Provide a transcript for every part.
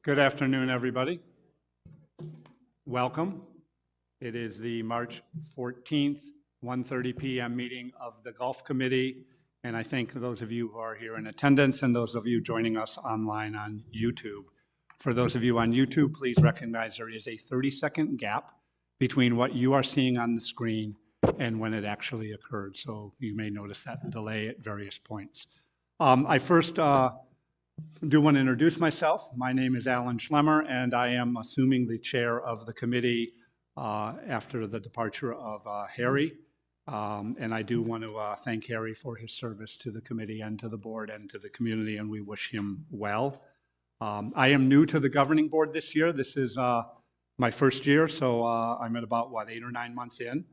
Good afternoon, everybody. Welcome. It is the March 14th, 1:30 p.m. meeting of the Golf Committee, and I thank those of you who are here in attendance and those of you joining us online on YouTube. For those of you on YouTube, please recognize there is a 30-second gap between what you are seeing on the screen and when it actually occurred, so you may notice that delay at various points. I first do want to introduce myself. My name is Alan Schlemmer, and I am assuming the chair of the committee after the departure of Harry. And I do want to thank Harry for his service to the committee and to the board and to the community, and we wish him well. I am new to the governing board this year. This is my first year, so I'm at about, 8 or 9 months in.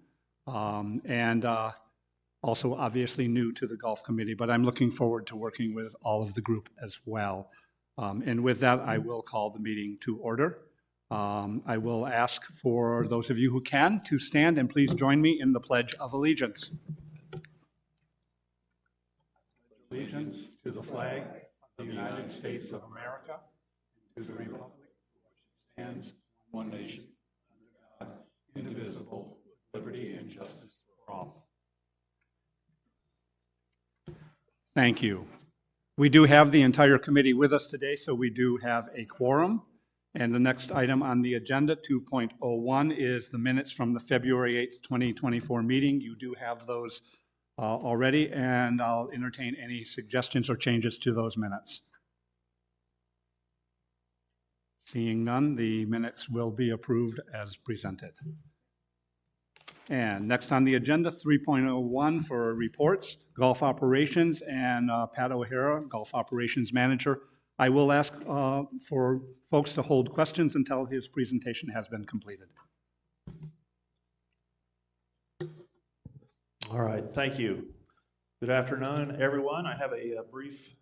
Also obviously new to the golf committee, but I'm looking forward to working with all of the group as well. And with that, I will call the meeting to order. I will ask for those of you who can to stand and please join me in the Pledge of Allegiance. Allegiance to the flag of the United States of America, and to the republic for which it stands, one nation, under God, indivisible, with liberty and justice for all. Thank you. We do have the entire committee with us today, so we do have a quorum. And the next item on the agenda, 2.01, is the minutes from the February 8th, 2024 meeting. You do have those already, and I'll entertain any suggestions or changes to those minutes. Seeing none, the minutes will be approved as presented. And next on the agenda, 3.01 for reports, golf operations, and Pat O'Hara, golf operations manager. I will ask for folks to hold questions until his presentation has been completed. All right, thank you. Good afternoon, everyone. I have a brief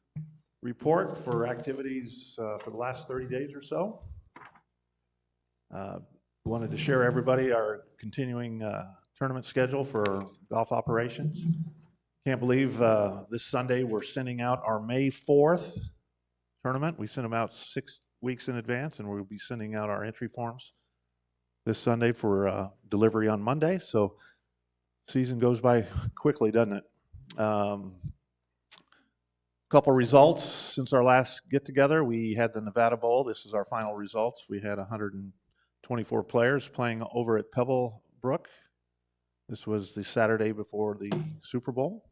report for activities for the last 30 days or so. Wanted to share everybody our continuing tournament schedule for golf operations. Can't believe this Sunday we're sending out our May 4th tournament. We sent them out 6 weeks in advance, and we'll be sending out our entry forms this Sunday for delivery on Monday. So season goes by quickly, doesn't it? Couple results since our last get-together. We had the Nevada Bowl. This is our final results. We had 124 players playing over at Pebblebrook. This was the Saturday before the Super Bowl.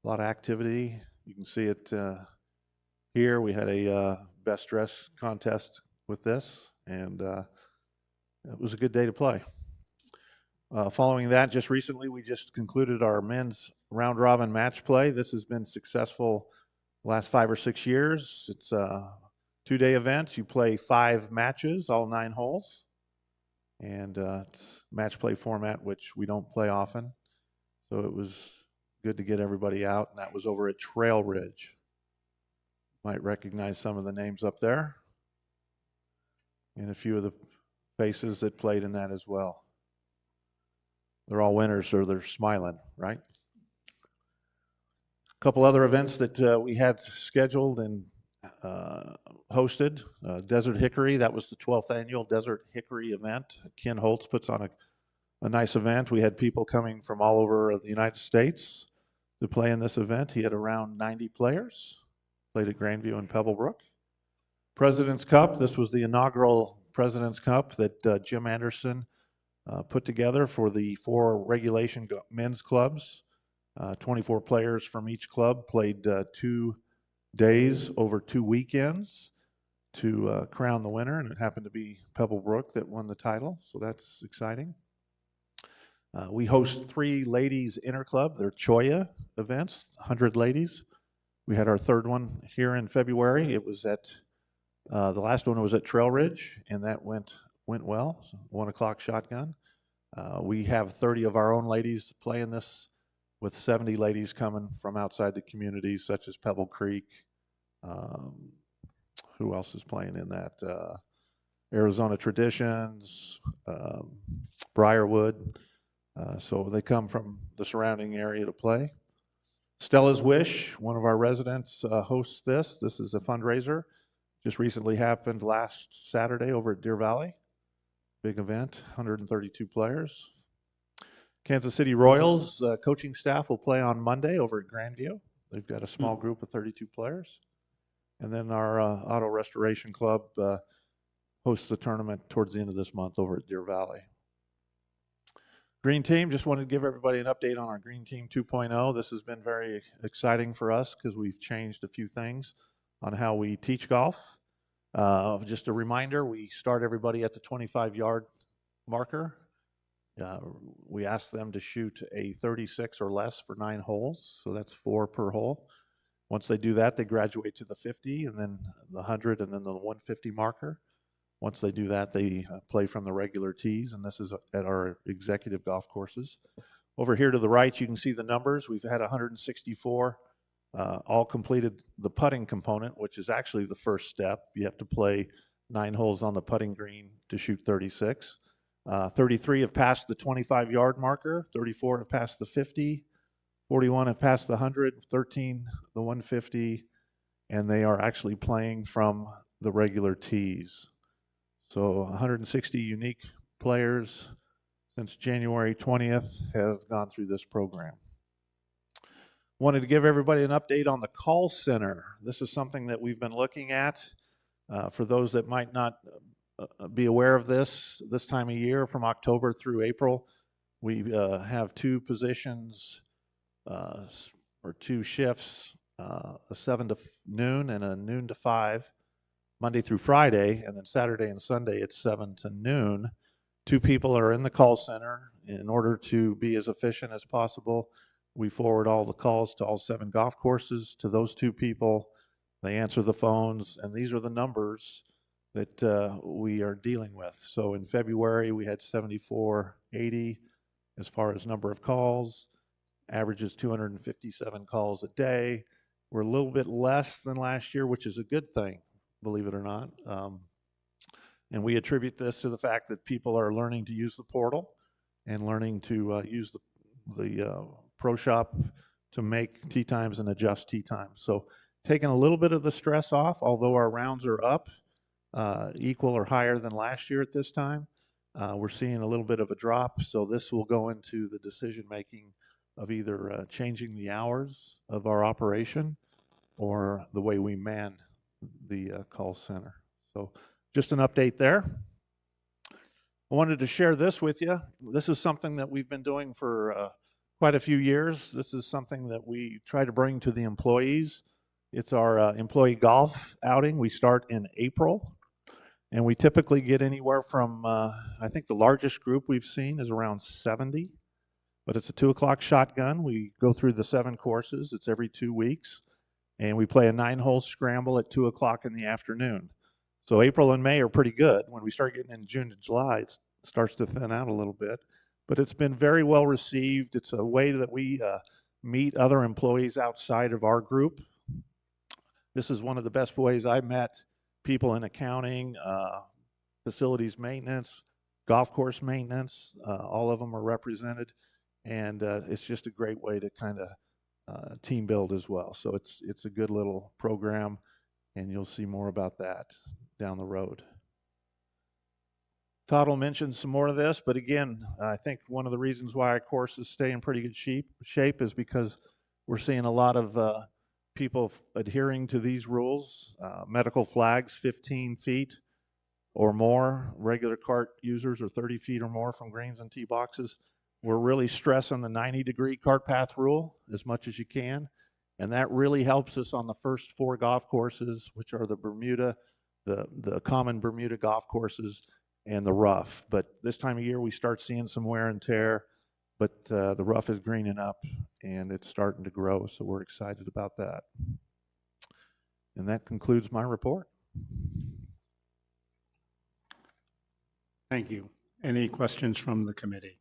A lot of activity. You can see it here. We had a best dress contest with this, and it was a good day to play. Following that, just recently, we just concluded our men's round-robin match play. This has been successful the last 5 or 6 years. It's a 2-day event. You play 5 matches, all 9 holes. And it's match play format, which we don't play often. So it was good to get everybody out. And that was over at Trail Ridge. Might recognize some of the names up there. And a few of the faces that played in that as well. They're all winners, so they're smiling, right? A couple other events that we had scheduled and hosted. Desert Hickory, that was the 12th annual Desert Hickory event. Ken Holtz puts on a nice event. We had people coming from all over the United States to play in this event. He had around 90 players, played at Grandview and Pebblebrook. President's Cup, this was the inaugural President's Cup that Jim Anderson put together for the 4 regulation men's clubs. 24 players from each club played 2 days over 2 weekends to crown the winner, and it happened to be Pebblebrook that won the title, so that's exciting. We host 3 ladies interclub. They're Choya events, 100 ladies. We had our 3rd one here in February. It was at the last one was at Trail Ridge, and that went well. So 1 o'clock shotgun. We have 30 of our own ladies play in this, with 70 ladies coming from outside the community, such as Pebble Creek. Who else is playing in that? Arizona Traditions, Briarwood. So they come from the surrounding area to play. Stella's Wish, one of our residents, hosts this. This is a fundraiser just recently happened last Saturday over at Deer Valley. Big event, 132 players. Kansas City Royals coaching staff will play on Monday over at Grandview. They've got a small group of 32 players. And then our Auto Restoration Club hosts the tournament towards the end of this month over at Deer Valley. Green Team, just wanted to give everybody an update on our Green Team 2.0. This has been very exciting for us because we've changed a few things on how we teach golf. Just a reminder, we start everybody at the 25-yard marker. We ask them to shoot a 36 or less for 9 holes, so that's 4 per hole. Once they do that, they graduate to the 50, and then the 100, and then the 150 marker. Once they do that, they play from the regular tees, and this is at our executive golf courses. Over here to the right, you can see the numbers. We've had 164 all completed the putting component, which is actually the first step. You have to play 9 holes on the putting green to shoot 36. 33 have passed the 25-yard marker, 34 have passed the 50, 41 have passed the 100, 13 the 150, and they are actually playing from the regular tees. So 160 unique players since January 20th have gone through this program. Wanted to give everybody an update on the call center. This is something that we've been looking at. For those that might not be aware of this time of year, from October through April, we have 2 positions or 2 shifts, a 7 to noon and a noon to 5, Monday through Friday, and then Saturday and Sunday it's 7 to noon. 2 people are in the call center. In order to be as efficient as possible, we forward all the calls to all 7 golf courses to those 2 people. They answer the phones, and these are the numbers that we are dealing with. So in February, we had 7480 as far as number of calls. Averages 257 calls a day. We're a little bit less than last year, which is a good thing, believe it or not. And we attribute this to the fact that people are learning to use the portal and learning to use the Pro Shop to make tee times and adjust tee times. So taking a little bit of the stress off, although our rounds are up, equal or higher than last year at this time. We're seeing a little bit of a drop, so this will go into the decision making of either changing the hours of our operation or the way we man the call center. So just an update there. I wanted to share this with you. This is something that we've been doing for quite a few years. This is something that we try to bring to the employees. It's our employee golf outing. We start in April, and we typically get anywhere from, I think the largest group we've seen is around 70, but it's a 2 o'clock shotgun. We go through the 7 courses. It's every 2 weeks, and we play a 9-hole scramble at 2 o'clock in the afternoon. So April and May are pretty good. When we start getting in June and July, it starts to thin out a little bit, but it's been very well received. It's a way that we meet other employees outside of our group. This is one of the best ways I met people in accounting, facilities maintenance, golf course maintenance. All of them are represented, and it's just a great way to kind of team build as well. So it's a good little program, and you'll see more about that down the road. Todd will mention some more of this, but again, I think one of the reasons why our courses stay in pretty good shape is because we're seeing a lot of people adhering to these rules. Medical flags 15 feet or more. Regular cart users are 30 feet or more from greens and tee boxes. We're really stressing the 90-degree cart path rule as much as you can, and that really helps us on the first 4 golf courses, which are the Bermuda, the common Bermuda golf courses, and the rough. But this time of year, we start seeing some wear and tear, but the rough is greening up and it's starting to grow, so we're excited about that. And that concludes my report. Thank you. Any questions from the committee?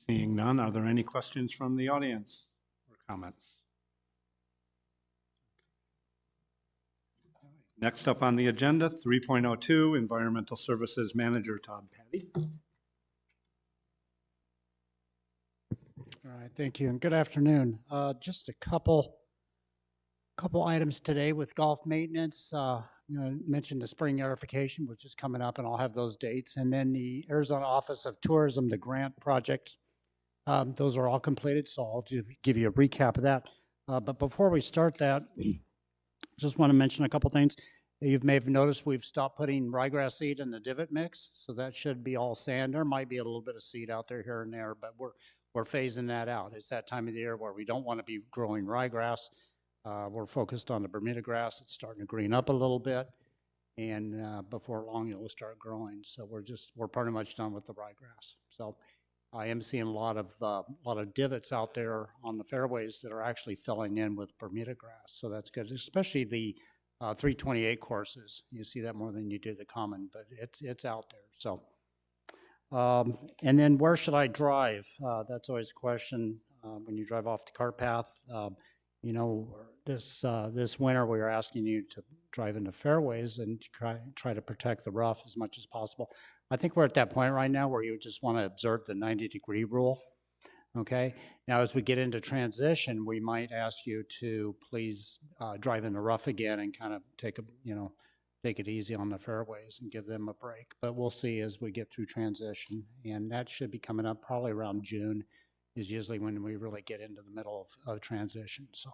Seeing none, are there any questions from the audience or comments? Next up on the agenda, 3.02, Environmental Services Manager Todd Patty. All right, thank you, and good afternoon. Just a couple Couple items today with golf maintenance. Mentioned the spring aerification, which is coming up, and I'll have those dates. And then the Arizona Office of Tourism, the grant projects, those are all completed. So I'll give you a recap of that. But before we start that, just want to mention a couple things. You may have noticed we've stopped putting ryegrass seed in the divot mix, so that should be all sand. There might be a little bit of seed out there here and there, but we're phasing that out. It's that time of the year where we don't want to be growing ryegrass. We're focused on the Bermuda grass. It's starting to green up a little bit, and before long it will start growing. So we're pretty much done with the ryegrass. So I am seeing a lot of divots out there on the fairways that are actually filling in with Bermuda grass. So that's good, especially the 328 courses. You see that more than you do the common, but it's out there. So, and then where should I drive? That's always a question when you drive off the cart path. This winter we were asking you to drive into fairways and try to protect the rough as much as possible. I think we're at that point right now where you just want to observe the 90-degree rule. Okay. Now, as we get into transition, we might ask you to please drive in the rough again and kind of take it easy on the fairways and give them a break. But we'll see as we get through transition, and that should be coming up probably around June. Is usually when we really get into the middle of transition. So.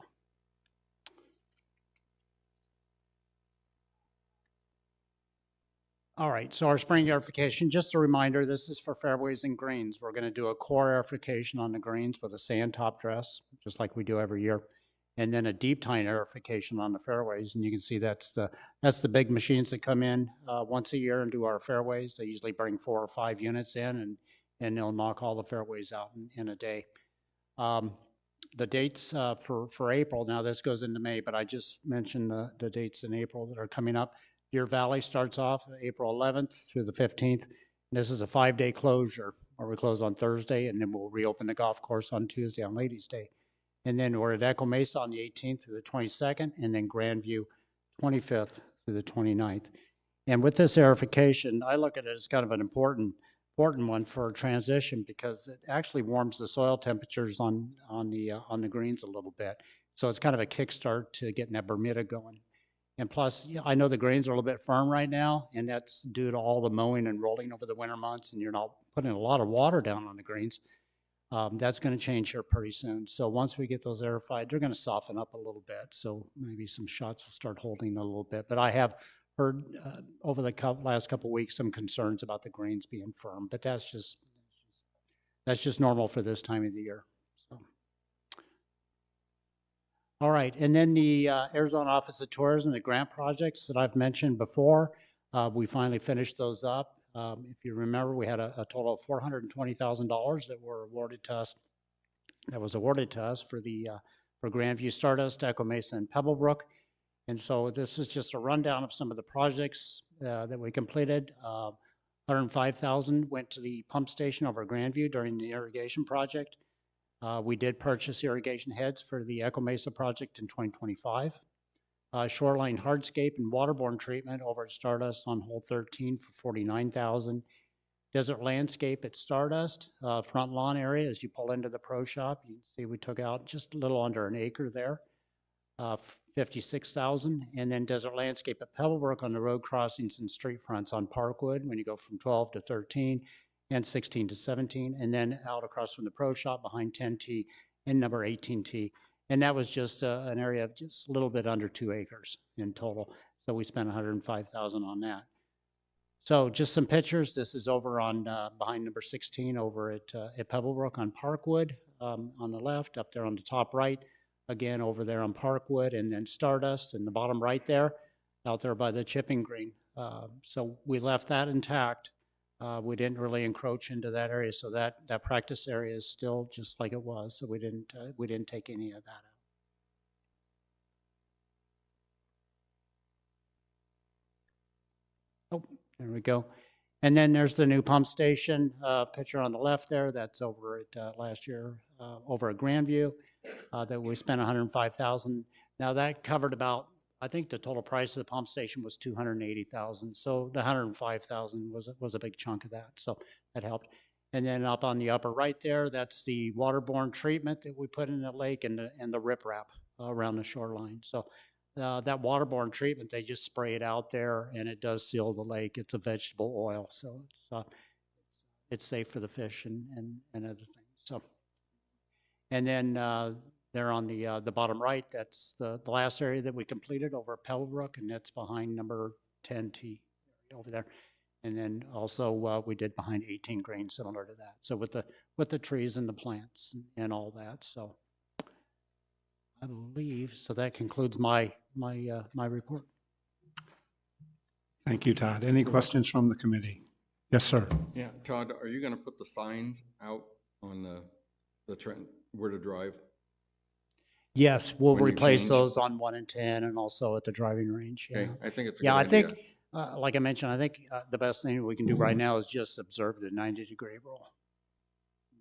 All right, so our spring aerification, just a reminder, this is for fairways and greens. We're going to do a core aerification on the greens with a sand top dress, just like we do every year, and then a deep tine aerification on the fairways. And you can see that's the big machines that come in once a year and do our fairways. They usually bring 4 or 5 units in, and they'll knock all the fairways out in a day. The dates for April, now this goes into May, but I just mentioned the dates in April that are coming up. Deer Valley starts off April 11th through the 15th. This is a 5-day closure, where we close on Thursday, and then we'll reopen the golf course on Tuesday on Ladies' Day. And then we're at Echo Mesa on the 18th through the 22nd, and then Grandview 25th through the 29th. And with this aerification, I look at it as kind of an important one for transition, because it actually warms the soil temperatures on the greens a little bit. So it's kind of a kickstart to getting that Bermuda going. And plus, I know the greens are a little bit firm right now, and that's due to all the mowing and rolling over the winter months, and you're not putting a lot of water down on the greens. That's going to change here pretty soon. So once we get those aerified, they're going to soften up a little bit. So maybe some shots will start holding a little bit. But I have heard over the last couple of weeks some concerns about the greens being firm, but that's just normal for this time of the year. So. All right, and then the Arizona Office of Tourism, the grant projects that I've mentioned before, we finally finished those up. If you remember, we had a total of $420,000 that was awarded to us for Grandview, Stardust, Echo Mesa, and Pebblebrook. And so this is just a rundown of some of the projects that we completed. $105,000 went to the pump station over at Grandview during the irrigation project. We did purchase irrigation heads for the Echo Mesa project in 2025. Shoreline hardscape and waterborne treatment over at Stardust on hole 13 for $49,000. Desert landscape at Stardust, front lawn area as you pull into the pro shop. You can see we took out just a little under an acre there, $56,000. And then desert landscape at Pebblebrook on the road crossings and street fronts on Parkwood when you go from 12 to 13. And 16 to 17, and then out across from the pro shop behind 10T and number 18T. And that was just an area of just a little bit under 2 acres in total. So we spent $105,000 on that. So just some pictures. This is over on behind number 16 over at Pebblebrook on Parkwood on the left, up there on the top right. Again, over there on Parkwood, and then Stardust in the bottom right there, out there by the chipping green. So we left that intact. We didn't really encroach into that area, so that practice area is still just like it was. So we didn't take any of that out. Oh, there we go. And then there's the new pump station picture on the left there. That's over at last year over at Grandview that we spent $105,000. Now that covered about, I think the total price of the pump station was $280,000. So the $105,000 was a big chunk of that. So that helped. And then up on the upper right there, that's the waterborne treatment that we put in the lake and the riprap around the shoreline. So that waterborne treatment, they just spray it out there and it does seal the lake. It's a vegetable oil, so it's safe for the fish and other things. So, and then there on the bottom right, that's the last area that we completed over at Pebblebrook, and that's behind number 10T over there. And then also we did behind 18 Green, similar to that. So with the trees and the plants and all that. So I believe, so that concludes my report. Thank you, Todd. Any questions from the committee? Yes, sir. Yeah, Todd, are you gonna put the signs out on the trend, where to drive? Yes, we'll When you replace change? those on 1 and 10 and also at the driving range. Yeah. Okay, I think it's a good Yeah, I idea. think, like I mentioned, I think the best thing we can do right now is just observe the 90-degree rule.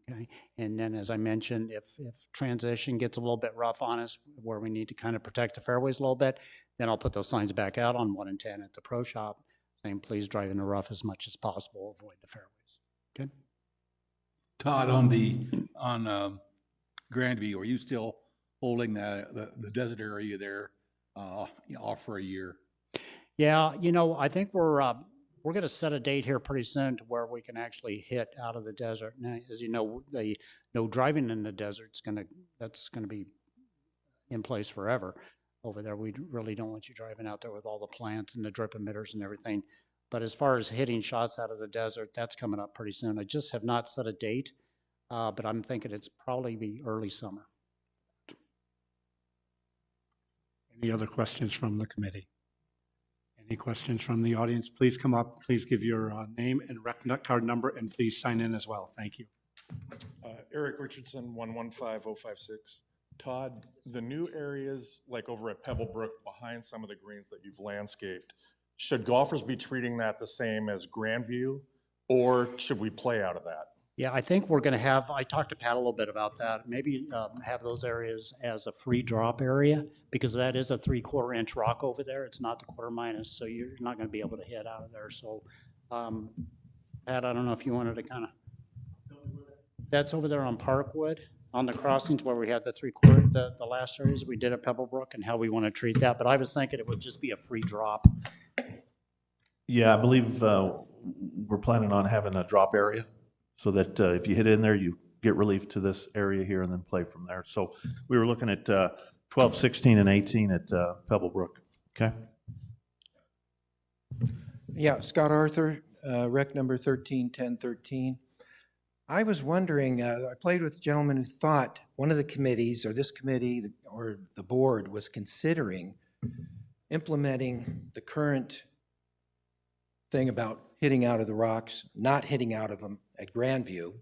Okay, and then as I mentioned, if transition gets a little bit rough on us, where we need to kind of protect the fairways a little bit, then I'll put those signs back out on 1 and 10 at the pro shop, saying please drive in the rough as much as possible, avoid the fairways. Okay. Todd, on Grandview, are you still holding the desert area there off for a year? Yeah, you know, I think we're going to set a date here pretty soon to where we can actually hit out of the desert. Now, as you know, the no driving in the desert's that's going to be in place forever over there. We really don't want you driving out there with all the plants and the drip emitters and everything. But as far as hitting shots out of the desert, that's coming up pretty soon. I just have not set a date, but I'm thinking it's probably be early summer. Any other questions from the committee? Any questions from the audience? Please come up. Please give your name and rec card number, and please sign in as well. Thank you. Eric Richardson, 115056. Todd, the new areas like over at Pebblebrook behind some of the greens that you've landscaped, should golfers be treating that the same as Grandview, or should we play out of that? Yeah, I think we're going to have, I talked to Pat a little bit about that, maybe have those areas as a free drop area, because that is a 3/4 inch rock over there. It's not the quarter minus, so you're not going to be able to hit out of there. So, Pat, I don't know if you wanted to kind of, that's over there on Parkwood, on the crossings where we had the 3/4, the last areas we did at Pebblebrook and how we want to treat that. But I was thinking it would just be a free drop. Yeah, I believe we're planning on having a drop area so that if you hit in there, you get relief to this area here and then play from there. So we were looking at 12, 16, and 18 at Pebblebrook. Okay? Yeah, Scott Arthur, rec number 131013. I was wondering, I played with a gentleman who thought one of the committees, or this committee, or the board, was considering implementing the current thing about hitting out of the rocks, not hitting out of them at Grandview,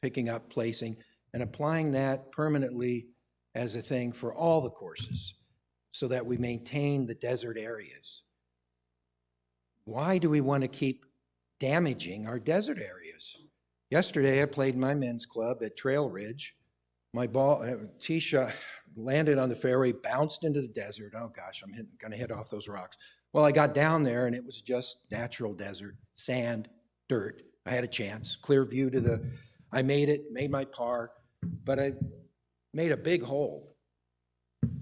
picking up, placing, and applying that permanently as a thing for all the courses so that we maintain the desert areas. Why do we want to keep damaging our desert areas? Yesterday, I played my men's club at Trail Ridge. My ball, tee shot, landed on the fairway, bounced into the desert. Oh gosh, I'm going to hit off those rocks. Well, I got down there and it was just natural desert, sand, dirt. I had a chance, clear view to the, I made it, made my par, but I made a big hole.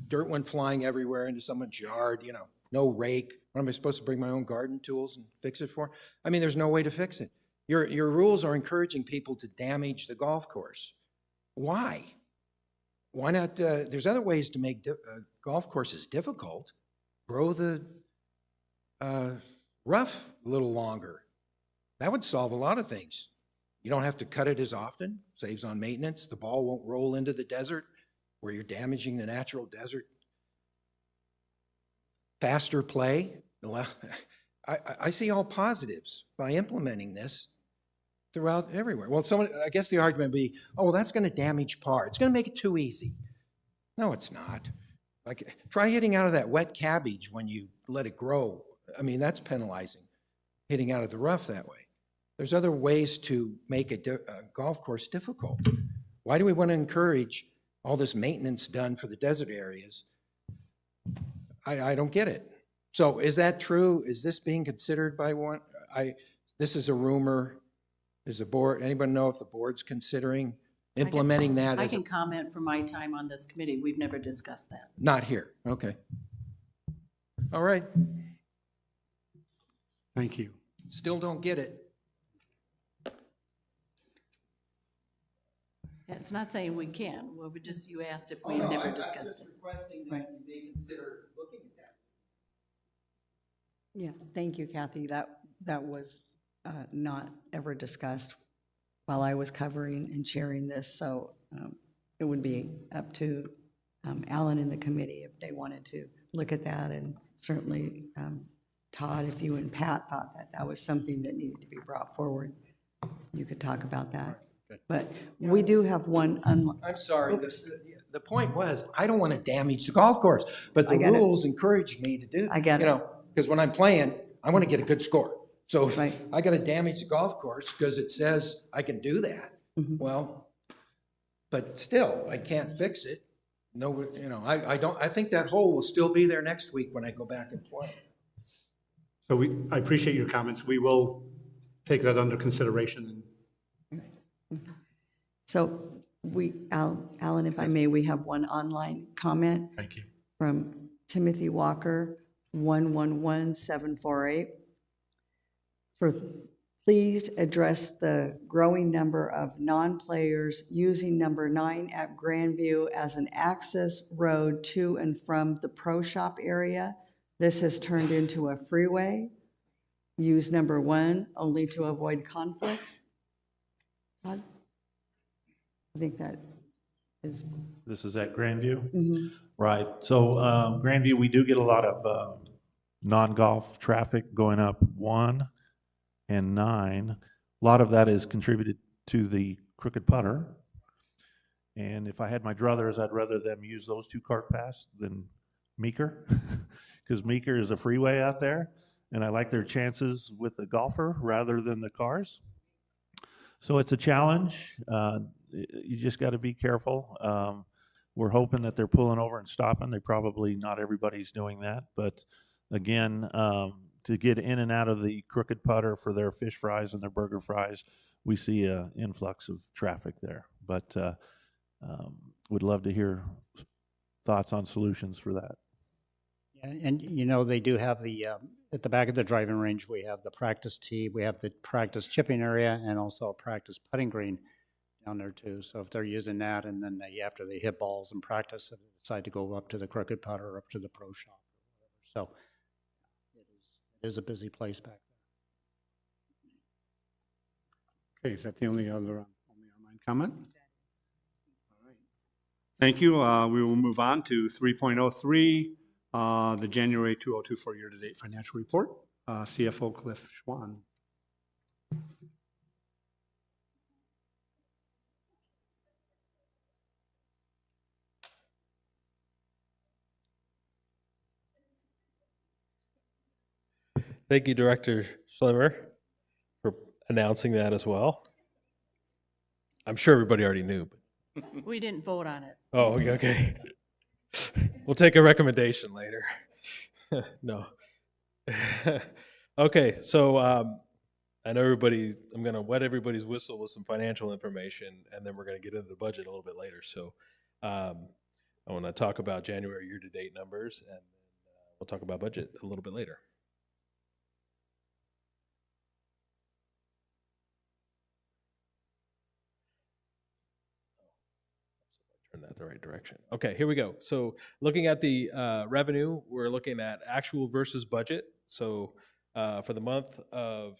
Dirt went flying everywhere into someone's yard, you know, no rake. What am I supposed to bring my own garden tools and fix it for? I mean, there's no way to fix it. Your rules are encouraging people to damage the golf course. Why? Why not? There's other ways to make golf courses difficult. Grow the rough a little longer. That would solve a lot of things. You don't have to cut it as often, saves on maintenance. The ball won't roll into the desert where you're damaging the natural desert. Faster play. I see all positives by implementing this throughout everywhere. Well, I guess the argument would be, oh, well, that's going to damage par. It's going to make it too easy. No, it's not. Like, try hitting out of that wet cabbage when you let it grow. I mean, that's penalizing, hitting out of the rough that way. There's other ways to make a golf course difficult. Why do we want to encourage all this maintenance done for the desert areas? I don't get it. So is that true? Is this being considered by one? This is a rumor. Is the board, anybody know if the board's considering implementing that I as, can comment from my time on this committee. We've never discussed that. not here, okay. All right, Thank you. still don't get it. Yeah, it's not saying we can. Well, we just, you asked if we have never discussed it. requesting Right. you may consider looking at that. Yeah, thank you, Kathy. That was not ever discussed while I was covering and sharing this, so it would be up to Alan and the committee if they wanted to look at that, and certainly Todd, if you and Pat thought that that was something that needed to be brought forward, you could talk about that. But we do have one, I'm sorry, the point was, I don't want to damage the golf course, but the I get it. rules encourage me to do. I get it. Because when I'm playing, I want to get a good score. So if Right. I got to damage the golf course because it says I can do that, well, but still, I can't fix it. No, I think that hole will still be there next week when I go back and play. So I appreciate your comments. We will take that under consideration. so Alan, if I may, we have one online comment Thank you. from Timothy Walker, 111748. Please address the growing number of non-players using number 9 at Grandview as an access road to and from the pro shop area. This has turned into a freeway. Use number 1 only to avoid conflicts. Todd? I think that is, This is at Grandview? Right. So Grandview, we do get a lot of non-golf traffic going up 1 and 9. A lot of that is contributed to the crooked putter. And if I had my druthers, I'd rather them use those 2 cart paths than Meeker, because Meeker is a freeway out there, and I like their chances with the golfer rather than the cars. So it's a challenge. You just got to be careful. We're hoping that they're pulling over and stopping. Not everybody's doing that, but again, to get in and out of the crooked putter for their fish fries and their burger fries, we see an influx of traffic there. But would love to hear thoughts on solutions for that. And they do have at the back of the driving range, we have the practice tee, we have the practice chipping area, and also a practice putting green down there too. So if they're using that, and then after they hit balls in practice, if they decide to go up to the crooked putter or up to the pro shop or whatever. So it is a busy place back there. Okay, is that the only online comment? All right. Thank you. We will move on to 3.03, the January 2024 year-to-date financial report. CFO Cliff Schwan. Thank you, Director Schlemmer, for announcing that as well. I'm sure everybody already knew. But We didn't vote on it. oh, okay. We'll take a recommendation later. No. Okay, so I know I'm going to wet everybody's whistle with some financial information, and then we're going to get into the budget a little bit later. So I want to talk about January year-to-date numbers, and we'll talk about budget a little bit later. Turn that the right direction. Okay, here we go. So looking at the revenue, we're looking at actual versus budget. So for the month of,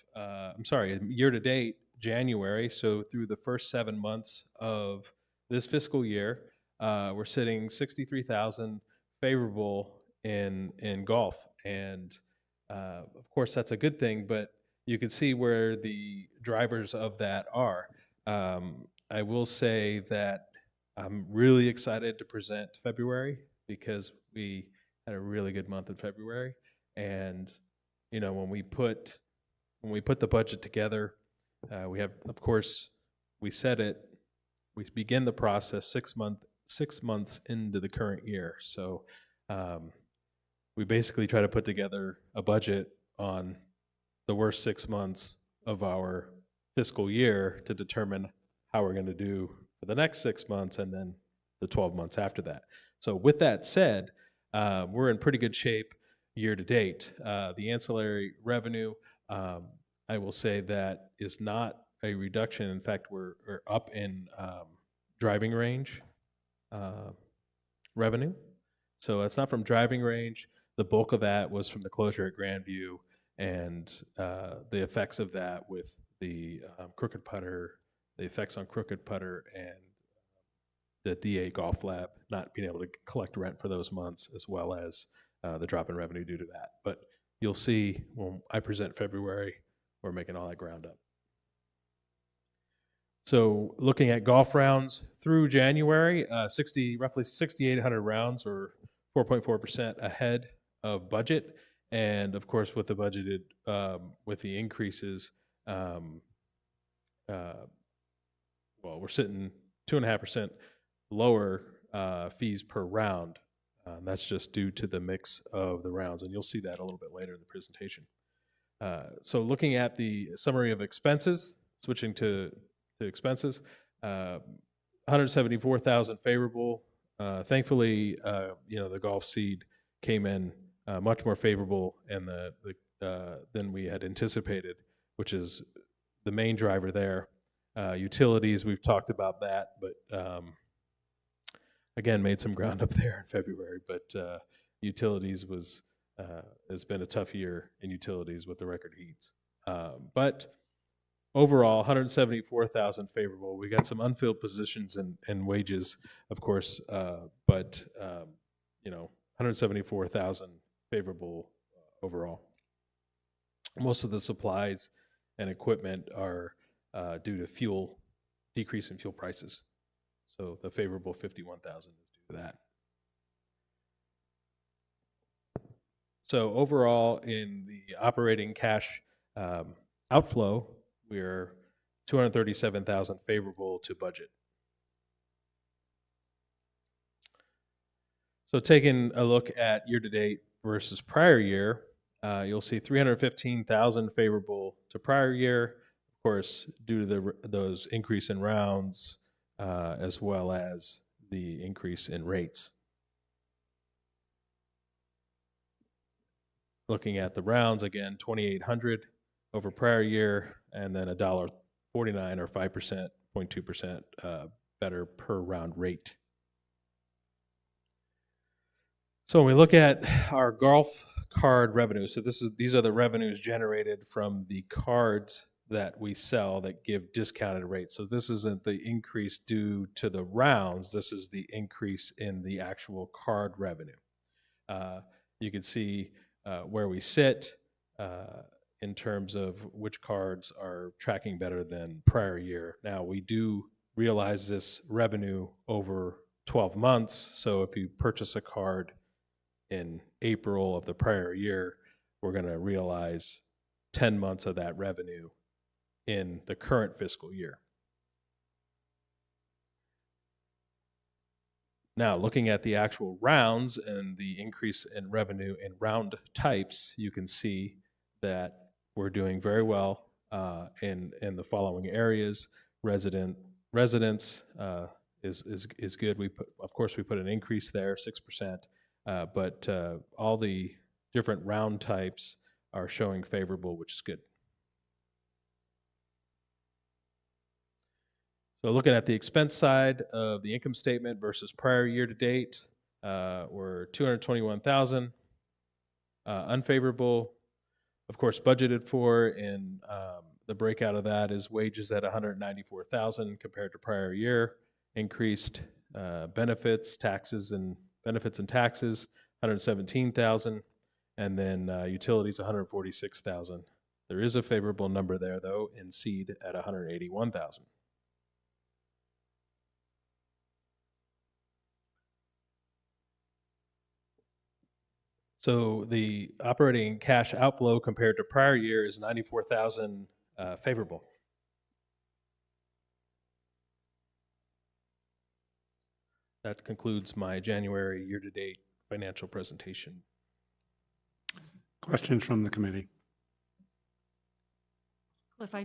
year to date, January, so through the first 7 months of this fiscal year, we're sitting 63,000 favorable in golf. And of course, that's a good thing, but you can see where the drivers of that are. I will say that I'm really excited to present February because we had a really good month in February. And, when we put the budget together, we have, of course, we begin the process 6 months into the current year. So we basically try to put together a budget on the worst 6 months of our fiscal year to determine how we're going to do for the next 6 months and then the 12 months after that. So with that said, we're in pretty good shape year to date. The ancillary revenue, I will say that is not a reduction. In fact, we're up in driving range revenue. So it's not from driving range. The bulk of that was from the closure at Grandview and the effects of that with the Crooked Putter, the effects on Crooked Putter and the DA Golf Lab not being able to collect rent for those months, as well as the drop in revenue due to that. But you'll see when I present February, we're making all that ground up. So looking at golf rounds through January, roughly 6,800 rounds, or 4.4% ahead of budget. And of course, with the budgeted, with the increases, well, we're sitting 2.5% lower fees per round. That's just due to the mix of the rounds, and you'll see that a little bit later in the presentation. So looking at the summary of expenses, switching to expenses, 174,000 favorable. Thankfully, the golf seed came in much more favorable and than we had anticipated, which is the main driver there. Utilities, we've talked about that, but again, made some ground up there in February. But utilities has been a tough year in utilities with the record heats. But overall, 174,000 favorable. We got some unfilled positions and wages, of course, but 174,000 favorable overall. Most of the supplies and equipment are due to decrease in fuel prices. So the favorable 51,000 is due to that. So overall, in the operating cash outflow, we're 237,000 favorable to budget. So taking a look at year-to-date versus prior year, you'll see 315,000 favorable to prior year, of course, due to those increase in rounds, as well as the increase in rates. Looking at the rounds, again, 2,800 over prior year, and then $1.49 or 0.2% better per round rate. So when we look at our golf card revenue, so these are the revenues generated from the cards that we sell that give discounted rates. So this isn't the increase due to the rounds, this is the increase in the actual card revenue. You can see where we sit in terms of which cards are tracking better than prior year. Now, we do realize this revenue over 12 months, so if you purchase a card in April of the prior year, we're going to realize 10 months of that revenue in the current fiscal year. Now, looking at the actual rounds and the increase in revenue in round types, you can see that we're doing very well in the following areas. Residence is good. Of course, we put an increase there, 6%, but all the different round types are showing favorable, which is good. So looking at the expense side of the income statement versus prior year to date, we're 221,000 unfavorable. Of course, budgeted for, and the breakout of that is wages at 194,000 compared to prior year. Increased benefits, taxes, and 117,000, and then utilities 146,000. There is a favorable number there though in seed at 181,000. So the operating cash outflow compared to prior year is 94,000 favorable. That concludes my January year-to-date financial presentation. Questions from the committee? Cliff,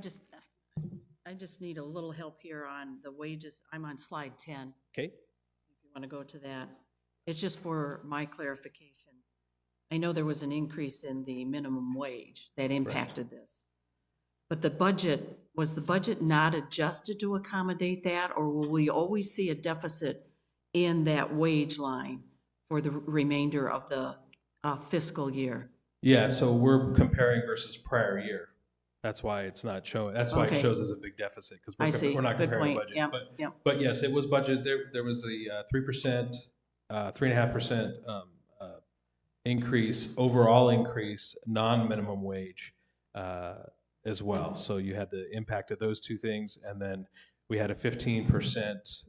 I just need a little help here on the wages. I'm on slide 10. Okay. If you want to go to that. It's just for my clarification. I know there was an increase in the minimum wage that impacted this. But was the budget not adjusted to accommodate that, or will we always see a deficit in that wage line for the remainder of the fiscal year? Yeah, so we're comparing versus prior year. That's why it's not showing, that's why it Okay. shows as a big deficit, because I see. we're not Good comparing the point. budget. Yep, yep. But yes, it was budgeted, there was a 3%, 3.5% increase, overall increase, non-minimum wage as well. So you had the impact of those two things, and then we had a 15%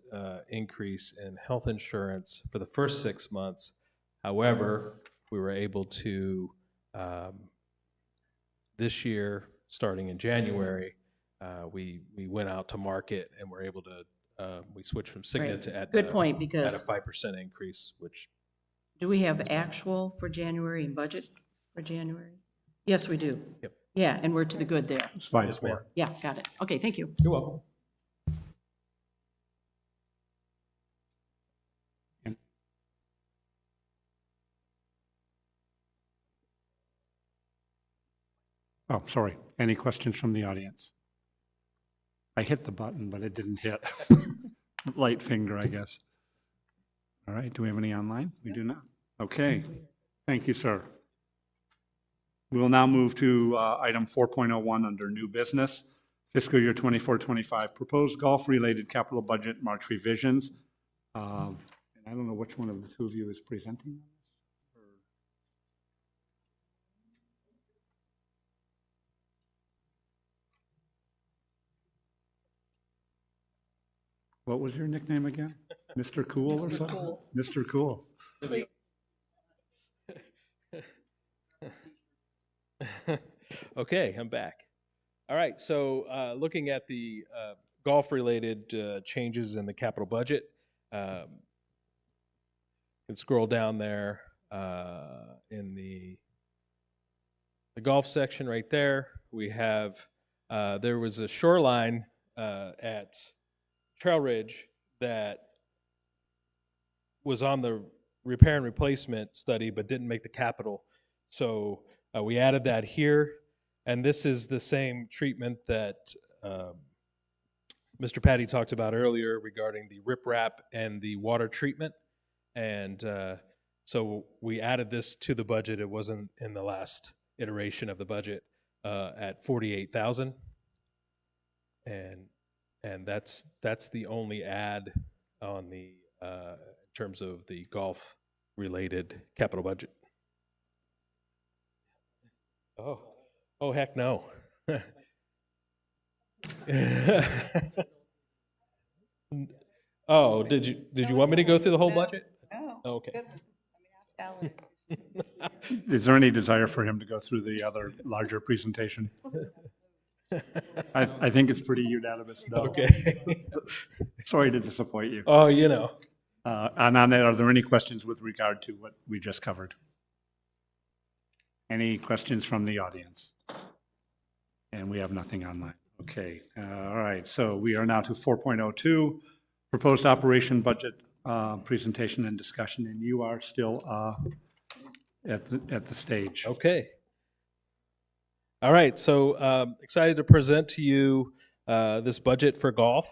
increase in health insurance for the first 6 months. However, we were able to, this year, starting in January, we went out to market and were able to, we switched from Cigna Right. to Aetna. Good point, At because a 5% increase, which, do we have actual for January and budget for January? Yes, we do. Yep. Yeah, and we're to the good there. Slide Yes, ma'am. 4. Yeah, got it. Okay, thank you. you're welcome. Oh, sorry. Any questions from the audience? I hit the button, but it didn't hit. Light finger, I guess. All right, do we have any online? We do not. Okay, thank you, sir. We will now move to item 4.01 under new business, fiscal year 24-25, proposed golf-related capital budget March revisions. And I don't know which one of the two of you is presenting. What was your nickname again? Mr. Cool or something? Mr. Cool. Okay, I'm back. All right, so looking at the golf-related changes in the capital budget, you can scroll down there in the golf section right there. We have, there was a shoreline at Trail Ridge that was on the repair and replacement study but didn't make the capital. So we added that here, and this is the same treatment that Mr. Patty talked about earlier regarding the riprap and the water treatment. And so we added this to the budget. It wasn't in the last iteration of the budget at $48,000. And that's the only add on the in terms of the golf related capital budget. Oh heck no. Oh, did you want me to go through the whole budget? Oh, okay. Is there any desire for him to go through the other larger presentation? I think it's pretty unanimous, no. Okay. Sorry to disappoint you. Oh, you know. And on that, are there any questions with regard to what we just covered? Any questions from the audience? And we have nothing online. Okay, all right. So we are now to 4.02, proposed operation budget presentation and discussion, and you are still at the stage. Okay. All right, so excited to present to you this budget for golf.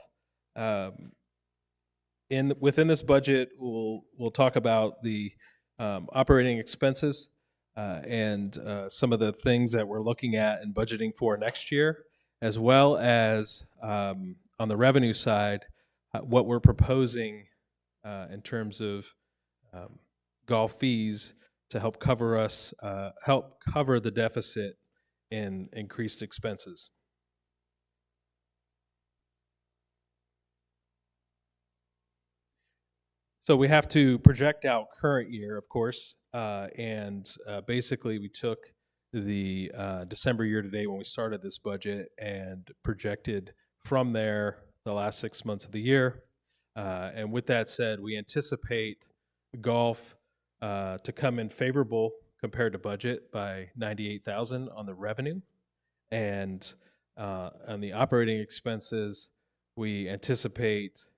Within this budget, we'll talk about the operating expenses and some of the things that we're looking at and budgeting for next year, as well as on the revenue side, what we're proposing in terms of golf fees to help cover the deficit in increased expenses. So we have to project out current year, of course, and basically we took the December year to date when we started this budget and projected from there the last 6 months of the year. And with that said, we anticipate golf to come in favorable compared to budget by $98,000 on the revenue, and On the operating expenses, we anticipate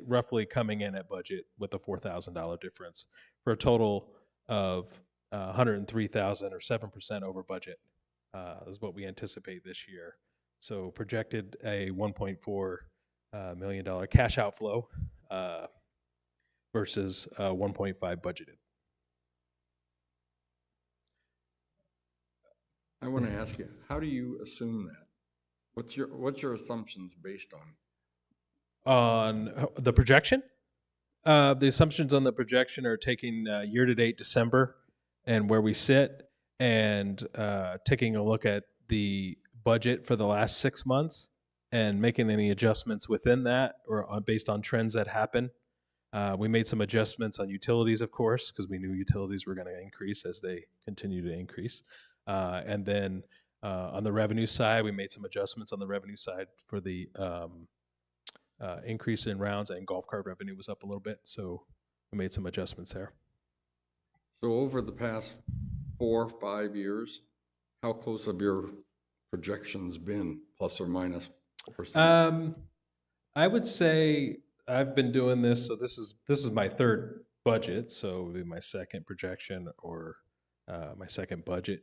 roughly coming in at budget with a $4,000 difference for a total of 103,000 or 7% over budget is what we anticipate this year. So projected a $1.4 million cash outflow versus 1.5 budgeted. I want to ask you, how do you assume that? What's your assumptions based on? On the projection? The assumptions on the projection are taking year-to-date December and where we sit, and taking a look at the budget for the last 6 months and making any adjustments within that or based on trends that happen. We made some adjustments on utilities, of course, because we knew utilities were going to increase as they continue to increase. And then on the revenue side, we made some adjustments on the revenue side for the increase in rounds, and golf cart revenue was up a little bit. So we made some adjustments there. So over the past 4 or 5 years, how close have your projections been, plus or minus %? I would say I've been doing this. So this is my third budget. So it would be my second projection or my second budget.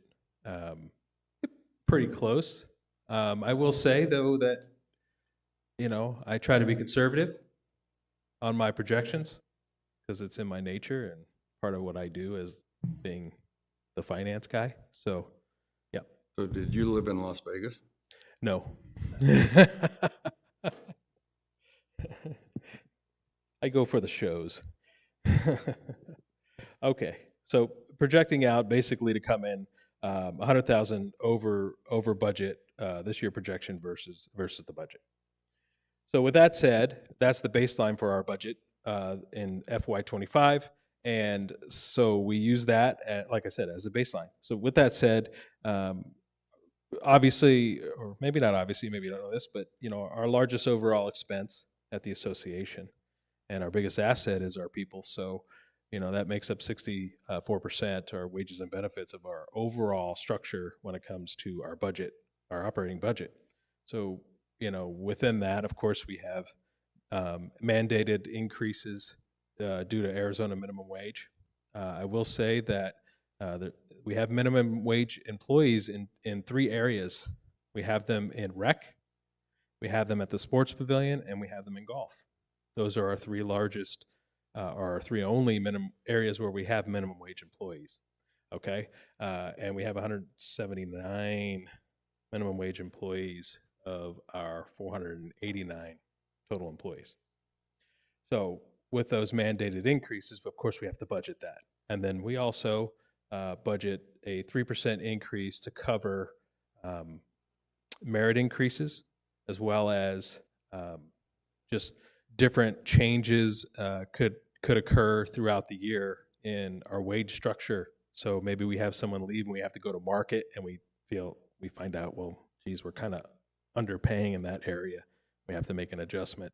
Pretty close. I will say though that, I try to be conservative on my projections because it's in my nature and part of what I do as being the finance guy. So, yeah. So did you live in Las Vegas? No. I go for the shows. Okay. So projecting out basically to come in 100,000 over budget this year projection versus the budget. So with that said, that's the baseline for our budget in FY25, and so we use that, like I said, as a baseline. So with that said, obviously, or maybe not obviously, maybe you don't know this, but our largest overall expense at the association and our biggest asset is our people. So that makes up 64%, our wages and benefits of our overall structure when it comes to our budget, our operating budget. So, within that, of course, we have mandated increases due to Arizona minimum wage. I will say that we have minimum wage employees in 3 areas. We have them in rec, we have them at the sports pavilion, and we have them in golf. Those are our 3 largest are our 3 only minimum areas where we have minimum wage employees. Okay, and we have 179 minimum wage employees of our 489 total employees. So with those mandated increases, of course, we have to budget that, and then we also budget a 3% increase to cover merit increases, as well as just different changes could occur throughout the year in our wage structure. So maybe we have someone leave and we have to go to market and we find out, well, geez, we're kind of underpaying in that area. We have to make an adjustment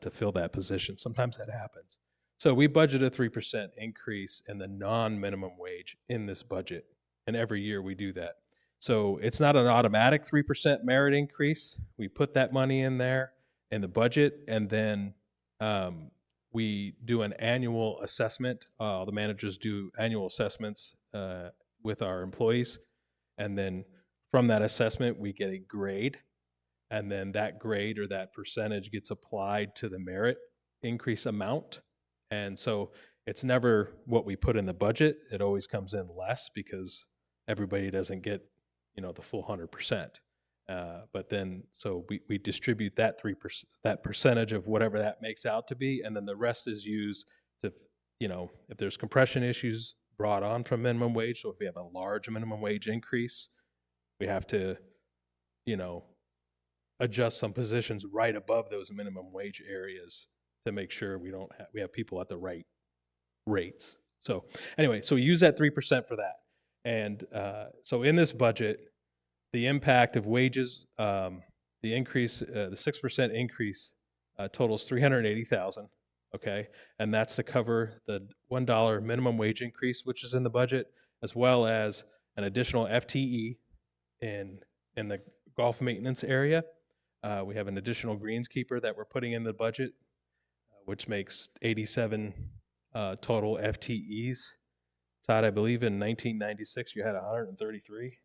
to fill that position. Sometimes that happens. So we budget a 3% increase in the non-minimum wage in this budget. And every year we do that. So it's not an automatic 3% merit increase. We put that money in there in the budget, and then we do an annual assessment. The managers do annual assessments with our employees, and then from that assessment, we get a grade, and then that grade or that percentage gets applied to the merit increase amount. And so it's never what we put in the budget. It always comes in less because everybody doesn't get, the full 100%. But then, so we distribute that 3%, that percentage of whatever that makes out to be, and then the rest is used to, if there's compression issues brought on from minimum wage. So if we have a large minimum wage increase, we have to, adjust some positions right above those minimum wage areas to make sure we have people at the right rates. So anyway, so we use that 3% for that. And so in this budget, the impact of wages, the increase, the 6% increase totals $380,000. Okay, and that's to cover the $1 minimum wage increase, which is in the budget, as well as an additional FTE in the golf maintenance area. We have an additional greenskeeper that we're putting in the budget, which makes 87 total FTEs. Todd, I believe in 1996 you had 133.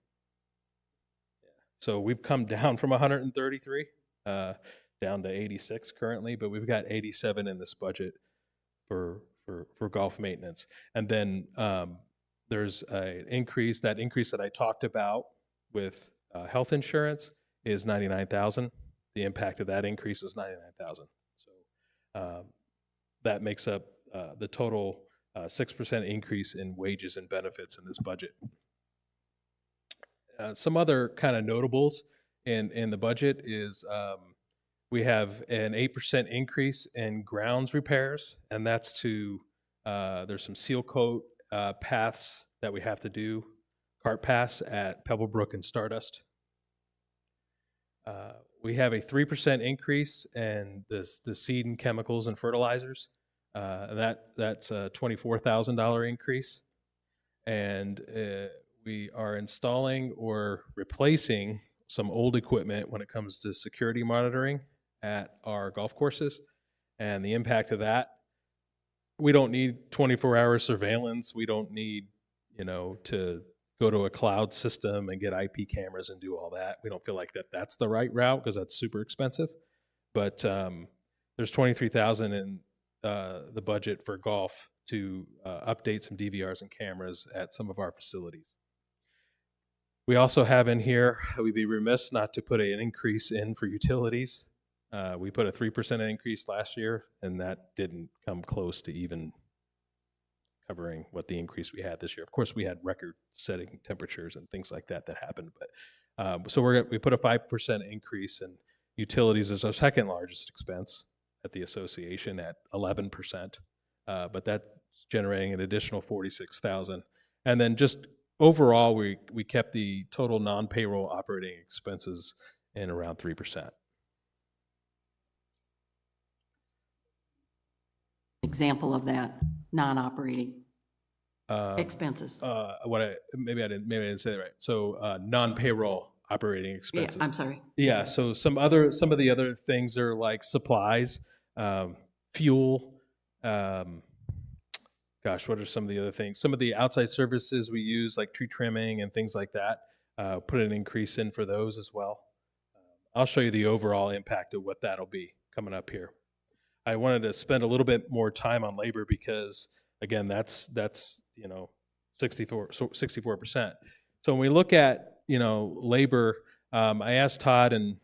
So we've come down from 133 down to 86 currently, but we've got 87 in this budget for golf maintenance. And then there's an increase. That increase that I talked about with health insurance is 99,000. The impact of that increase is 99,000. So that makes up the total 6% increase in wages and benefits in this budget. Some other kind of notables in the budget is we have an 8% increase in grounds repairs, and that's to, there's some seal coat paths that we have to do, cart paths at Pebblebrook and Stardust. We have a 3% increase in the seed and chemicals and fertilizers. That's a $24,000 increase. And we are installing or replacing some old equipment when it comes to security monitoring at our golf courses. And the impact of that, we don't need 24-hour surveillance. We don't need, to go to a cloud system and get IP cameras and do all that. We don't feel like that's the right route because that's super expensive. But there's $23,000 in the budget for golf to update some DVRs and cameras at some of our facilities. We also have in here, we'd be remiss not to put an increase in for utilities. We put a 3% increase last year, and that didn't come close to even covering what the increase we had this year. Of course, we had record-setting temperatures and things like that happened. But so we put a 5% increase in utilities as our second largest expense at the association at 11%. But that's generating an additional $46,000. And then just overall, we kept the total non-payroll operating expenses in around 3%. Example of that, non-operating expenses. Maybe I didn't say that right. So non-payroll operating expenses. Yeah, I'm sorry. Yeah. So some of the other things are like supplies, fuel. Gosh, what are some of the other things? Some of the outside services we use, like tree trimming and things like that. Put an increase in for those as well. I'll show you the overall impact of what that'll be coming up here. I wanted to spend a little bit more time on labor because, again, that's 64%. So when we look at labor, I asked Todd and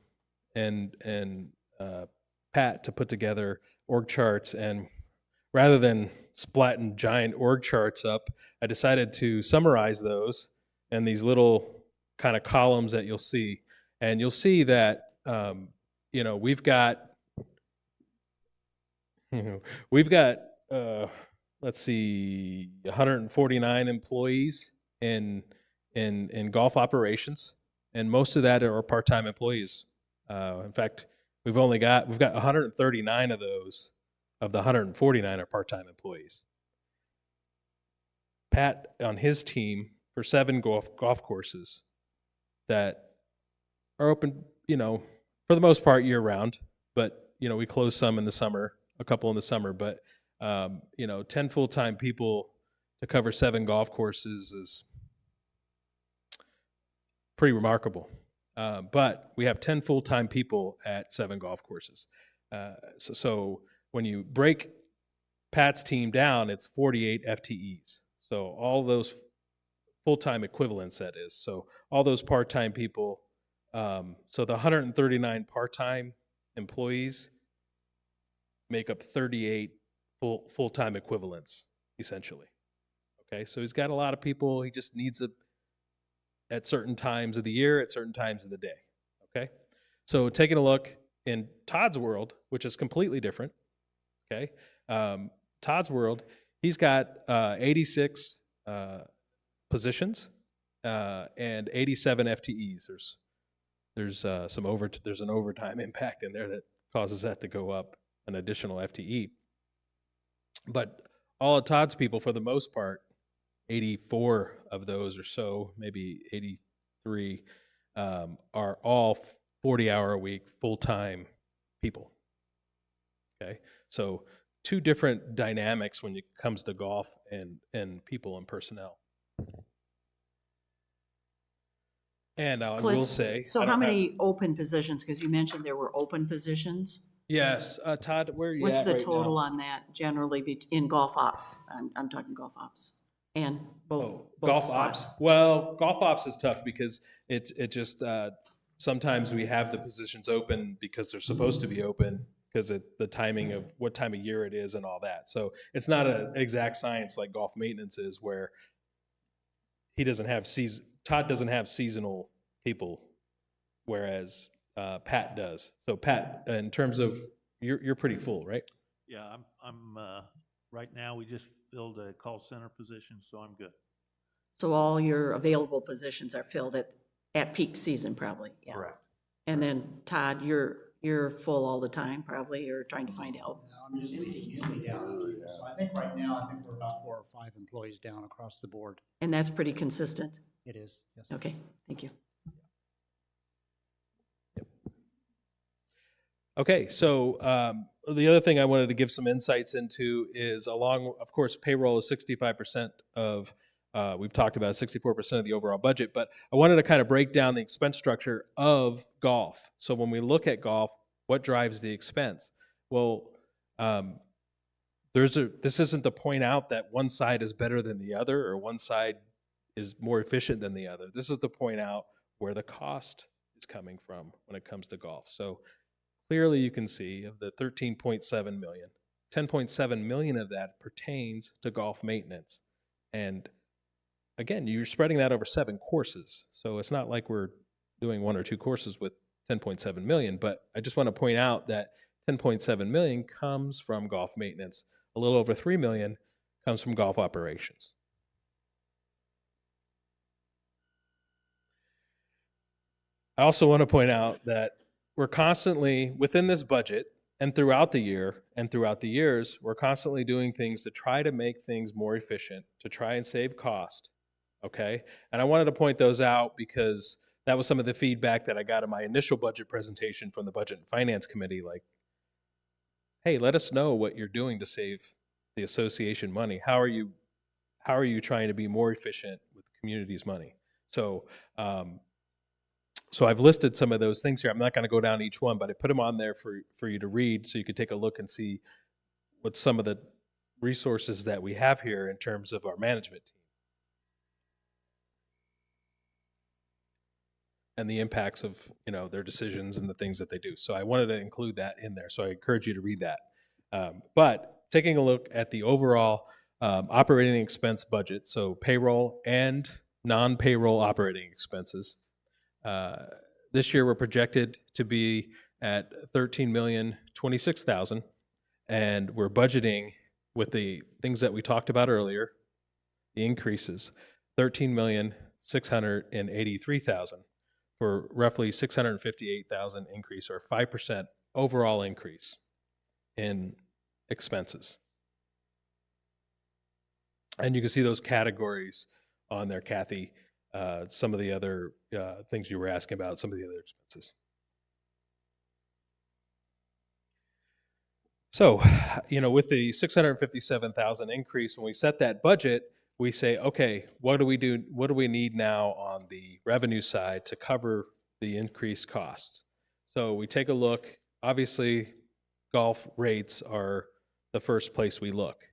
Pat to put together org charts, and rather than splatting giant org charts up, I decided to summarize those in these little kind of columns that you'll see, and you'll see that we've got. Let's see, 149 employees in golf operations, and most of that are part-time employees. In fact, we've got 139 of those. Of the 149 are part-time employees. Pat on his team for 7 golf courses that are open, for the most part year-round, but we close some in the summer. A couple in the summer, but 10 full-time people to cover 7 golf courses is pretty remarkable. But we have 10 full-time people at 7 golf courses. So when you break Pat's team down, it's 48 FTEs. So all those full-time equivalents, that is. So all those part-time people. So the 139 part-time employees make up 38 full-time equivalents, essentially. Okay, so he's got a lot of people. He just needs at certain times of the year, at certain times of the day. Okay, so taking a look in Todd's world, which is completely different. Okay, Todd's world, he's got 86 positions and 87 FTEs. There's an overtime impact in there that causes that to go up an additional FTE. But all of Todd's people, for the most part, 84 of those or so, maybe 83, are all 40-hour-a-week, full-time people. Okay, so two different dynamics when it comes to golf and people and personnel. And I will Cliff, say, so I how don't have- many open positions? Because you mentioned there were open positions. Yes, Todd, where are you What's at the right total now? on that generally in golf ops? I'm talking golf ops and both Golf slots. ops. Well, golf ops is tough because it just sometimes we have the positions open because they're supposed to be open because of the timing of what time of year it is and all that. So it's not an exact science like golf maintenance is, where he doesn't have Todd doesn't have seasonal people, whereas Pat does. So Pat, in terms of you're pretty full, right? Yeah, I'm right now, we just filled a call center position, so I'm good. So all your available positions are filled at peak season probably, yeah. Correct. And then Todd, you're full all the time probably, or trying to find help? I'm just usually down. So I think right now, I think we're about 4 or 5 employees down across the board. And that's pretty consistent? It is, yes. Okay, thank you. Okay, so the other thing I wanted to give some insights into is of course, payroll is 65% of, we've talked about 64% of the overall budget, but I wanted to kind of break down the expense structure of golf. So when we look at golf, what drives the expense? Well, this isn't to point out that one side is better than the other or one side is more efficient than the other. This is to point out where the cost is coming from when it comes to golf. So clearly you can see of the 13.7 million, 10.7 million of that pertains to golf maintenance. And again, you're spreading that over 7 courses. So it's not like we're doing 1 or 2 courses with 10.7 million, but I just want to point out that 10.7 million comes from golf maintenance. A little over 3 million comes from golf operations. I also want to point out that we're constantly, within this budget and throughout the year and throughout the years, we're constantly doing things to try to make things more efficient, to try and save cost, okay? And I wanted to point those out because that was some of the feedback that I got in my initial budget presentation from the Budget and Finance Committee, like, hey, let us know what you're doing to save the association money. How are you trying to be more efficient with the community's money? So, so I've listed some of those things here. I'm not going to go down each one, but I put them on there for you to read so you could take a look and see what some of the resources that we have here in terms of our management team and the impacts of their decisions and the things that they do. So I wanted to include that in there. So I encourage you to read that. But taking a look at the overall operating expense budget, so payroll and non-payroll operating expenses. This year we're projected to be at $13,026,000, and we're budgeting with the things that we talked about earlier, the increases, $13,683,000 for roughly $658,000 increase, or 5% overall increase in expenses. And you can see those categories on there, Kathy. Some of the other things you were asking about, some of the other expenses. So, with the $657,000 increase, when we set that budget, we say, okay, what do we do? What do we need now on the revenue side to cover the increased costs? So we take a look. Obviously, golf rates are the first place we look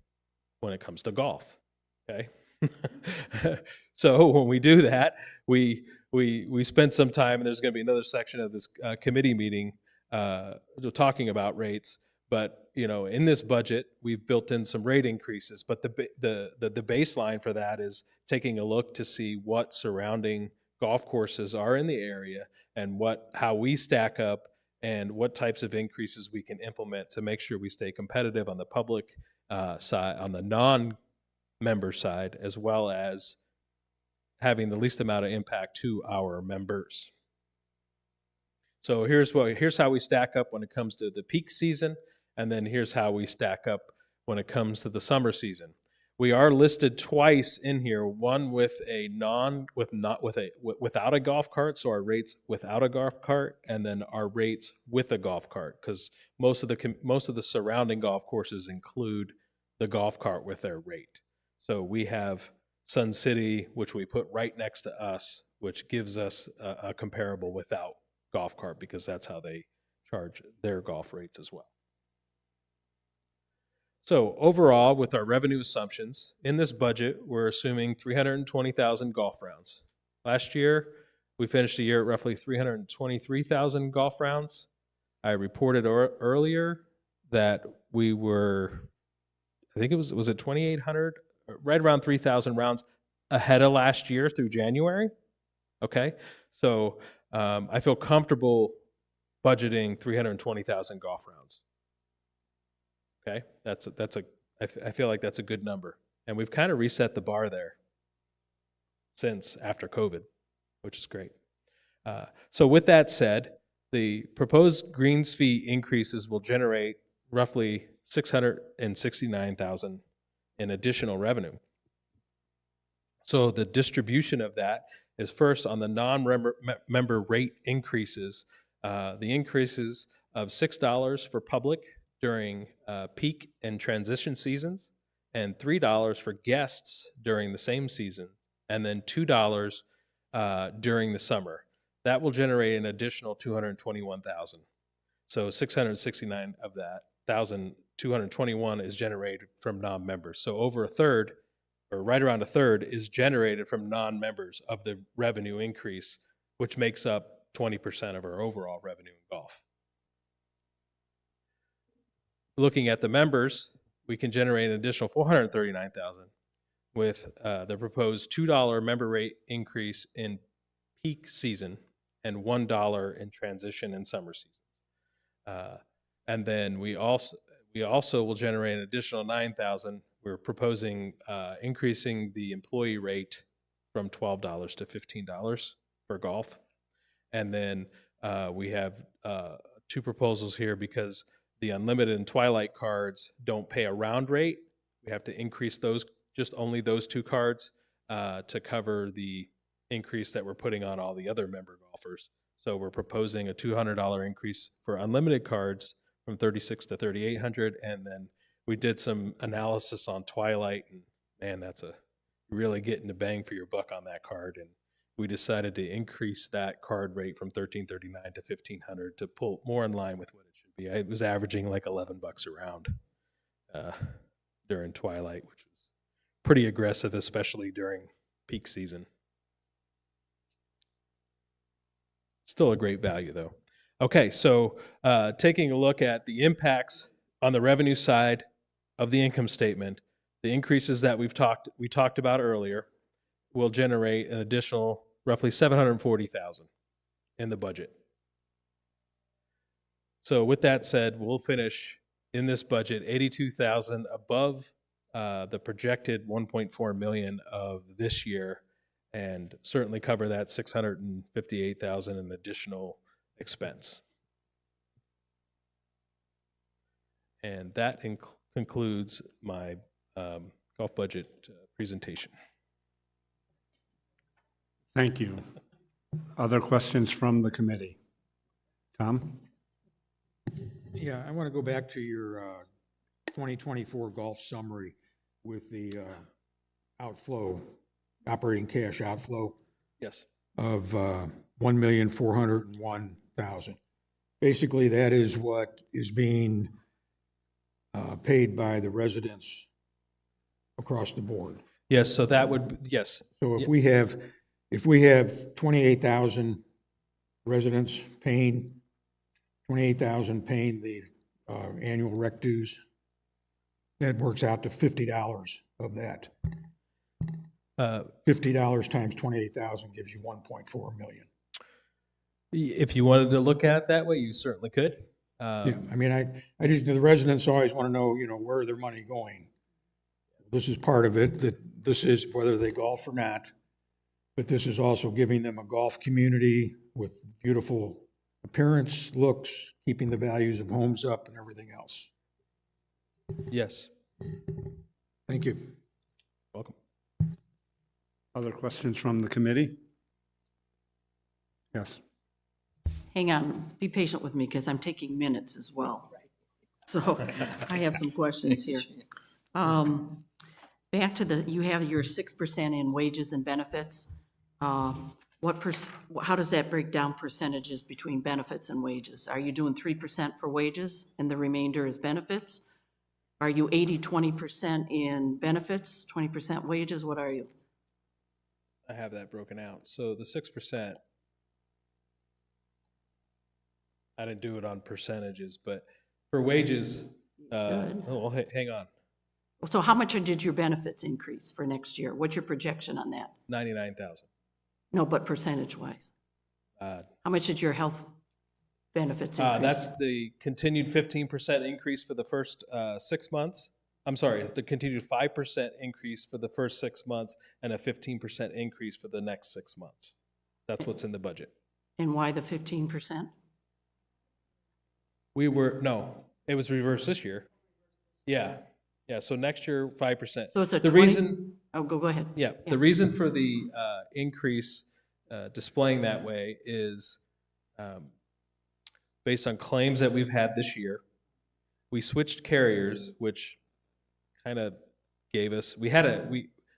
when it comes to golf. Okay. So when we do that, we spend some time, and there's going to be another section of this committee meeting talking about rates. But in this budget, we've built in some rate increases. But the baseline for that is taking a look to see what surrounding golf courses are in the area and how we stack up and what types of increases we can implement to make sure we stay competitive on the public side, on the non-member side, as well as having the least amount of impact to our members. So here's how we stack up when it comes to the peak season, and then here's how we stack up when it comes to the summer season. We are listed twice in here, one with a without a golf cart, so our rates without a golf cart, and then our rates with a golf cart, because most of the surrounding golf courses include the golf cart with their rate. So we have Sun City, which we put right next to us, which gives us a comparable without golf cart, because that's how they charge their golf rates as well. So overall, with our revenue assumptions, in this budget, we're assuming 320,000 golf rounds. Last year, we finished the year at roughly 323,000 golf rounds. I reported earlier that we were, I think was it 2,800? Right around 3,000 rounds ahead of last year through January. Okay, so I feel comfortable budgeting 320,000 golf rounds. Okay, I feel like that's a good number. And we've kind of reset the bar there since after COVID, which is great. So with that said, the proposed greens fee increases will generate roughly $669,000 in additional revenue. So the distribution of that is first on the non-member rate increases. The increases of $6 for public during peak and transition seasons, and $3 for guests during the same season, and then $2 during the summer. That will generate an additional $221,000. So 669 of that 1,221 is generated from non-members. So over a third, or right around a third, is generated from non-members of the revenue increase, which makes up 20% of our overall revenue in golf. Looking at the members, we can generate an additional $439,000 with the proposed $2 member rate increase in peak season and $1 in transition and summer seasons. And then we also will generate an additional $9,000. We're proposing increasing the employee rate from $12 to $15 for golf. And then we have two proposals here because the unlimited and twilight cards don't pay a round rate. We have to increase those, just only those two cards, to cover the increase that we're putting on all the other member golfers. So we're proposing a $200 increase for unlimited cards from $3,600 to $3,800, and then we did some analysis on twilight, and man, that's really getting the bang for your buck on that card. And we decided to increase that card rate from $1,339 to $1,500 to pull more in line with what it should be. It was averaging like $11 a round during twilight, which was pretty aggressive, especially during peak season. Still a great value though. Okay, so taking a look at the impacts on the revenue side of the income statement, the increases that we talked about earlier will generate an additional roughly $740,000 in the budget. So with that said, we'll finish in this budget $82,000 above the projected $1.4 million of this year, and certainly cover that $658,000 in additional expense. And that concludes my golf budget presentation. Thank you. Other questions from the committee? Tom? Yeah, I want to go back to your 2024 golf summary with the outflow, operating cash outflow Yes. of $1,401,000. Basically, that is what is being paid by the residents across the board. Yes, so that would, yes. So if we have 28,000 residents paying, 28,000 paying the annual rec dues, that works out to $50 of that. $50 times 28,000 gives you 1.4 million. If you wanted to look at it that way, you certainly could. Yeah, I mean, I just, the residents always want to know, where their money going. This is part of it, that this is whether they golf or not, but this is also giving them a golf community with beautiful appearance, looks, keeping the values of homes up and everything else. Yes. Thank you. Welcome. Other questions from the committee? Yes. Hang on, be patient with me because I'm taking minutes as well. So I have some questions here. Back to you have your 6% in wages and benefits. How does that break down percentages between benefits and wages? Are you doing 3% for wages and the remainder is benefits? Are you 80-20% in benefits, 20% wages? What are you? I have that broken out. So the 6%, I didn't do it on percentages, but for wages, hang on, So how much did your benefits increase for next year? What's your projection on that? 99,000. No, but percentage-wise. How much did your health benefits increase? That's the continued 15% increase for the first 6 months. I'm sorry, the continued 5% increase for the first 6 months and a 15% increase for the next 6 months. That's what's in the budget. And why the 15%? It was reversed this year. Yeah. So next year, 5%. So it's a the 20 reason. Oh, go ahead. Yeah, the reason for the increase displaying that way is based on claims that we've had this year. We switched carriers, which kind of gave us we had a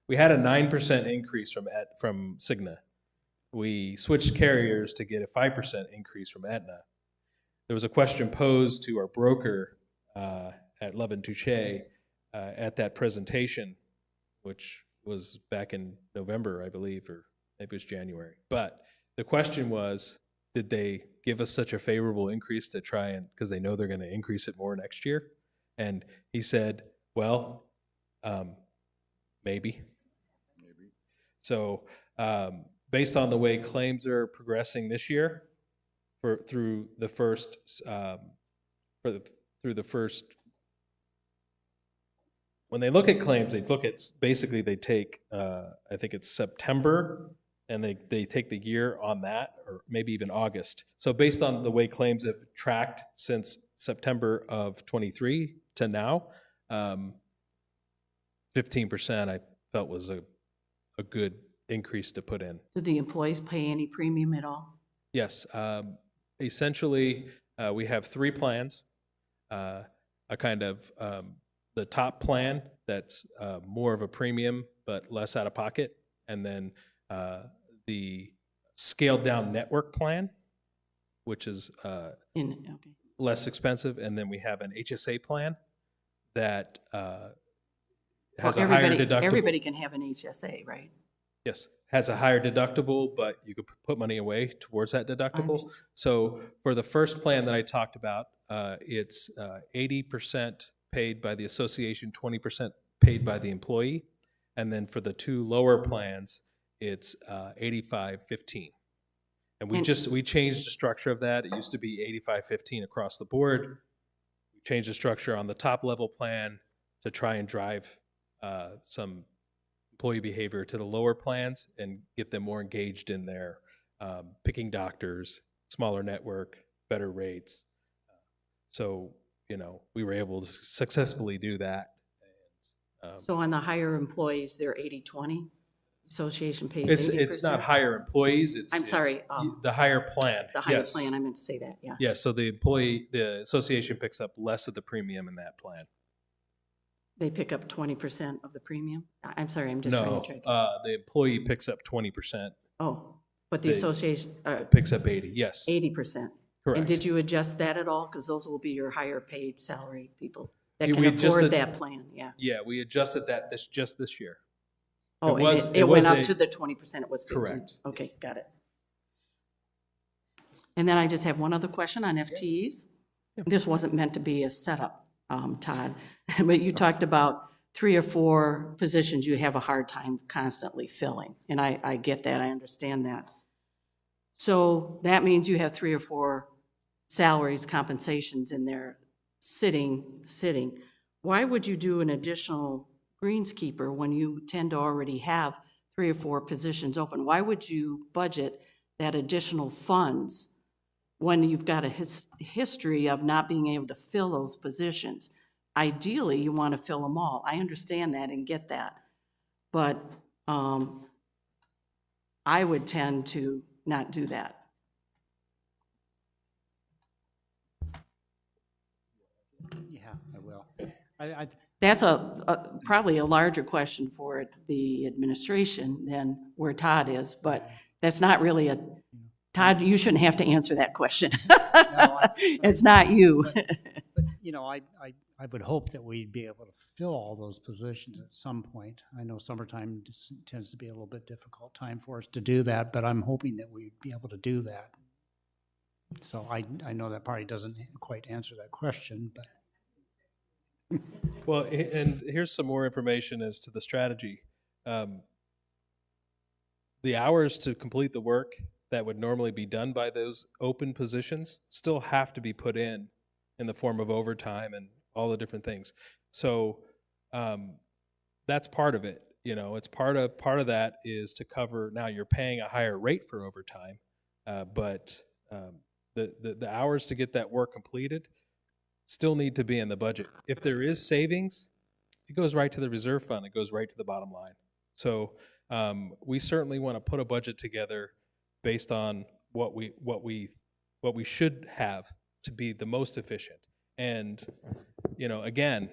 9% increase from Cigna. We switched carriers to get a 5% increase from Aetna. There was a question posed to our broker at Love and Touche at that presentation, which was back in November, I believe, or maybe it was January. But the question was, did they give us such a favorable increase to try and, because they know they're going to increase it more next year? And he said, well, maybe. So based on the way claims are progressing this year, through the first when they look at claims, they take I think it's September, and they take the year on that, or maybe even August. So based on the way claims have tracked since September of 23 to now, 15% I felt was a good increase to put in. Did the employees pay any premium at all? Yes. Essentially, we have 3 plans. A kind of the top plan that's more of a premium but less out of pocket, and then the scaled down network plan, which is less expensive, and then we have an HSA plan that has a higher deductible. Everybody can have an HSA, right? Yes, has a higher deductible, but you could put money away towards that deductible. So for the first plan that I talked about, it's 80% paid by the association, 20% paid by the employee. And then for the 2 lower plans, it's 85-15. And we changed the structure of that. It used to be 85-15 across the board. We changed the structure on the top level plan to try and drive some employee behavior to the lower plans and get them more engaged in their picking doctors, smaller network, better rates. So, we were able to successfully do that. So on the higher employees, they're 80-20? Association pays 80%? It's not higher employees. I'm sorry. The higher plan. The higher Yes. plan, I meant to say that, yeah. Yeah, so the association picks up less of the premium in that plan. They pick up 20% of the premium? I'm sorry, I'm just trying No, to track. the employee picks up 20%. Oh, but the they- association, Picks up 80, yes. 80%. Correct. And did you adjust that at all? Because those will be your higher paid salary people that Yeah, can we afford adjusted- that plan, yeah. Yeah, we adjusted that just this year. Oh, was- and it it went was up a- to the 20%, it was 15? Correct, Okay, got it. And then I just have one other question on FTEs. This wasn't meant to be a setup, Todd, but you talked about 3 or 4 positions you have a hard time constantly filling. And I get that, I understand that. So that means you have 3 or 4 salaries, compensations in there sitting. Why would you do an additional greenskeeper when you tend to already have 3 or 4 positions open? Why would you budget that additional funds when you've got a history of not being able to fill those positions? Ideally, you want to fill them all. I understand that and get that. but I would tend to not do that. Yeah, I will. I, That's probably a larger question for the administration than where Todd is, but that's not really Todd, you shouldn't have to answer that question. It's not you. but, you know, I would hope that we'd be able to fill all those positions at some point. I know summertime tends to be a little bit difficult time for us to do that, but I'm hoping that we'd be able to do that. So I know that probably doesn't quite answer that question, but. Well, and here's some more information as to the strategy. The hours to complete the work that would normally be done by those open positions still have to be put in the form of overtime and all the different things. So that's part of it. You know, it's part of that is to cover. Now you're paying a higher rate for overtime, but the hours to get that work completed still need to be in the budget. If there is savings, it goes right to the reserve fund. It goes right to the bottom line. So we certainly want to put a budget together based on what we should have to be the most efficient. And you know, again,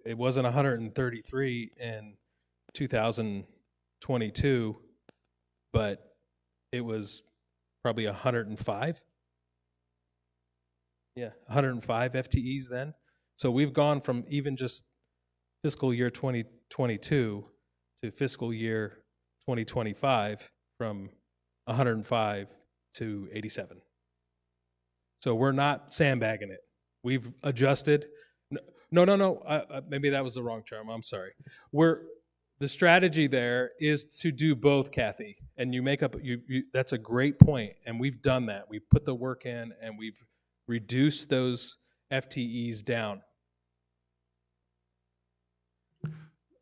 it wasn't 133 in 2022, but it was probably 105. Yeah, 105 FTEs then. So we've gone from even just fiscal year 2022 to fiscal year 2025 from 105 to 87. So we're not sandbagging it. We've adjusted. No. Maybe that was the wrong term. I'm sorry. The strategy there is to do both, Kathy. And you make up. That's a great point. And we've done that. We've put the work in, and we've reduced those FTEs down.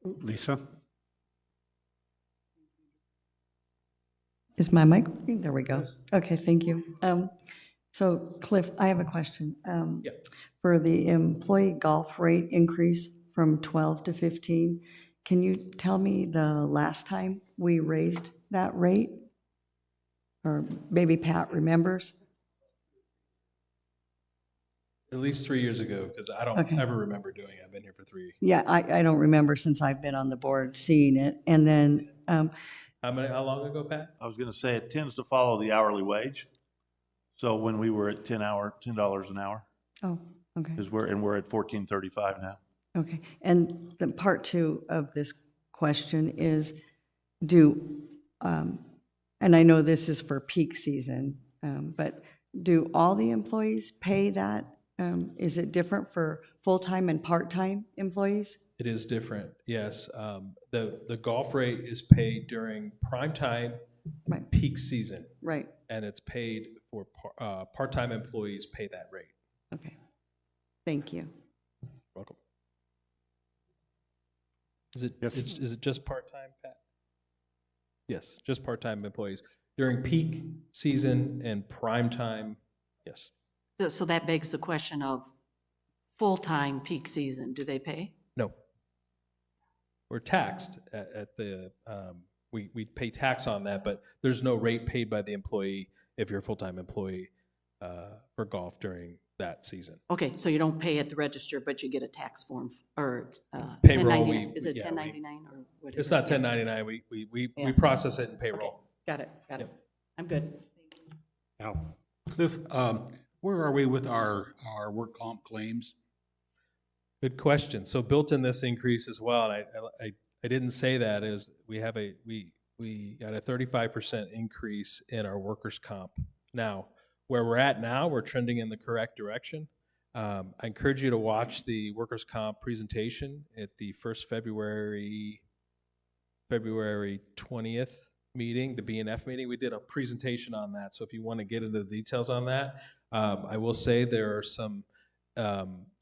Lisa? Is my mic, there we go. Okay, thank you. So Cliff, I have a question. For the employee golf rate increase from 12 to 15, can you tell me the last time we raised that rate? Or maybe Pat remembers? At least 3 years ago, because I don't Okay. ever remember doing it. I've been here for 3 years. Yeah, I don't remember since I've been on the board seeing it. And then, How long ago, Pat? I was going to say it tends to follow the hourly wage. So when we were at $10 an hour, oh, okay. because we're at $14.35 now. Okay, and the part two of this question is, and I know this is for peak season, but do all the employees pay that? Is it different for full-time and part-time employees? It is different, yes. The golf rate is paid during prime time, Right. peak season, Right, and it's paid for part-time employees pay that rate. okay. Thank you. Welcome. Is it just part-time, Pat? Yes, just part-time employees. During peak season and prime time, yes. So that begs the question of full-time peak season, do they pay? No. We're taxed at the, we pay tax on that, but there's no rate paid by the employee if you're a full-time employee for golf during that season. Okay, so you don't pay at the register, but you get a tax form or Payroll, 1099. Is it yeah, 1099 or whatever? It's not 1099, we Yeah. process it in Okay, payroll. got it. Yep. I'm good. Al? Cliff, where are we with our work comp claims? Good question. So built in this increase as well, and I didn't say that, is we got a 35% increase in our workers' comp. Now, where we're at now, we're trending in the correct direction. I encourage you to watch the workers' comp presentation at the first February 20th meeting, the BNF meeting. We did a presentation on that. So if you want to get into the details on that, I will say there are some,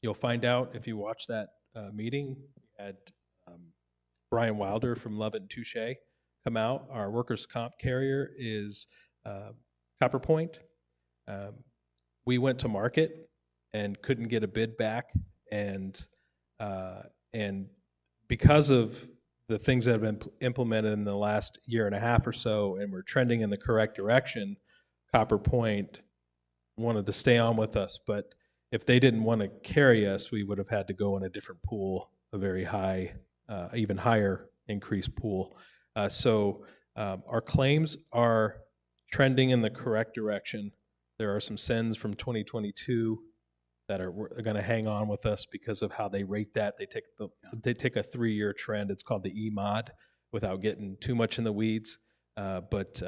you'll find out if you watch that meeting. We had Brian Wilder from Lovett and Touche come out. Our workers' comp carrier is Copper Point. We went to market and couldn't get a bid back, and because of the things that have been implemented in the last year and a half or so, and we're trending in the correct direction, Copper Point wanted to stay on with us, but if they didn't want to carry us, we would have had to go in a different pool, a very high, even higher increased pool. So our claims are trending in the correct direction. There are some sends from 2022 that are going to hang on with us because of how they rate that. They take a 3-year trend. It's called the EMOD, without getting too much in the weeds. But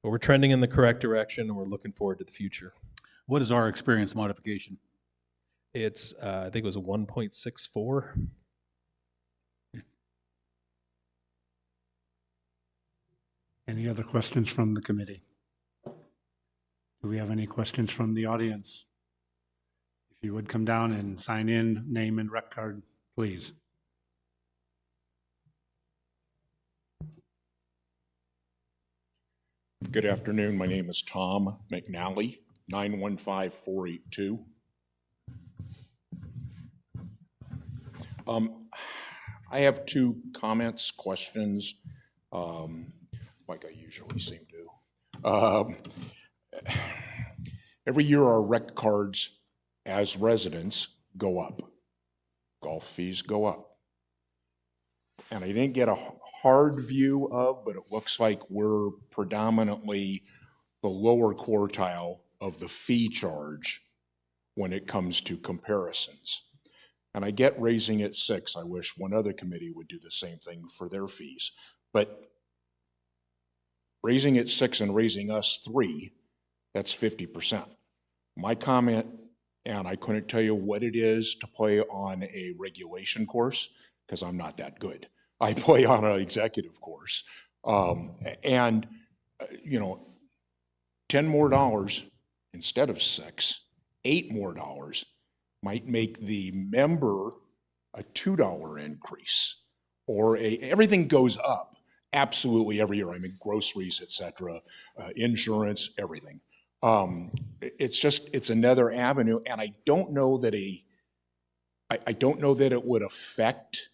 we're trending in the correct direction, and we're looking forward to the future. What is our experience modification? It's I think it was a 1.64. Any other questions from the committee? Do we have any questions from the audience? If you would come down and sign in, name and rec card, please. Good afternoon. My name is Tom McNally, 915482. I have 2 comments, questions, like I usually seem to. Every year our rec cards as residents go up. Golf fees go up. And I didn't get a hard view of, but it looks like we're predominantly the lower quartile of the fee charge when it comes to comparisons. And I get raising it 6. I wish one other committee would do the same thing for their fees. But raising it 6 and raising us 3, that's 50%. My comment, and I couldn't tell you what it is to play on a regulation course, because I'm not that good. I play on an executive course. And, you know, $10 more instead of 6, $8 more might make the member a $2 increase, or everything goes up absolutely every year. I mean, groceries, et cetera, insurance, everything. It's another avenue, and I don't know that I don't know that it would affect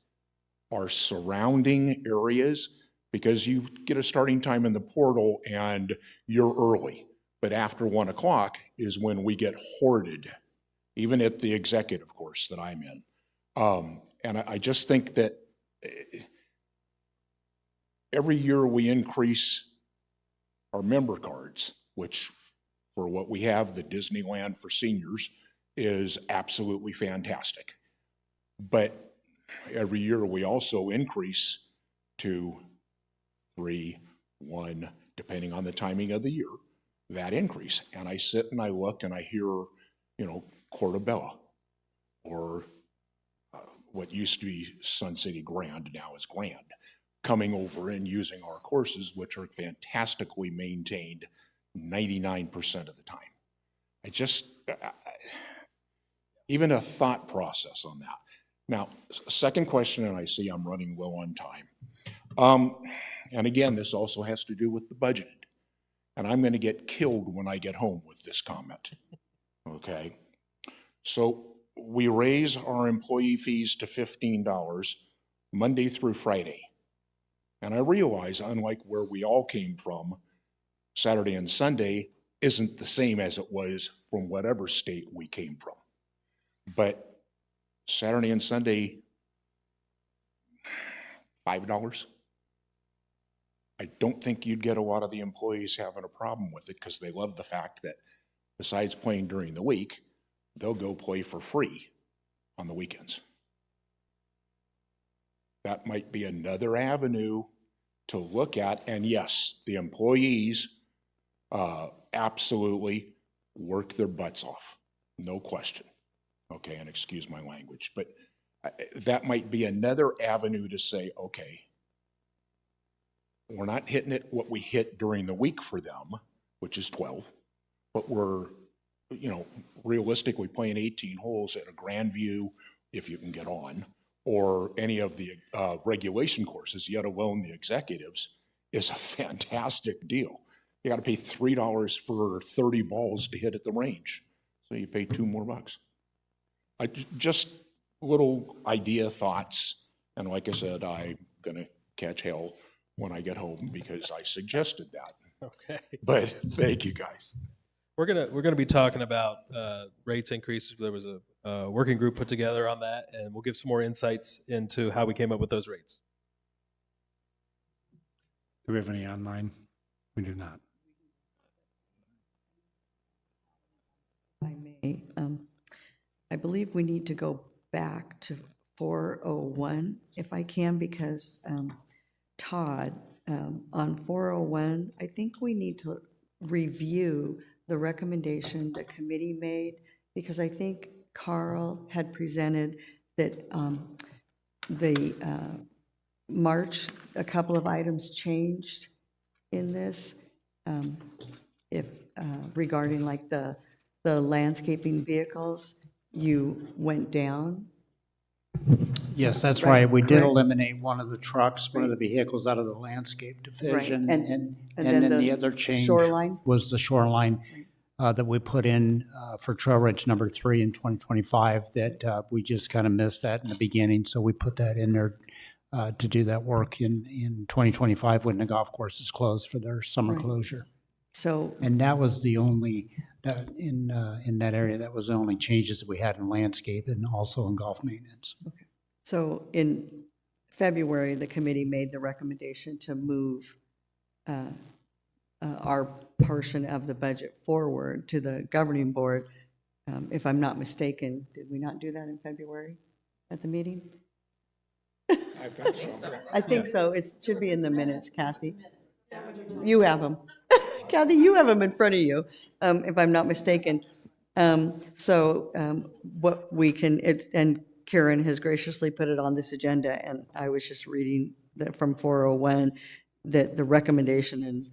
our surrounding areas, because you get a starting time in the portal and you're early. But after 1 o'clock is when we get hoarded, even at the executive course that I'm in. And I just think that every year we increase our member cards, which for what we have, the Disneyland for seniors, is absolutely fantastic. But every year we also increase to 3, 1, depending on the timing of the year, that increase. And I sit and I look and I hear, you know, Cortabella, or what used to be Sun City Grand, now is Grand, coming over and using our courses, which are fantastically maintained 99% of the time. I just, even a thought process on that. Now, second question, and I see I'm running low on time. And again, this also has to do with the budget. And I'm going to get killed when I get home with this comment. Okay? So we raise our employee fees to $15 Monday through Friday. And I realize, unlike where we all came from, Saturday and Sunday isn't the same as it was from whatever state we came from. But Saturday and Sunday, $5. I don't think you'd get a lot of the employees having a problem with it, because they love the fact that besides playing during the week, they'll go play for free on the weekends. That might be another avenue to look at. And yes, the employees absolutely work their butts off, no question. Okay, and excuse my language, but that might be another avenue to say, okay, we're not hitting it what we hit during the week for them, which is 12, but we're, you know, realistically playing 18 holes at a Grandview, if you can get on, or any of the regulation courses, yet alone the executives, is a fantastic deal. You got to pay $3 for 30 balls to hit at the range, so you pay $2 more. Just little idea thoughts, and like I said, I gonna catch hell when I get home because I suggested that. Okay. But thank you, guys. We're gonna be talking about rates increases. There was a working group put together on that, and we'll give some more insights into how we came up with those rates. Do we have any online? We do not. If I may, I believe we need to go back to 401 if I can, because Todd, on 401, I think we need to review the recommendation the committee made, because I think Carl had presented that the March, a couple of items changed in this, if regarding like the landscaping vehicles, you went down. Yes, that's Right, right. We did correct. eliminate one of the trucks, one of the vehicles out of the landscape division. and- And and then then the the other change shoreline? was the shoreline that we put in for Trail Ridge number 3 in 2025, that we just kind of missed that in the beginning. So we put that in there to do that work in 2025 when the golf course is closed for their summer Right. closure. So, And that was the only, in that area, that was the only changes that we had in landscape and also in golf maintenance. so in February, the committee made the recommendation to move our portion of the budget forward to the governing board. If I'm not mistaken, did we not do that in February at the meeting? I think so. It should be in the minutes, Kathy. You have them. Kathy, you have them in front of you, if I'm not mistaken. What we can, and Karen has graciously put it on this agenda, and I was just reading that from 401, that the recommendation and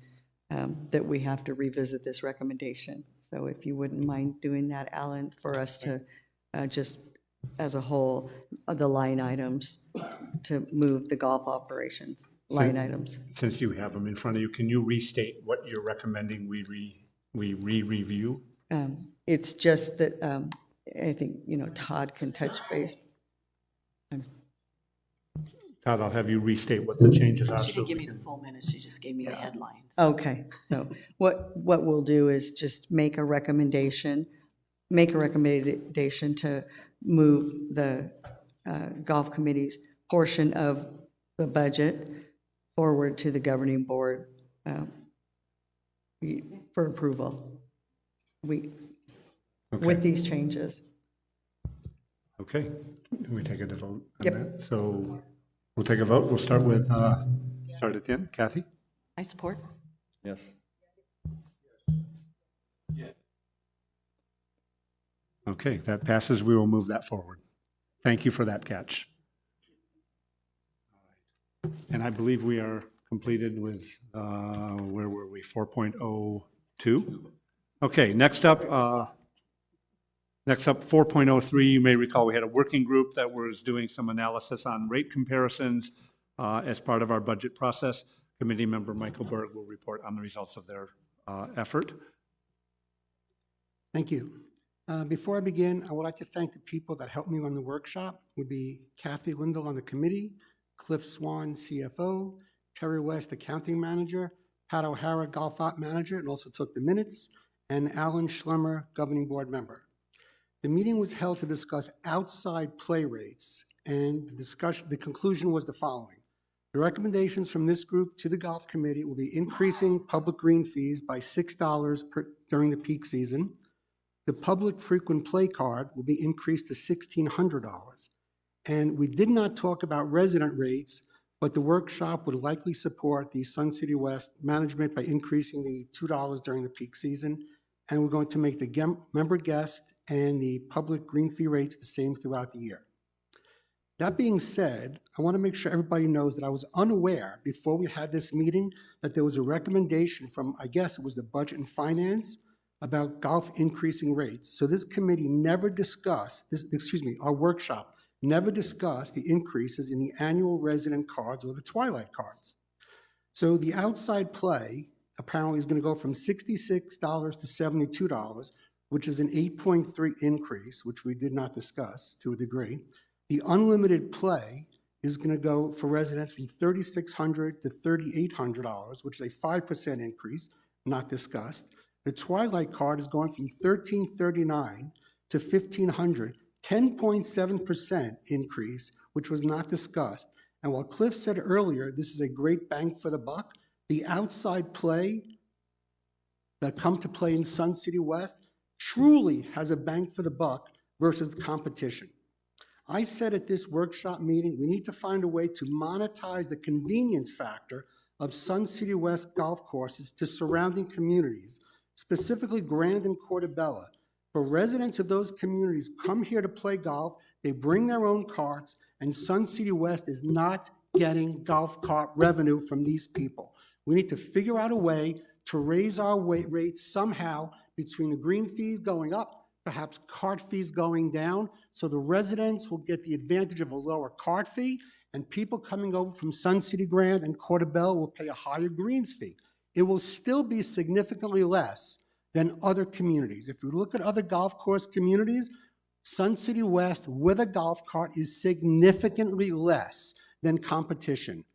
that we have to revisit this recommendation. So if you wouldn't mind doing that, Alan, for us to just as a whole, the line items, to move the golf operations line items. Since you have them in front of you, can you restate what you're recommending we re-review? It's just that, I think, Todd can touch base. Todd, I'll have you restate what the changes are. She didn't give me the full minutes, she just gave me the headlines. Okay, so what we'll do is just make a recommendation to move the golf committee's portion of the budget forward to the governing board for approval. With these changes. Okay, can we take a vote on Yep. that? So we'll take a vote. We'll start with, start at the end. Kathy? I support. Yes. Okay, that passes. We will move that forward. Thank you for that catch. And I believe we are completed with, where were we, 4.02? Okay, next up 4.03, you may recall we had a working group that was doing some analysis on rate comparisons as part of our budget process. Committee member Michael Berg will report on the results of their effort. Thank you. Before I begin, I would like to thank the people that helped me run the workshop. Would be Kathy Lindell on the committee, Cliff Swan, CFO, Terry West, accounting manager, Pat O'Hara, golf op manager, and also took the minutes, and Alan Schlemmer, governing board member. The meeting was held to discuss outside play rates, and the conclusion was the following. The recommendations from this group to the golf committee will be increasing public green fees by $6 during the peak season. The public frequent play card will be increased to $1,600. And we did not talk about resident rates, but the workshop would likely support the Sun City West management by increasing the $2 during the peak season. And we're going to make the member guest and the public green fee rates the same throughout the year. That being said, I want to make sure everybody knows that I was unaware before we had this meeting that there was a recommendation from, I guess it was the Budget and Finance, about golf increasing rates. So this committee never discussed, our workshop never discussed the increases in the annual resident cards or the twilight cards. So the outside play apparently is going to go from $66 to $72, which is an 8.3 increase, which we did not discuss to a degree. The unlimited play is going to go for residents from $3,600 to $3,800, which is a 5% increase, not discussed. The Twilight card is going from $1,339 to $1,500, 10.7% increase, which was not discussed. And while Cliff said earlier, this is a great bang for the buck, the outside play that come to play in Sun City West truly has a bang for the buck versus the competition. I said at this workshop meeting, we need to find a way to monetize the convenience factor of Sun City West golf courses to surrounding communities, specifically Grand and Portobello. For residents of those communities come here to play golf, they bring their own carts, and Sun City West is not getting golf cart revenue from these people. We need to figure out a way to raise our rates somehow between the green fees going up, perhaps cart fees going down, so the residents will get the advantage of a lower cart fee, and people coming over from Sun City Grand and Portobello will pay a higher greens fee. It will still be significantly less than other communities. If you look at other golf course communities, Sun City West with a golf cart is significantly less than competition.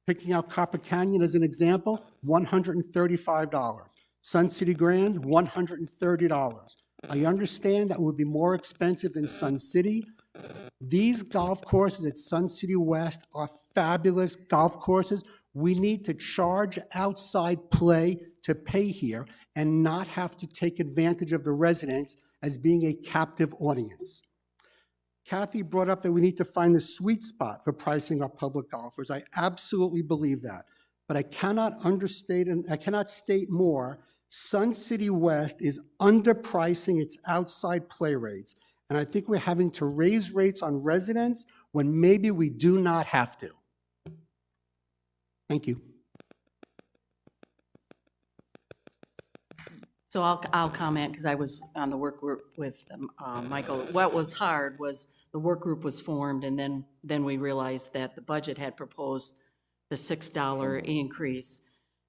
Picking out Copper Canyon as an example, $135. Sun City Grand, $130. I understand that would be more expensive than Sun City. These golf courses at Sun City West are fabulous golf courses. We need to charge outside play to pay here and not have to take advantage of the residents as being a captive audience. Kathy brought up that we need to find the sweet spot for pricing our public golfers. I absolutely believe that, but I cannot understate and I cannot state more. Sun City West is underpricing its outside play rates, and I think we're having to raise rates on residents when maybe we do not have to. Thank you. So I'll comment because I was on the work group with Michael. What was hard was the work group was formed, and then we realized that the budget had proposed the $6 increase.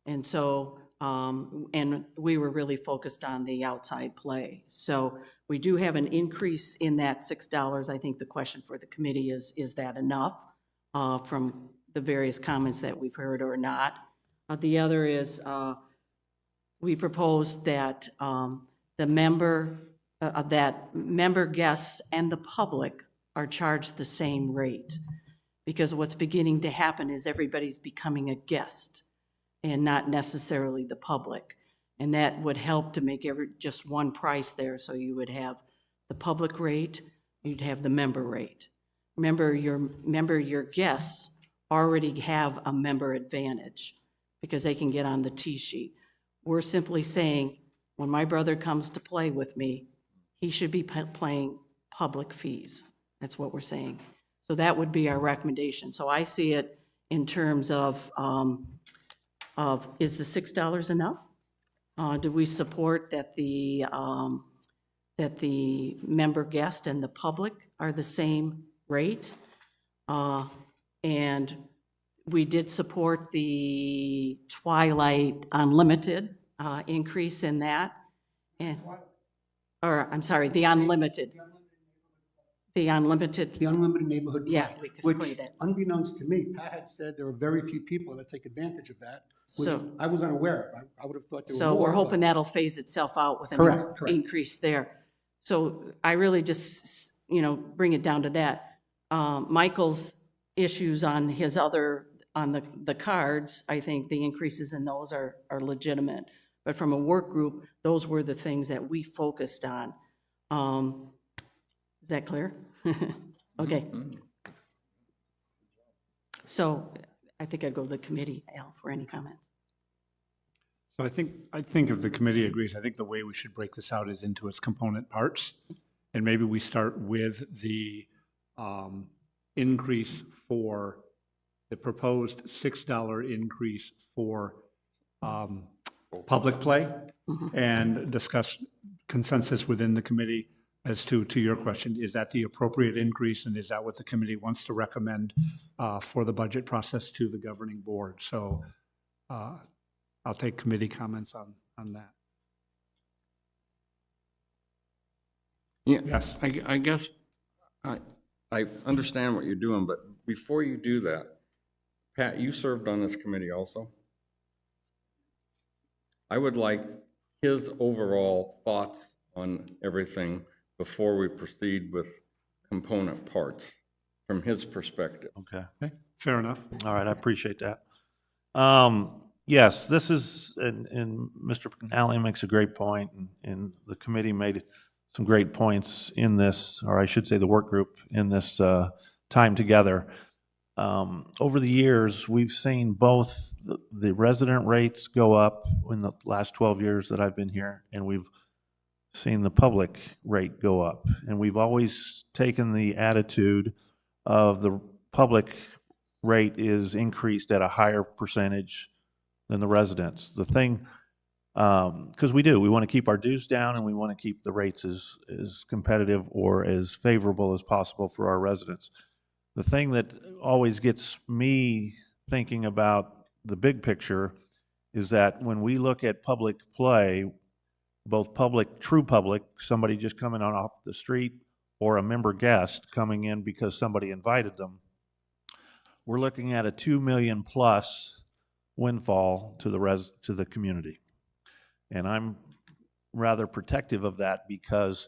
And so, and we were really focused on the outside play. So we do have an increase in that $6. I think the question for the committee is that enough from the various comments that we've heard or not? The other is, we proposed that the member guests and the public are charged the same rate, because what's beginning to happen is everybody's becoming a guest and not necessarily the public, and that would help to make just one price there. So you would have the public rate, you'd have the member rate. Remember, your guests already have a member advantage because they can get on the tee sheet. We're simply saying, when my brother comes to play with me, he should be paying public fees. That's what we're saying. So that would be our recommendation. So I see it in terms of is the $6 enough? Do we support that the member guest and the public are the same rate? And we did support the Twilight Unlimited increase in that. And, or, I'm sorry, the Unlimited. The Unlimited. The Unlimited Neighborhood Plan, Yeah, we could which, play that. unbeknownst to me, Pat had said there are very few people that take advantage of that, which So- I was unaware of. I would have thought there were So more. we're but- hoping that'll phase itself out with an Correct. increase there. So I really just, bring it down to that. Michael's issues on his on the cards, I think the increases in those are legitimate. But from a work group, those were the things that we focused on. Is that clear? Okay. So I think I'd go to the committee, Al, for any comments. So I think if the committee agrees, I think the way we should break this out is into its component parts. And maybe we start with the increase for the proposed $6 increase for public play and discuss consensus within the committee as to your question. Is that the appropriate increase, and is that what the committee wants to recommend for the budget process to the governing board? So I'll take committee comments on that. Yeah, Yes. I guess I understand what you're doing, but before you do that, Pat, you served on this committee also? I would like his overall thoughts on everything before we proceed with component parts from his perspective. Okay. Fair enough. All right, I appreciate that. Yes, this is, and Mr. McNally makes a great point, and the committee made some great points in this, or I should say the work group in this time together. Over the years, we've seen both the resident rates go up in the last 12 years that I've been here, and we've seen the public rate go up. And we've always taken the attitude of the public rate is increased at a higher percentage than the residents. The thing, because we want to keep our dues down and we want to keep the rates as competitive or as favorable as possible for our residents. The thing that always gets me thinking about the big picture is that when we look at public play, both public, true public, somebody just coming on off the street, or a member guest coming in because somebody invited them, we're looking at a 2 million plus windfall to the community. And I'm rather protective of that because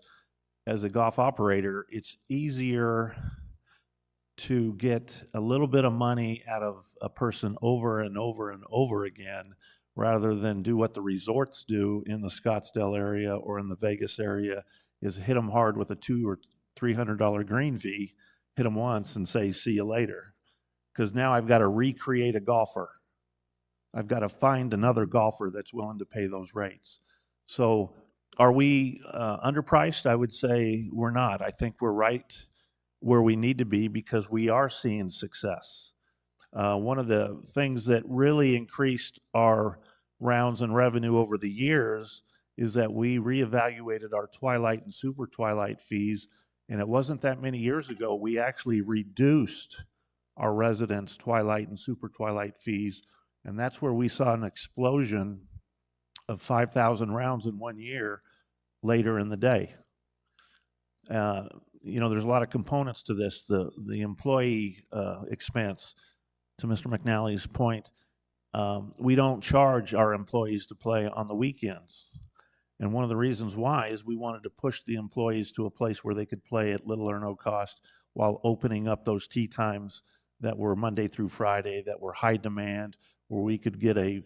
as a golf operator, it's easier to get a little bit of money out of a person over and over and over again rather than do what the resorts do in the Scottsdale area or in the Vegas area, is hit them hard with a $200 or $300 green fee, hit them once and say, see you later. Because now I've got to recreate a golfer. I've got to find another golfer that's willing to pay those rates. So are we underpriced? I would say we're not. I think we're right where we need to be because we are seeing success. One of the things that really increased our rounds and revenue over the years is that we reevaluated our Twilight and Super Twilight fees, and it wasn't that many years ago we actually reduced our residents' Twilight and Super Twilight fees, and that's where we saw an explosion of 5,000 rounds in 1 year later in the day. There's a lot of components to this. The employee expense, to Mr. McNally's point, we don't charge our employees to play on the weekends. And one of the reasons why is we wanted to push the employees to a place where they could play at little or no cost while opening up those tee times that were Monday through Friday, that were high demand, where we could get a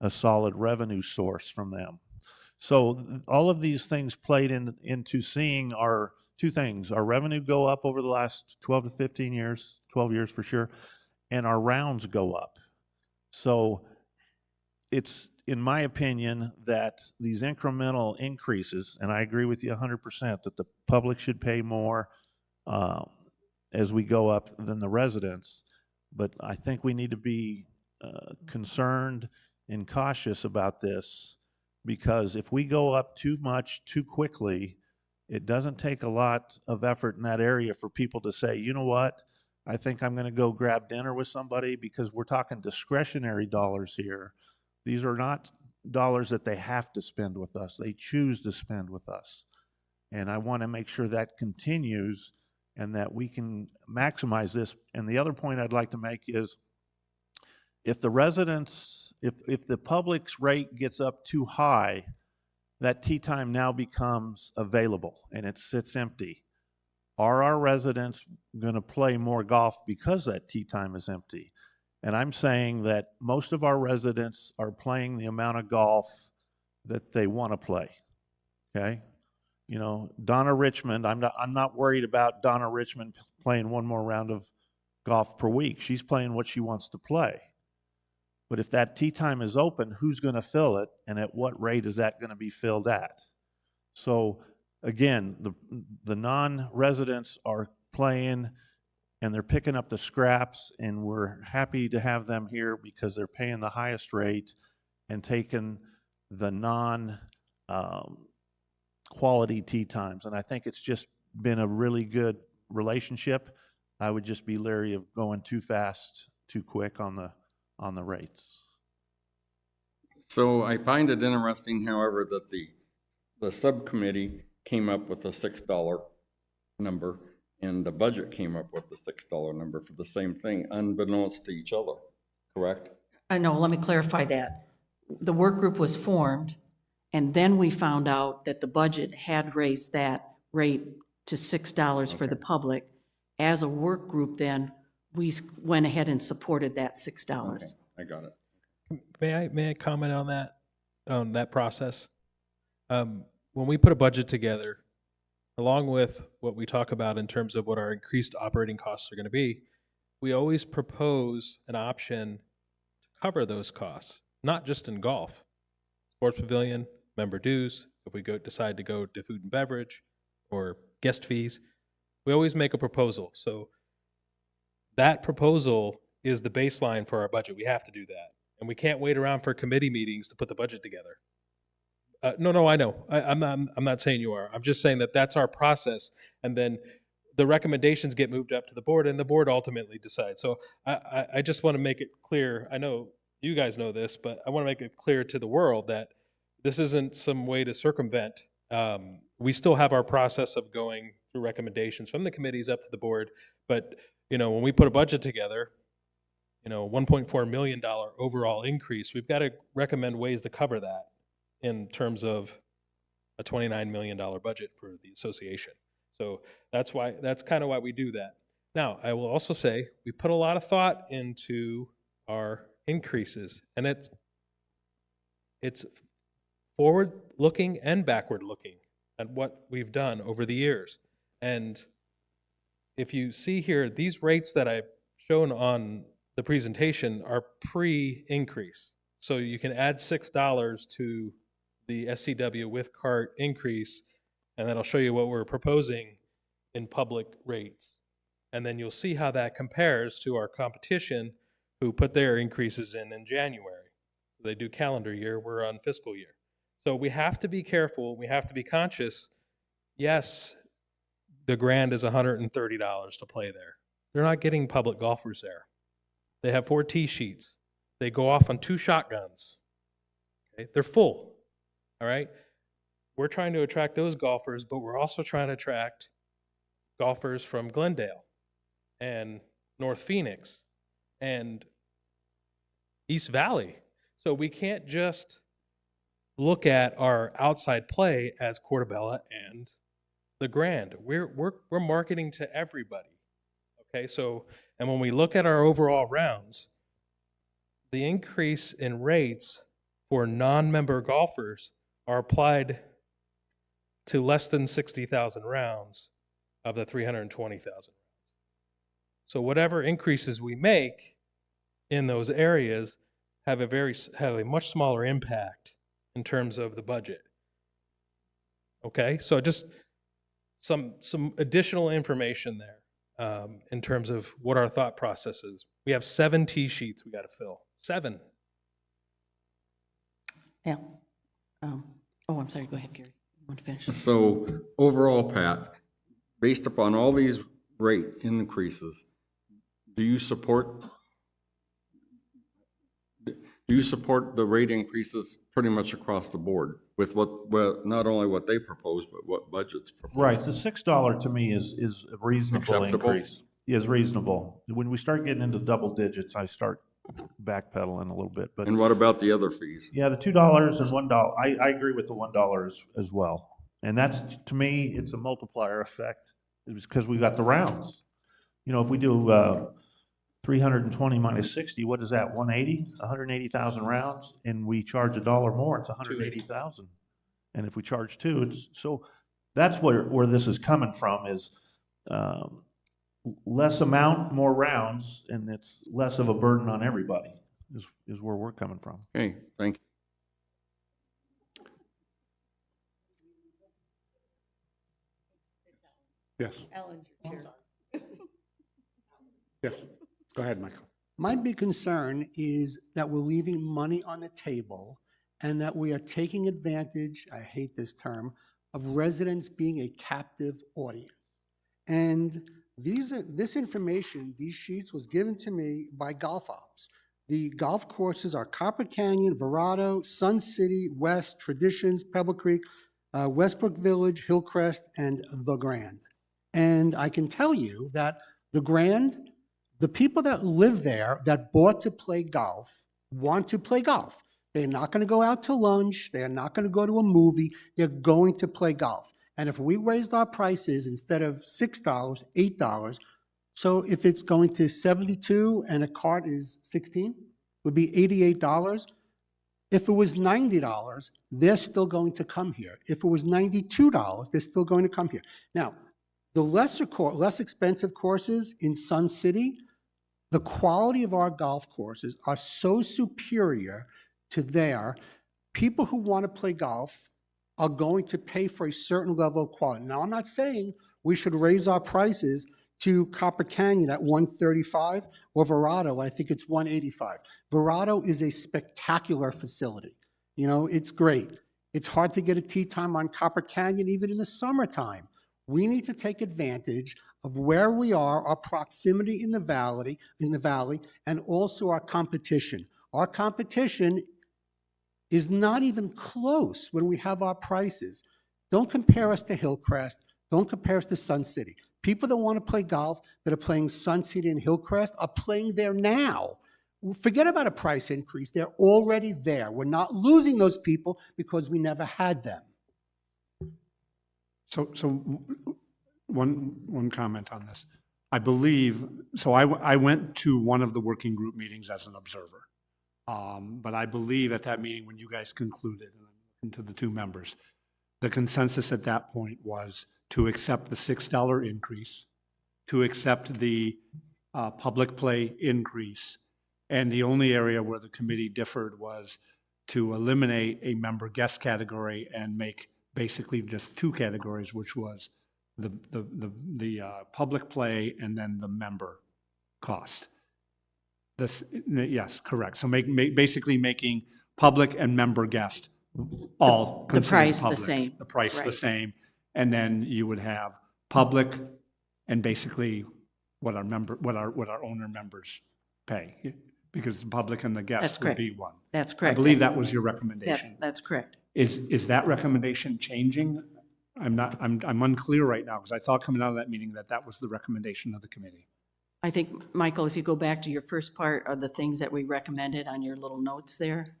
solid revenue source from them. So all of these things played into seeing our two things: our revenue go up over the last 12 to 15 years, 12 years for sure, and our rounds go up. So it's, in my opinion, that these incremental increases, and I agree with you 100% that the public should pay more as we go up than the residents, but I think we need to be concerned and cautious about this, because if we go up too much too quickly, it doesn't take a lot of effort in that area for people to say, you know what, I think I'm going to go grab dinner with somebody, because we're talking discretionary dollars here. These are not dollars that they have to spend with us. They choose to spend with us. And I want to make sure that continues and that we can maximize this. And the other point I'd like to make is, if the residents, if the public's rate gets up too high, that tee time now becomes available and it sits empty. Are our residents going to play more golf because that tee time is empty? And I'm saying that most of our residents are playing the amount of golf that they want to play. Okay? You know, Donna Richmond, I'm not worried about Donna Richmond playing one more round of golf per week. She's playing what she wants to play. But if that tee time is open, who's going to fill it, and at what rate is that going to be filled at? So again, the non-residents are playing and they're picking up the scraps, and we're happy to have them here because they're paying the highest rate and taking the non-quality tee times. And I think it's just been a really good relationship. I would just be leery of going too fast, too quick on the rates. So I find it interesting, however, that the subcommittee came up with a $6 number, and the budget came up with the $6 number for the same thing, unbeknownst to each other, correct? I know, let me clarify that. The work group was formed, and then we found out that the budget had raised that rate to $6 for the public. As a work group, then, we went ahead and supported that $6. Okay, I got it. May I comment on that process? When we put a budget together, along with what we talk about in terms of what our increased operating costs are going to be, we always propose an option to cover those costs, not just in golf, sports pavilion, member dues, if we decide to go to food and beverage or guest fees, we always make a proposal. So that proposal is the baseline for our budget. We have to do that. And we can't wait around for committee meetings to put the budget together. No, I know. I'm not saying you are. I'm just saying that that's our process. And then the recommendations get moved up to the board, and the board ultimately decides. So I just want to make it clear. I know you guys know this, but I want to make it clear to the world that this isn't some way to circumvent. We still have our process of going through recommendations from the committees up to the board. But, when we put a budget together, $1.4 million overall increase, we've got to recommend ways to cover that in terms of a $29 million budget for the association. So that's kind of why we do that. Now, I will also say we put a lot of thought into our increases, and it's forward-looking and backward-looking at what we've done over the years. And if you see here, these rates that I've shown on the presentation are pre-increase. So you can add $6 to the SCW with cart increase, and that'll show you what we're proposing in public rates. And then you'll see how that compares to our competition who put their increases in January. So they do calendar year, we're on fiscal year. So we have to be careful, we have to be conscious. Yes, the Grand is $130 to play there. They're not getting public golfers there. They have 4 tee sheets. They go off on 2 shotguns. Okay? They're full. All right? We're trying to attract those golfers, but we're also trying to attract golfers from Glendale and North Phoenix and East Valley. So we can't just look at our outside play as Portobello and the Grand. We're marketing to everybody. Okay, so, and when we look at our overall rounds, the increase in rates for non-member golfers are applied to less than 60,000 rounds of the 320,000 rounds. So whatever increases we make in those areas have a much smaller impact in terms of the budget. Okay, so just some additional information there in terms of what our thought process is. We have 7 tee sheets we got to fill. 7. Yeah. I'm sorry, go ahead, Gary. You want to finish? So overall, Pat, based upon all these rate increases, do you support the rate increases pretty much across the board with not only what they propose, but what budgets propose? Right, the $6 to me is a reasonable Acceptable? increase. Is reasonable. When we start getting into double digits, I start backpedaling a little bit, but. And what about the other fees? Yeah, the $2 and $1, I agree with the $1 as well. And that's, to me, it's a multiplier effect. It was because we got the rounds. If we do 320 minus 60, what is that, 180? 180,000 rounds, and we charge $1 more, it's 180,000. And if we charge 2, it's, so that's where this is coming from is less amount, more rounds, and it's less of a burden on everybody is where we're coming from. Okay, thank you. Yes, Alan, your chair. yes. Go ahead, Michael. My big concern is that we're leaving money on the table and that we are taking advantage, I hate this term, of residents being a captive audience. And this information, these sheets, was given to me by Golf Ops. The golf courses are Copper Canyon, Verado, Sun City, West, Traditions, Pebble Creek, Westbrook Village, Hillcrest, and The Grand. And I can tell you that the Grand, the people that live there that bought to play golf want to play golf. They're not going to go out to lunch. They're not going to go to a movie. They're going to play golf. And if we raised our prices instead of $6, $8, so if it's going to 72 and a cart is 16, would be $88. If it was $90, they're still going to come here. If it was $92, they're still going to come here. Now, the less expensive courses in Sun City, the quality of our golf courses are so superior to there. People who want to play golf are going to pay for a certain level of quality. Now, I'm not saying we should raise our prices to Copper Canyon at $135 or Verado, I think it's $185. Verado is a spectacular facility. You know, it's great. It's hard to get a tee time on Copper Canyon even in the summertime. We need to take advantage of where we are, our proximity in the valley, and also our competition. Our competition is not even close when we have our prices. Don't compare us to Hillcrest. Don't compare us to Sun City. People that want to play golf that are playing Sun City and Hillcrest are playing there now. Forget about a price increase. They're already there. We're not losing those people because we never had them. So one comment on this. I believe, so I went to one of the working group meetings as an observer. But I believe at that meeting when you guys concluded, and to the two members, the consensus at that point was to accept the $6 increase, to accept the public play increase, and the only area where the committee differed was to eliminate a member guest category and make basically just two categories, which was the public play and then the member cost. This, yes, correct. So basically making public and member guest all The considered price the public. same. The price the Right. same. And then you would have public and basically what our owner members pay, because the public and the That's guest would correct. be one. That's I correct. believe that was your recommendation. That's correct. Is that recommendation changing? I'm unclear right now, because I thought coming out of that meeting that was the recommendation of the committee. I think, Michael, if you go back to your first part of the things that we recommended on your little notes there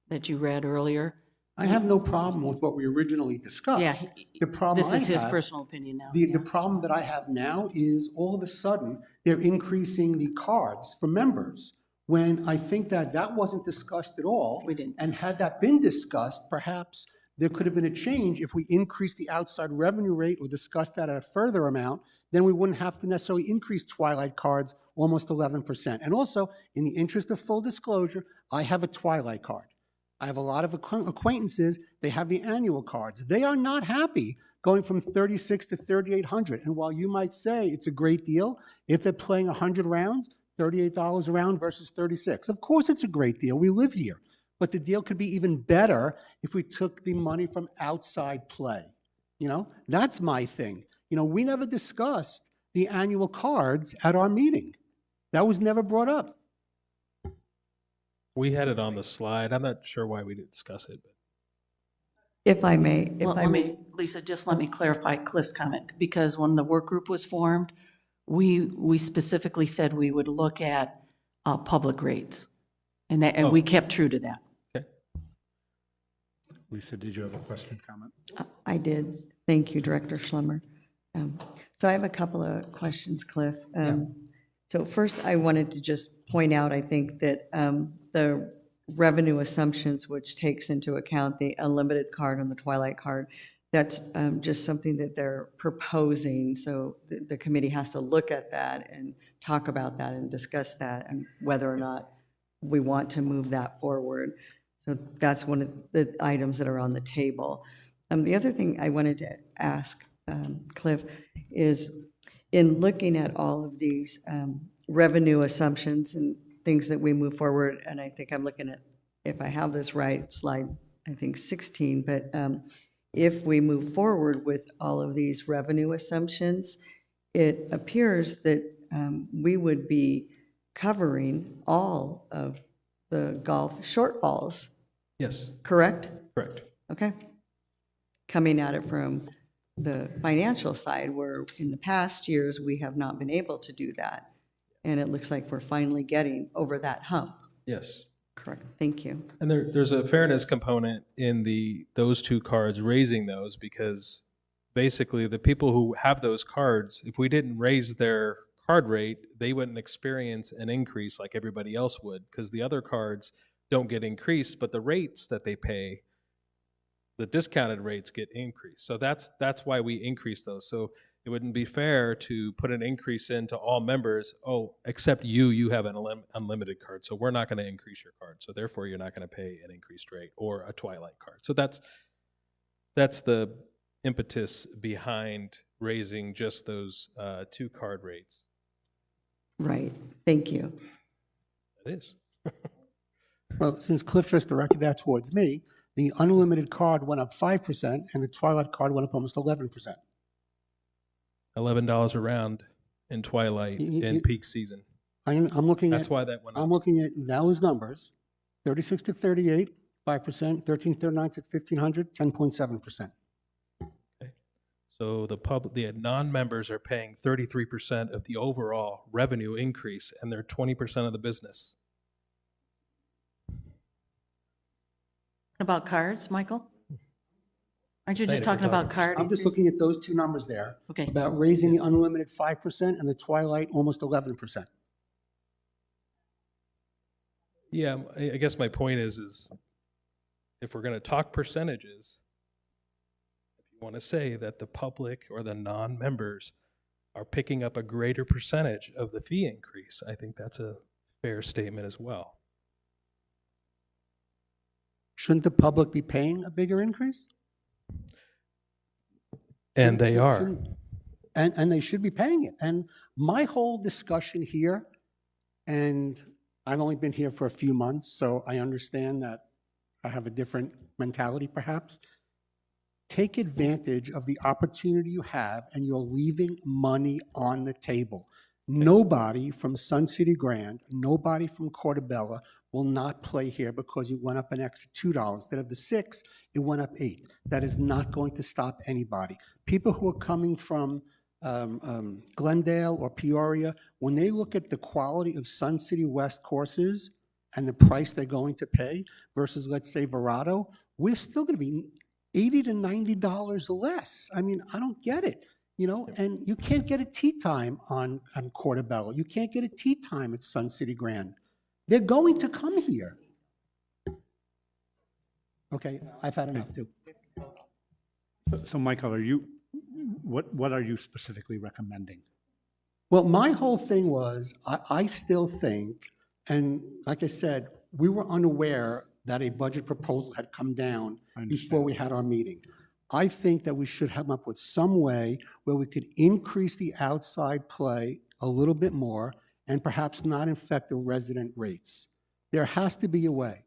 that you read earlier. I have no problem with what we originally discussed. Yeah, The problem this is I his have- personal opinion now. The problem that I have now is all of a sudden, they're increasing the cards for members, when I think that wasn't discussed at all. We didn't And discuss had that been discussed, perhaps there could have been a change if we increased the outside revenue rate or discussed that at a further amount, then we wouldn't have to necessarily increase Twilight cards almost 11%. And also, in the interest of full disclosure, I have a Twilight card. I have a lot of acquaintances, they have the annual cards. They are not happy going from 36 to 3,800. And while you might say it's a great deal, if they're playing 100 rounds, $38 a round versus 36. Of course it's a great deal, we live here. But the deal could be even better if we took the money from outside play. You know, that's my thing. You know, we never discussed the annual cards at our meeting. That was never brought up. We had it on the slide. I'm not sure why we didn't discuss it. If I may, Lisa, just let me clarify Cliff's comment, because when the work group was formed, we specifically said we would look at public rates. And we kept true to that. Okay. Lisa, did you have a question, comment? I did. Thank you, Director Schlemmer. So I have a couple of questions, Cliff. So first, I wanted to just point out, I think that the revenue assumptions, which takes into account the unlimited card and the Twilight card, that's just something that they're proposing. So the committee has to look at that and talk about that and discuss that and whether or not we want to move that forward. So that's one of the items that are on the table. The other thing I wanted to ask, Cliff, is in looking at all of these revenue assumptions and things that we move forward, and I think I'm looking at, if I have this right, slide, I think 16, but if we move forward with all of these revenue assumptions, it appears that we would be covering all of the golf shortfalls, Yes, correct? correct. Okay. Coming at it from the financial side, where in the past years, we have not been able to do that. And it looks like we're finally getting over that hump. Yes. Correct. Thank you. And there's a fairness component in those two cards, raising those, because basically the people who have those cards, if we didn't raise their card rate, they wouldn't experience an increase like everybody else would, because the other cards don't get increased, but the rates that they pay, the discounted rates get increased. So that's why we increase those. So it wouldn't be fair to put an increase into all members. Oh, except you have an unlimited card, so we're not going to increase your card. So therefore, you're not going to pay an increased rate or a Twilight card. So that's the impetus behind raising just those two card rates. Right. Thank you. It is. Well, since Cliff just directed that towards me, the unlimited card went up 5% and the Twilight card went up almost 11%. $11 a round in Twilight in peak season. I'm looking at. That's why that went up. I'm looking at those numbers, 36 to 38, 5%, 13 to 39 to 1,500, 10.7%. Okay. So the non-members are paying 33% of the overall revenue increase, and they're 20% of the business. About cards, Michael? Aren't you just Saying talking about card? I'm just increase? looking at those two numbers there. Okay. About raising the unlimited 5% and the Twilight almost 11%. Yeah, I guess my point is if we're going to talk percentages, if you want to say that the public or the non-members are picking up a greater percentage of the fee increase, I think that's a fair statement as well. Shouldn't the public be paying a bigger increase? And they are. And they should be paying it. And my whole discussion here, and I've only been here for a few months, so I understand that I have a different mentality perhaps. Take advantage of the opportunity you have, and you're leaving money on the table. Nobody from Sun City Grand, nobody from Portobello will not play here because you went up an extra $2. Instead of the $6, it went up $8. That is not going to stop anybody. People who are coming from Glendale or Peoria, when they look at the quality of Sun City West courses and the price they're going to pay versus, let's say, Verado, we're still going to be $80 to $90 less. I mean, I don't get it. You know, and you can't get a tea time on Portobello. You can't get a tea time at Sun City Grand. They're going to come here. Okay, I've had enough too. So Michael, what are you specifically recommending? Well, my whole thing was, I still think, and like I said, we were unaware that a budget proposal had come down before we had our meeting. I think that we should come up with some way where we could increase the outside play a little bit more and perhaps not affect the resident rates. There has to be a way.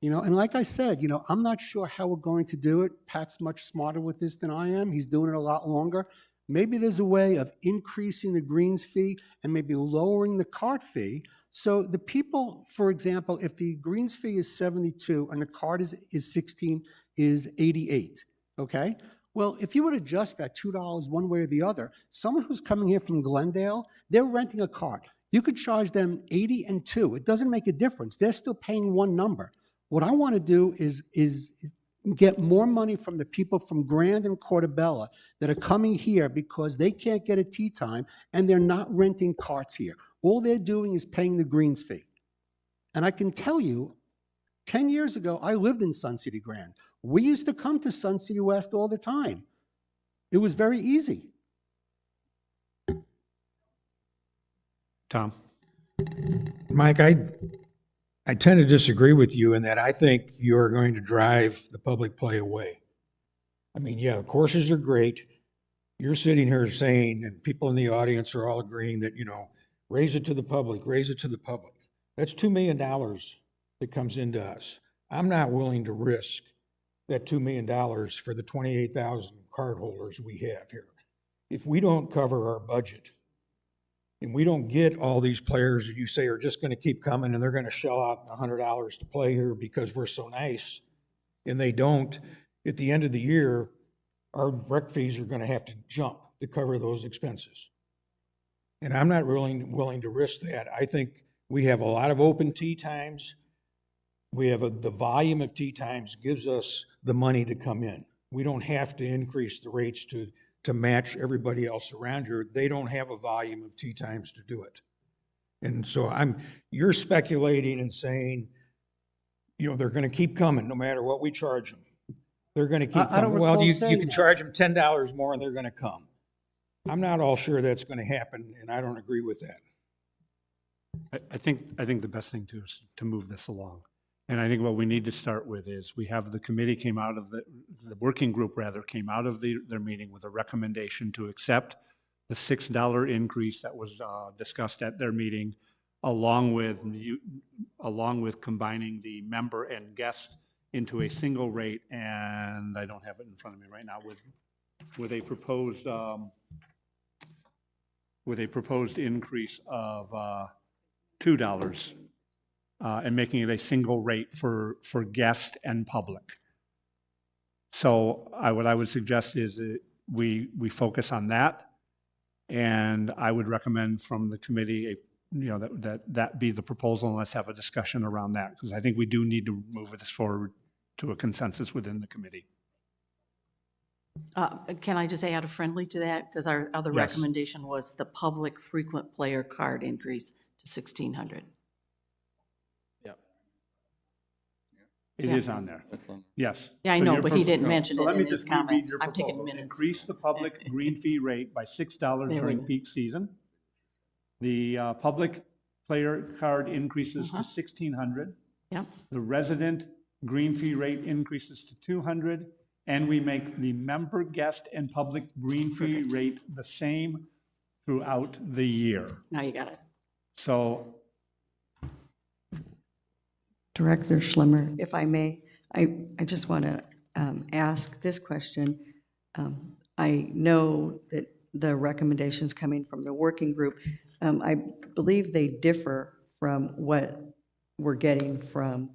You know, and like I said, you know, I'm not sure how we're going to do it. Pat's much smarter with this than I am. He's doing it a lot longer. Maybe there's a way of increasing the greens fee and maybe lowering the cart fee. So the people, for example, if the greens fee is 72 and the cart is 16, is 88, okay? Well, if you would adjust that $2 one way or the other, someone who's coming here from Glendale, they're renting a cart. You could charge them 80 and 2. It doesn't make a difference. They're still paying one number. What I want to do is get more money from the people from Grand and Portobello that are coming here because they can't get a tea time and they're not renting carts here. All they're doing is paying the greens fee. And I can tell you, 10 years ago, I lived in Sun City Grand. We used to come to Sun City West all the time. It was very easy. Tom? Mike, I tend to disagree with you in that I think you're going to drive the public play away. I mean, yeah, courses are great. You're sitting here saying, and people in the audience are all agreeing that, you know, raise it to the public, raise it to the public. That's $2 million that comes into us. I'm not willing to risk that $2 million for the 28,000 cardholders we have here. If we don't cover our budget and we don't get all these players that you say are just going to keep coming and they're going to shell out $100 to play here because we're so nice, and they don't, at the end of the year, our rec fees are gonna have to jump to cover those expenses. And I'm not really willing to risk that. I think we have a lot of open tee times. We have the volume of tee times gives us the money to come in. We don't have to increase the rates to match everybody else around here. They don't have a volume of tee times to do it. And so you're speculating and saying, you know, they're gonna keep coming no matter what we charge them. They're gonna keep I don't coming. Well, recall you saying can that. charge them $10 more and they're gonna come. I'm not all sure that's gonna happen, and I don't agree with that. I think the best thing is to move this along. And I think what we need to start with is we have the committee came out of the working group rather came out of their meeting with a recommendation to accept the $6 increase that was discussed at their meeting, along with combining the member and guest into a single rate. And I don't have it in front of me right now with a proposed increase of $2 and making it a single rate for guest and public. So what I would suggest is that we focus on that, and I would recommend from the committee, that be the proposal, and let's have a discussion around that, because I think we do need to move this forward to a consensus within the committee. Can I just add a friendly to that? Because our other Yes. recommendation was the public frequent player card increase to 1,600. It Yeah. is on there. That's on. Yes. Yeah, I So know, your but he didn't proposal- mention so it let me in his just reread comments. your I'm taking proposal. minutes. Increase the public green fee rate by $6 There we during go. peak season. The public player card increases to Uh-huh. 1,600. Yep. The resident green fee rate increases to 200, and we make the member, guest, and public green fee Perfect. rate the same throughout the year. Now you got it. So Director Schlemmer, if I may, I just want to ask this question. I know that the recommendations coming from the working group, I believe they differ from what we're getting from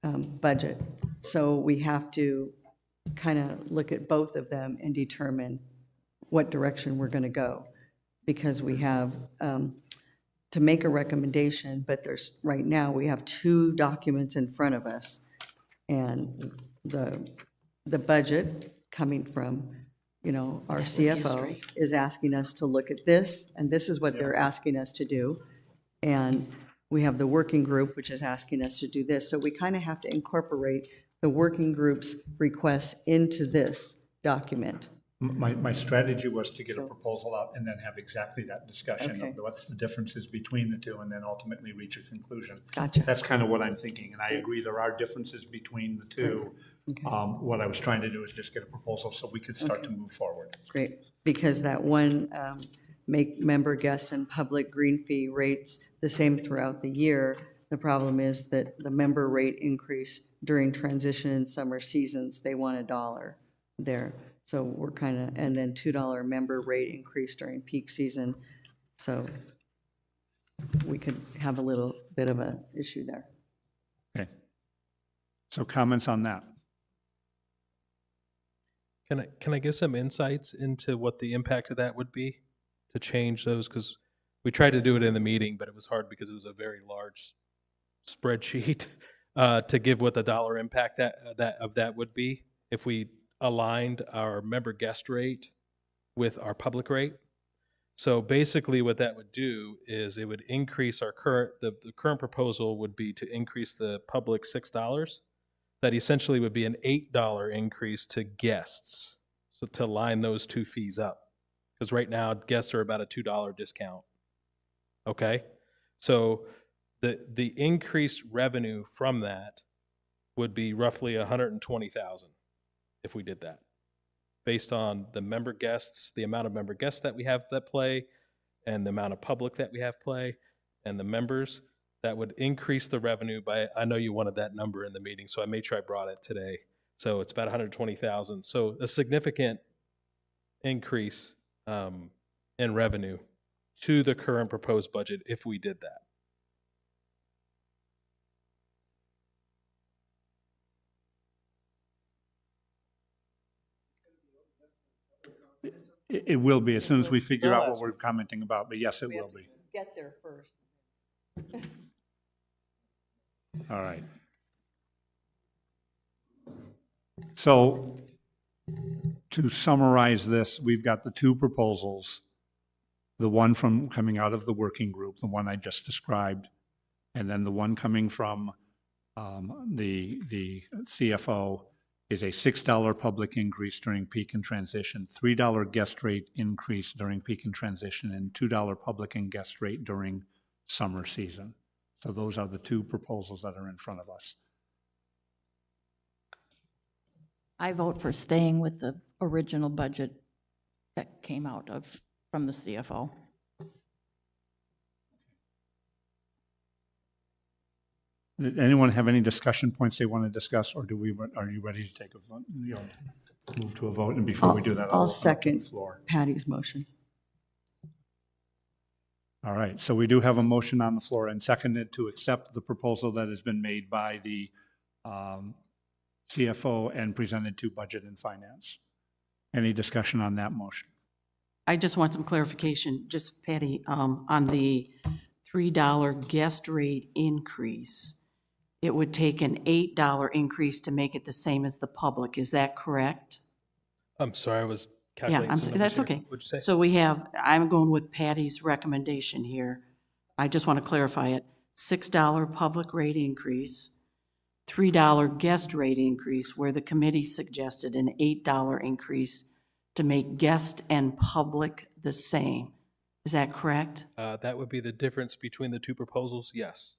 budget. So we have to kind of look at both of them and determine what direction we're going to go. Because we have to make a recommendation, but right now, we have two documents in front of us. And the budget coming from, our CFO is asking us to look at this, and this is what they're asking us to do. And we have the working group, which is asking us to do this. So we kind of have to incorporate the working group's requests into this document. my strategy was to get a proposal out and then have exactly that discussion Okay. of what's the differences between the two, and then ultimately reach a conclusion. Gotcha. That's kind of what I'm thinking, and I agree there are differences between the two. What I was trying to do is just get a proposal so we could start to move forward. Great, because that one, make member, guest, and public green fee rates the same throughout the year. The problem is that the member rate increase during transition and summer seasons, they want $1 there. So we're kind of, and then $2 member rate increase during peak season. So we could have a little bit of an issue there. Okay. So comments on that? Can I give some insights into what the impact of that would be to change those? Because we tried to do it in the meeting, but it was hard because it was a very large spreadsheet to give what the dollar impact that would be if we aligned our member guest rate with our public rate. So basically what that would do is it would increase our the current proposal would be to increase the public $6. That essentially would be an $8 increase to guests. So to line those two fees up. Because right now guests are about a $2 discount. Okay? So the increased revenue from that would be roughly $120,000 if we did that. Based on the member guests, the amount of member guests that we have that play, and the amount of public that we have play, and the members, that would increase the revenue by, I know you wanted that number in the meeting, so I made sure I brought it today. So it's about 120,000. So a significant increase in revenue to the current proposed budget if we did that. It will be, as soon as we figure They'll out what ask we're commenting about, but yes, it We have will to be. get there first. All right. So to summarize this, we've got the two proposals, the one from coming out of the working group, the one I just described, and then the one coming from the CFO is a $6 public increase during peak and transition, $3 guest rate increase during peak and transition, and $2 public and guest rate during summer season. So those are the two proposals that are in front of us. I vote for staying with the original budget that came out of, from the CFO. Did anyone have any discussion points they want to discuss, or are you ready to take a vote? Move to a vote, and before we do that, I'll open up the second floor. Patty's motion. All right, so we do have a motion on the floor and seconded to accept the proposal that has been made by the CFO and presented to Budget and Finance. Any discussion on that motion? I just want some clarification, just Patty, on the $3 guest rate increase. It would take an $8 increase to make it the same as the public. Is that correct? I'm sorry, I was Yeah, calculating some numbers that's here. okay. What'd you say? So we have, I'm going with Patty's recommendation here. I just want to clarify it. $6 public rate increase, $3 guest rate increase, where the committee suggested an $8 increase to make guest and public the same. Is that correct? That would be the difference between the two proposals, yes.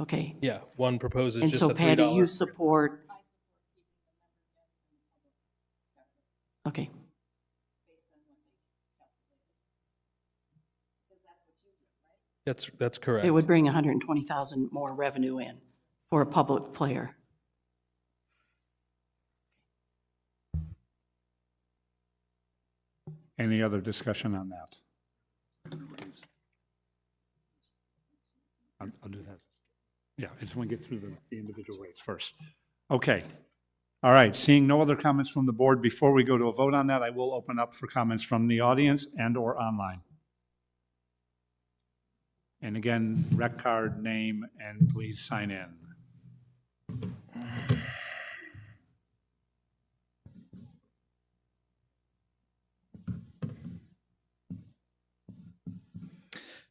Okay. Yeah, one proposes And just so a $3. Patty, you support? Okay. That's correct. It would bring 120,000 more revenue in for a public player. Any other discussion on that? I'll do that. Yeah, I just want to get through the individual rates first. Okay. All right, seeing no other comments from the board, before we go to a vote on that, I will open up for comments from the audience and/or online. And again, rec card, name, and please sign in.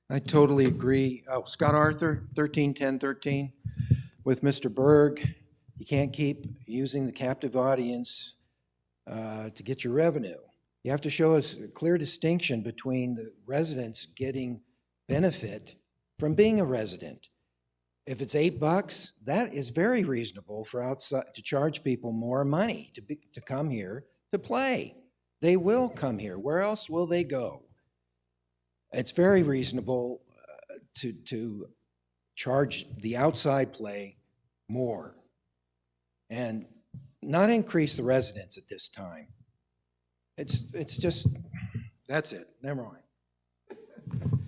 I totally agree. Oh, Scott Arthur, 131013, with Mr. Berg. You can't keep using the captive audience to get your revenue. You have to show us a clear distinction between the residents getting benefit from being a resident. If it's $8, that is very reasonable for outside to charge people more money to come here to play. They will come here. Where else will they go? It's very reasonable to charge the outside play more and not increase the residents at this time. It's just, that's it. Never mind.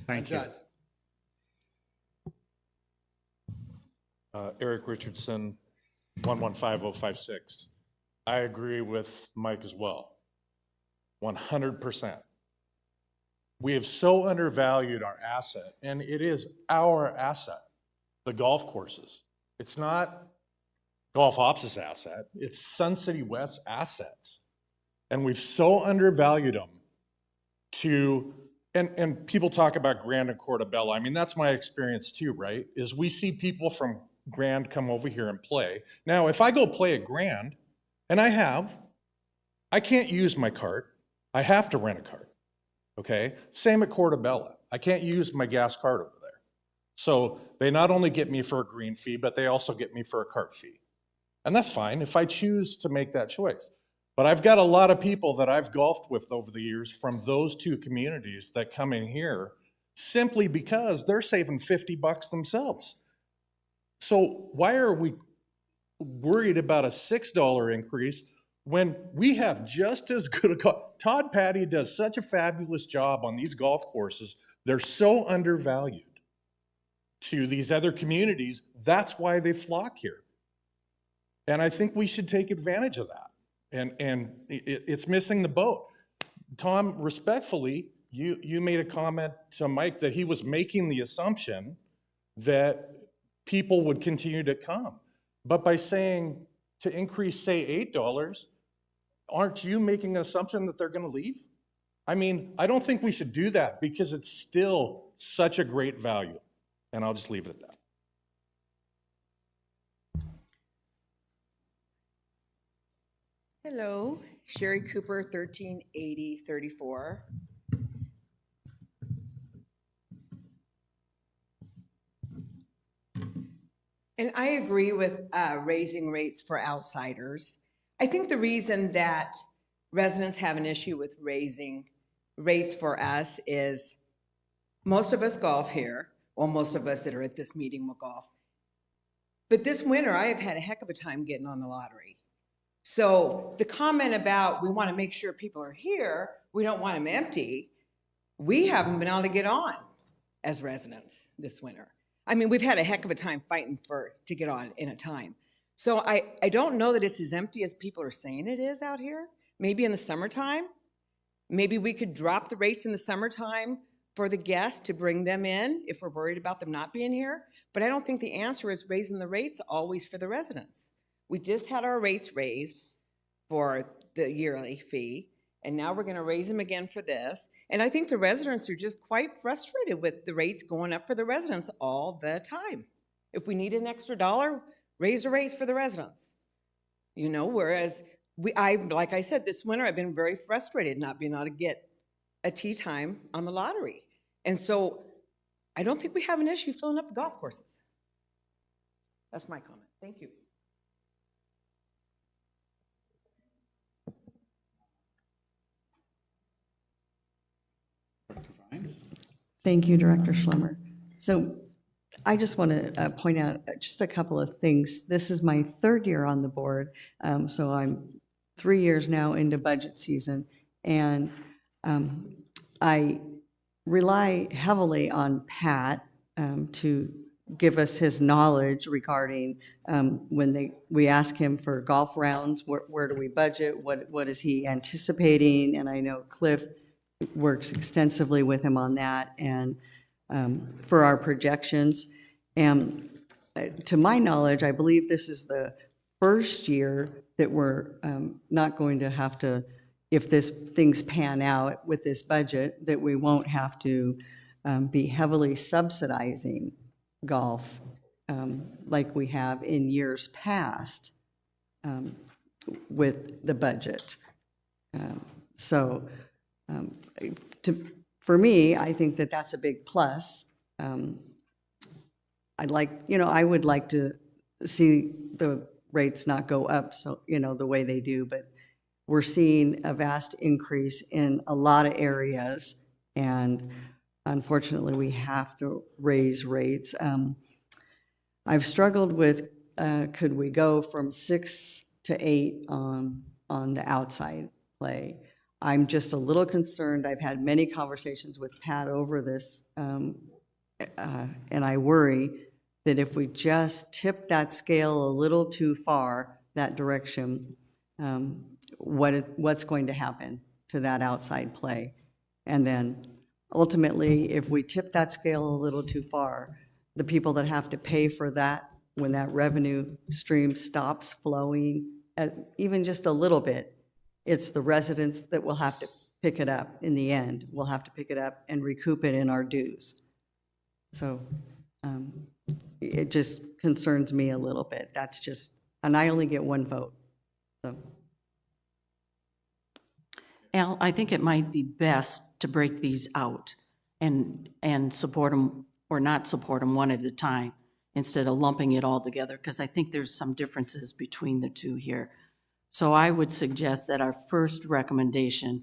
Thank you. Eric Richardson, 115056. I agree with Mike as well. 100%. We have so undervalued our asset, and it is our asset, the golf courses. It's not Golf Ops' asset, it's Sun City West's assets. And we've so undervalued them to, and people talk about Grand and Portobello. I mean, that's my experience too, right? Is we see people from Grand come over here and play. Now, if I go play at Grand, and I can't use my cart. I have to rent a cart. Okay? Same at Portobello. I can't use my gas cart over there. So they not only get me for a green fee, but they also get me for a cart fee. And that's fine if I choose to make that choice. But I've got a lot of people that I've golfed with over the years from those two communities that come in here simply because they're saving $50 themselves. So why are we worried about a $6 increase when we have just as good a Todd Patty does such a fabulous job on these golf courses. They're so undervalued to these other communities. That's why they flock here. And I think we should take advantage of that. And it's missing the boat. Tom, respectfully, you made a comment to Mike that he was making the assumption that people would continue to come. But by saying to increase, say, $8, aren't you making an assumption that they're going to leave? I mean, I don't think we should do that because it's still such a great value. And I'll just leave it at that. Hello, Sherry Cooper, 138034. And I agree with raising rates for outsiders. I think the reason that residents have an issue with raising rates for us is most of us golf here, or most of us that are at this meeting will golf. But this winter, I have had a heck of a time getting on the lottery. So the comment about we want to make sure people are here, we don't want them empty, we haven't been able to get on as residents this winter. I mean, we've had a heck of a time fighting to get on in a time. So I don't know that it's as empty as people are saying it is out here. Maybe in the summertime, maybe we could drop the rates in the summertime for the guests to bring them in if we're worried about them not being here. But I don't think the answer is raising the rates always for the residents. We just had our rates raised for the yearly fee, and now we're going to raise them again for this. And I think the residents are just quite frustrated with the rates going up for the residents all the time. If we need an extra dollar, raise the rates for the residents. You know, whereas like I said, this winter I've been very frustrated not being able to get a tee time on the lottery. And so I don't think we have an issue filling up the golf courses. That's my comment. Thank you. Thank you, Director Schlemmer. So I just want to point out just a couple of things. This is my third year on the board, so I'm 3 years now into budget season, and I rely heavily on Pat to give us his knowledge regarding when we ask him for golf rounds, where do we budget, what is he anticipating, and I know Cliff works extensively with him on that, and for our projections. And to my knowledge, I believe this is the first year that we're not going to have to, if things pan out with this budget, that we won't have to be heavily subsidizing golf like we have in years past with the budget. For me, I think that that's a big plus. I would like to see the rates not go up, so, the way they do, but we're seeing a vast increase in a lot of areas, and unfortunately, we have to raise rates. I've struggled with, could we go from 6 to 8 on the outside play? I'm just a little concerned. I've had many conversations with Pat over this, and I worry that if we just tip that scale a little too far, that direction, what's going to happen to that outside play? And then ultimately, if we tip that scale a little too far, the people that have to pay for that, when that revenue stream stops flowing, even just a little bit, it's the residents that will have to pick it up in the end. We'll have to pick it up and recoup it in our dues. So it just concerns me a little bit. That's just, and I only get one vote, so. Al, I think it might be best to break these out and support them or not support them one at a time instead of lumping it all together, because I think there's some differences between the two here. So I would suggest that our first recommendation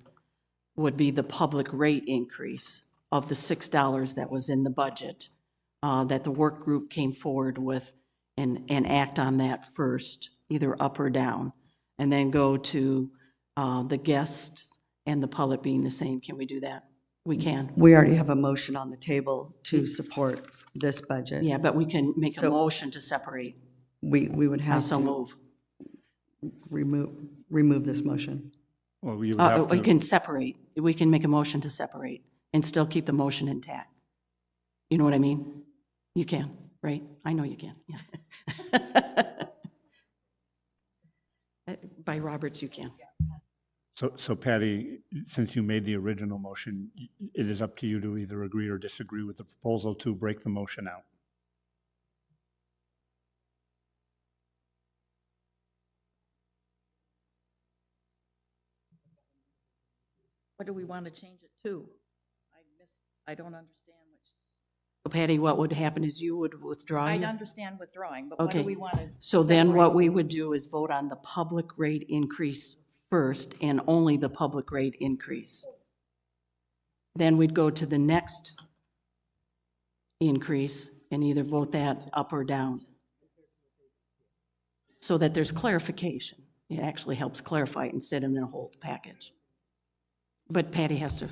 would be the public rate increase of the $6 that was in the budget, that the work group came forward with, and act on that first, either up or down, and then go to the guests and the public being the same. Can we do that? We can. We already have a motion on the table to support this budget. Yeah, but we can make a motion to separate. We would have So to move. remove this motion. Well, we would have We to, can separate. We can make a motion to separate and still keep the motion intact. You know what I mean? You can, right? I know you can, yeah. By Roberts, you can. so Patty, since you made the original motion, it is up to you to either agree or disagree with the proposal to break the motion out. What do we want to change it to? I don't understand which. So Patty, what would happen is you would withdraw I your. understand withdrawing, but what do Okay. we want to? So then what we would do is vote on the public rate increase first and only the public rate increase. Then we'd go to the next increase and either vote that up or down. So that there's clarification. It actually helps clarify it instead of in a whole package. But Patty has to,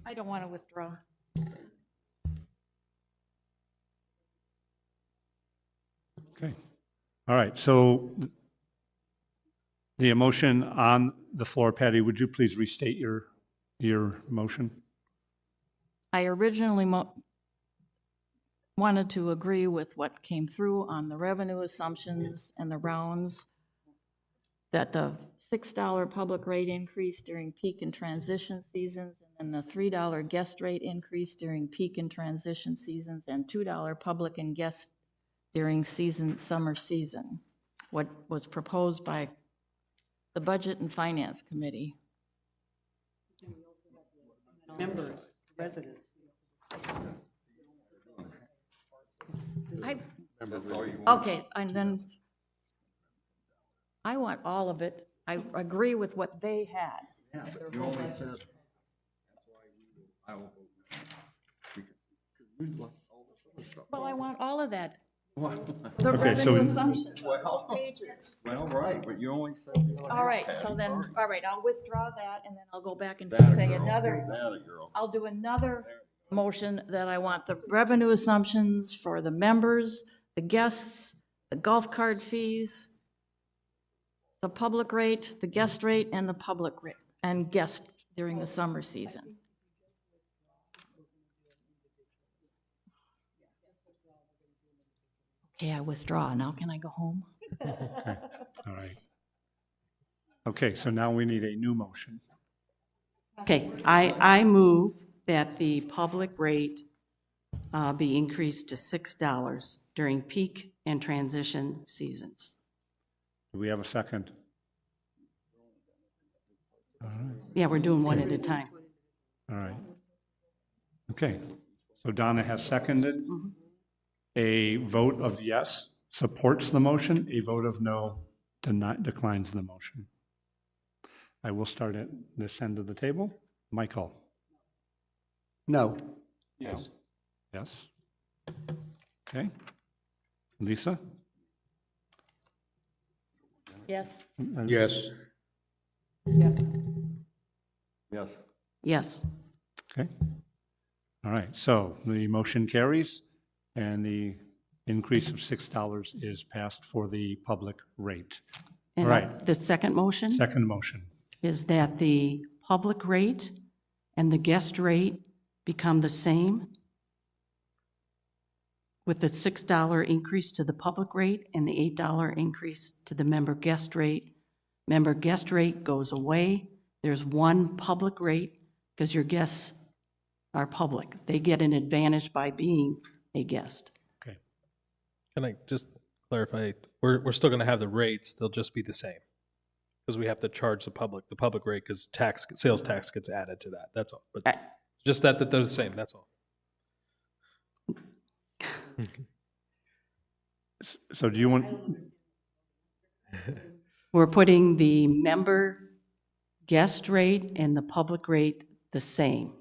I don't want to withdraw. Okay. All right, so the motion on the floor, Patty, would you please restate your motion? I originally wanted to agree with what came through on the revenue assumptions and the rounds, that the $6 public rate increase during peak and transition seasons, and the $3 guest rate increase during peak and transition seasons, and $2 public and guest during summer season, what was proposed by the Budget and Finance Committee. Members, residents. Okay, and then I want all of it. I agree with what they had. You only said. Well, I want all of that. The Okay, so revenue assumptions, all pages. Well, right, but you only said. All right, so then, all right, I'll withdraw that, and then I'll go back and That a say girl. another, That a girl. I'll do another motion that I want the revenue assumptions for the members, the guests, the golf cart fees, the public rate, the guest rate, and the public rate, and guest during the summer season. Okay, I withdraw. Now can I go home? Okay, all right. Okay, so now we need a new motion. okay, I move that the public rate be increased to $6 during peak and transition seasons. Do we have a second? All right, Yeah, we're doing one at a time. all right. Okay, so Donna has seconded. A vote of yes supports the motion, a vote of no declines the motion. I will start at this end of the table. Michael? No. Yes. Yes? Okay. Lisa? Yes. Yes. Yes. Yes. Yes. Okay. All right, so the motion carries, and the increase of $6 is passed for the public rate. And All right. the second motion Second motion. is that the public rate and the guest rate become the same with the $6 increase to the public rate and the $8 increase to the member guest rate. Member guest rate goes away. There's one public rate because your guests are public. They get an advantage by being a guest. Okay. Can I just clarify? We're still going to have the rates. They'll just be the same because we have to charge the public rate because sales tax gets added to that. That's all. But just that they're the same. That's all. So do you want, We're putting the member guest rate and the public rate the same.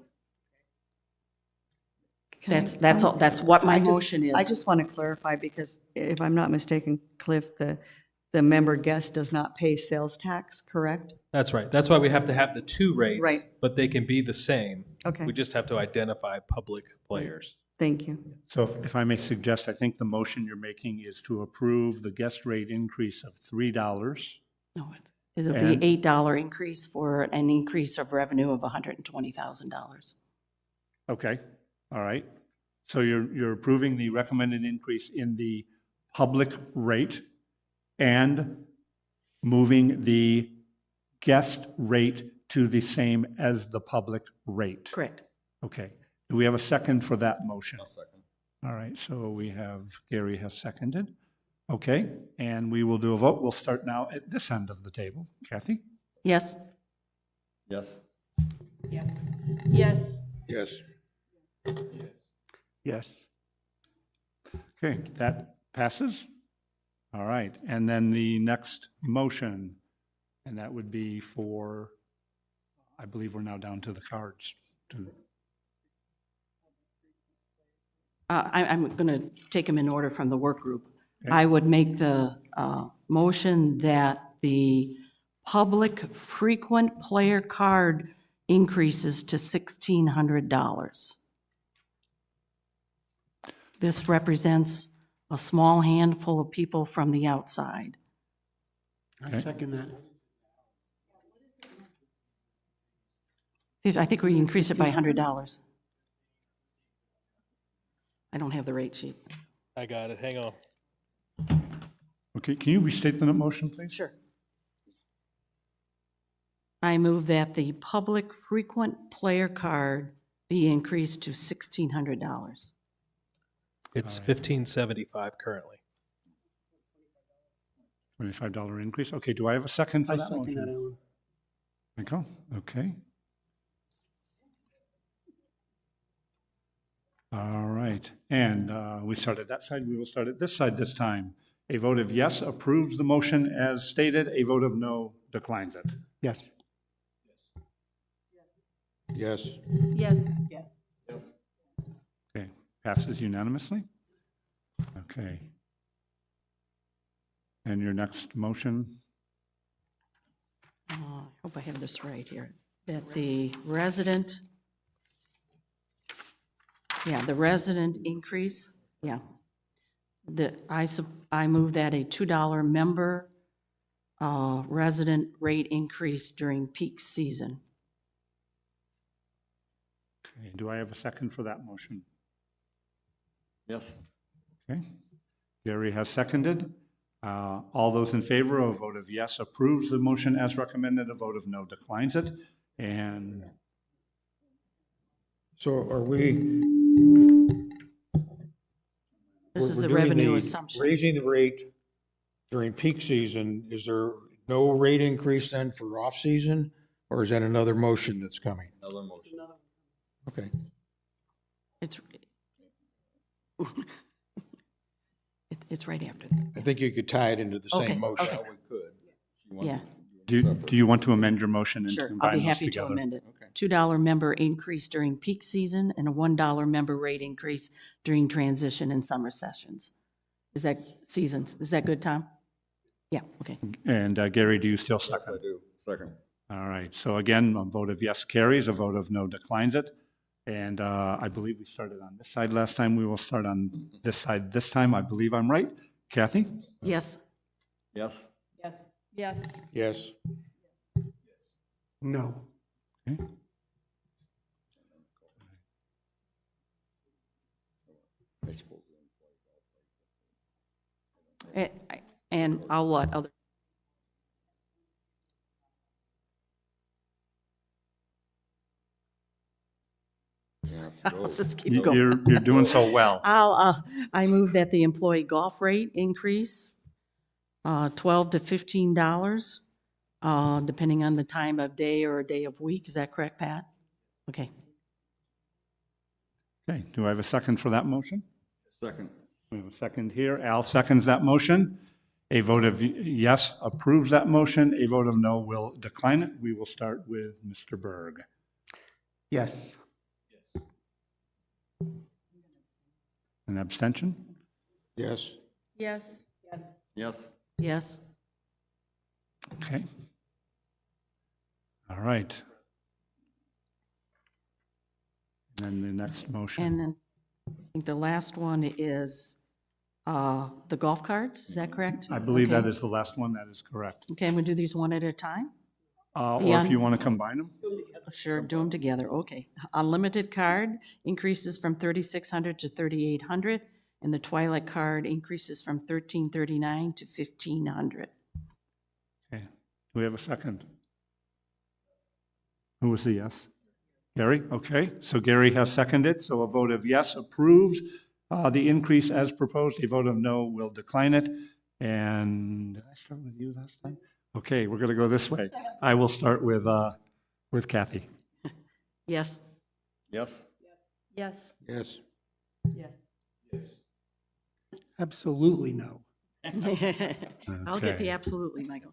That's all, that's what my motion is. I just want to clarify, because if I'm not mistaken, Cliff, the member guest does not pay sales tax, correct? That's right. That's why we have to have the two rates, Right. but they can be the same. Okay. We just have to identify public players. Thank you. so if I may suggest, I think the motion you're making is to approve the guest rate increase of $3 No, It'll And- be $8 increase for an increase of revenue of $120,000. Okay, all right. So you're approving the recommended increase in the public rate and moving the guest rate to the same as the public rate. Correct. Okay. Do we have a second for that motion? All right, so we have, Gary has seconded. Okay, and we will do a vote. We'll start now at this end of the table. Kathy? Yes? Yes. Yes. Yes. Yes. Okay, that passes. All right, and then the next motion, and that would be for, I believe we're now down to the cards. I'm going to take them in order from the work group. Okay. I would make the motion that the public frequent player card increases to $1,600. This represents a small handful of people from the outside. I second that. I think we increase it by $100. I don't have the rate sheet. I got it, hang on. Okay, can you restate the motion, please? Sure. I move that the public frequent player card be increased to $1,600. It's 1575 currently. $25 increase. Okay, do I have a second for I that second that, motion? Alan. Michael, okay. All right, and we started that side, we will start at this side this time. A vote of yes approves the motion as stated, a vote of no declines it. Yes. Yes. Yes. Okay, passes unanimously. Okay. And your next motion? I hope I have this right here. That the resident, the resident increase, I move that a $2 member resident rate increase during peak season. Okay, do I have a second for that motion? Yes. Okay, Gary has seconded. All those in favor, a vote of yes approves the motion as recommended, a vote of no declines it. And So are we? This is we're the doing revenue assumption. Raising the rate during peak season, is there no rate increase then for off-season? Or is that another motion that's coming? Another motion. Okay. It's, it's right after that. I think you could tie it into the Okay, same motion. okay. We could. Yeah. do you want to amend your motion and Sure, I'll combine be those happy to together? amend it. Okay. $2 member increase during peak season and a $1 member rate increase during transition and summer sessions. Is that seasons? Is that good, Tom? Yeah, okay. And Gary, do you still Yes, I second? do. Second. All right, so again, a vote of yes carries, a vote of no declines it. And I believe we started on this side last time. We will start on this side this time. I believe I'm right. Kathy? Yes? Yes. Yes. Yes. No. Okay. I suppose. And I'll let other. I'll just keep going. You're doing so well. I move that the employee golf rate increase, $12 to $15, depending on the time of day or day of week. Is that correct, Pat? Okay. Okay, do I have a second for that motion? Second. We have a second here. Al seconds that motion. A vote of yes approves that motion. A vote of no will decline it. We will start with Mr. Berg. Yes. An abstention? Yes. Yes. Yes. Yes? Okay. All right. And then the next motion. And then I think the last one is the golf carts, is that correct? I believe that Okay. is the last one. That is correct. Okay, I'm gonna do these one at a time? Or if you want to combine them? Sure, do them together, okay. Unlimited card increases from 3,600 to 3,800, and the Twilight card increases from 1,339 to 1,500. Okay. Do we have a second? Who was the yes? Gary? Okay, so Gary has seconded, so a vote of yes approves the increase as proposed. A vote of no will decline it. And did I start with you last time? Okay, we're going to go this way. I will start with Kathy. Yes? Yes? Yes. Yes. Absolutely no. I'll get the Okay. absolutely, Michael.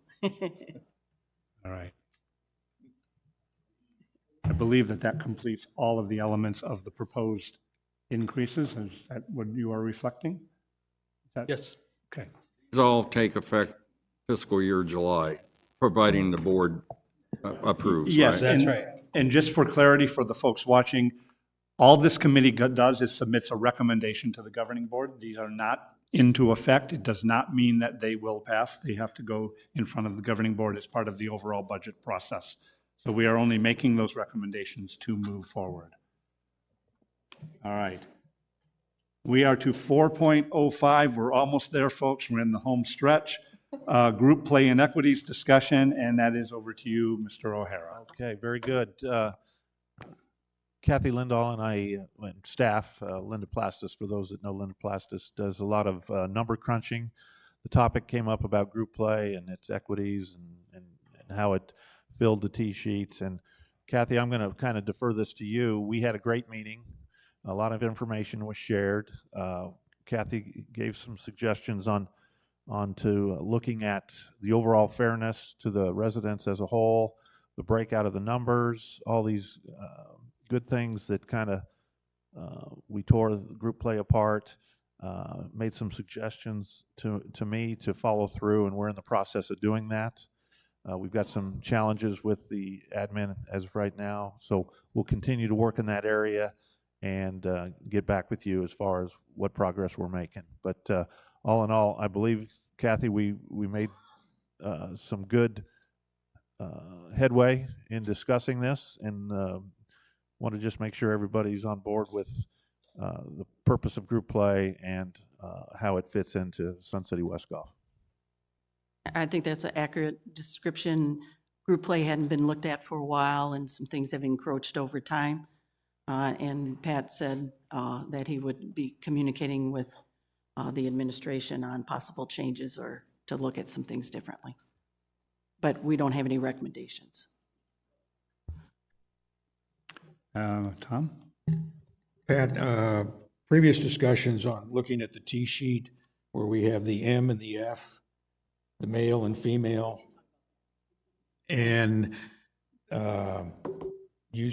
All right. I believe that completes all of the elements of the proposed increases. Is that what you are reflecting? Is that- Yes. Okay. These all take effect fiscal year July, providing the board approves, Yes, right? That's and- right. And just for clarity for the folks watching, all this committee does is submits a recommendation to the governing board. These are not into effect. It does not mean that they will pass. They have to go in front of the governing board as part of the overall budget process. So we are only making those recommendations to move forward. All right. We are to 4.05. We're almost there, folks. We're in the home stretch. Group play inequities discussion, and that is over to you, Mr. O'Hara. Okay, very good. Kathy Lindahl and I, and staff, Linda Plastis, for those that know Linda Plastis, does a lot of number crunching. The topic came up about group play and its equities and how it filled the T sheets. And Kathy, I'm going to kind of defer this to you. We had a great meeting. A lot of information was shared. Kathy gave some suggestions on to looking at the overall fairness to the residents as a whole, the breakout of the numbers, all these good things that kind of we tore the group play apart, made some suggestions to me to follow through, and we're in the process of doing that. We've got some challenges with the admin as of right now, so we'll continue to work in that area and get back with you as far as what progress we're making. But all in all, I believe, Kathy, we made some good headway in discussing this, and want to just make sure everybody's on board with the purpose of group play and how it fits into Sun City West Golf. I think that's an accurate description. Group play hadn't been looked at for a while, and some things have encroached over time. And Pat said that he would be communicating with the administration on possible changes or to look at some things differently. But we don't have any recommendations. Tom? Pat, previous discussions on looking at the T sheet where we have the M and the F, the male and female. And you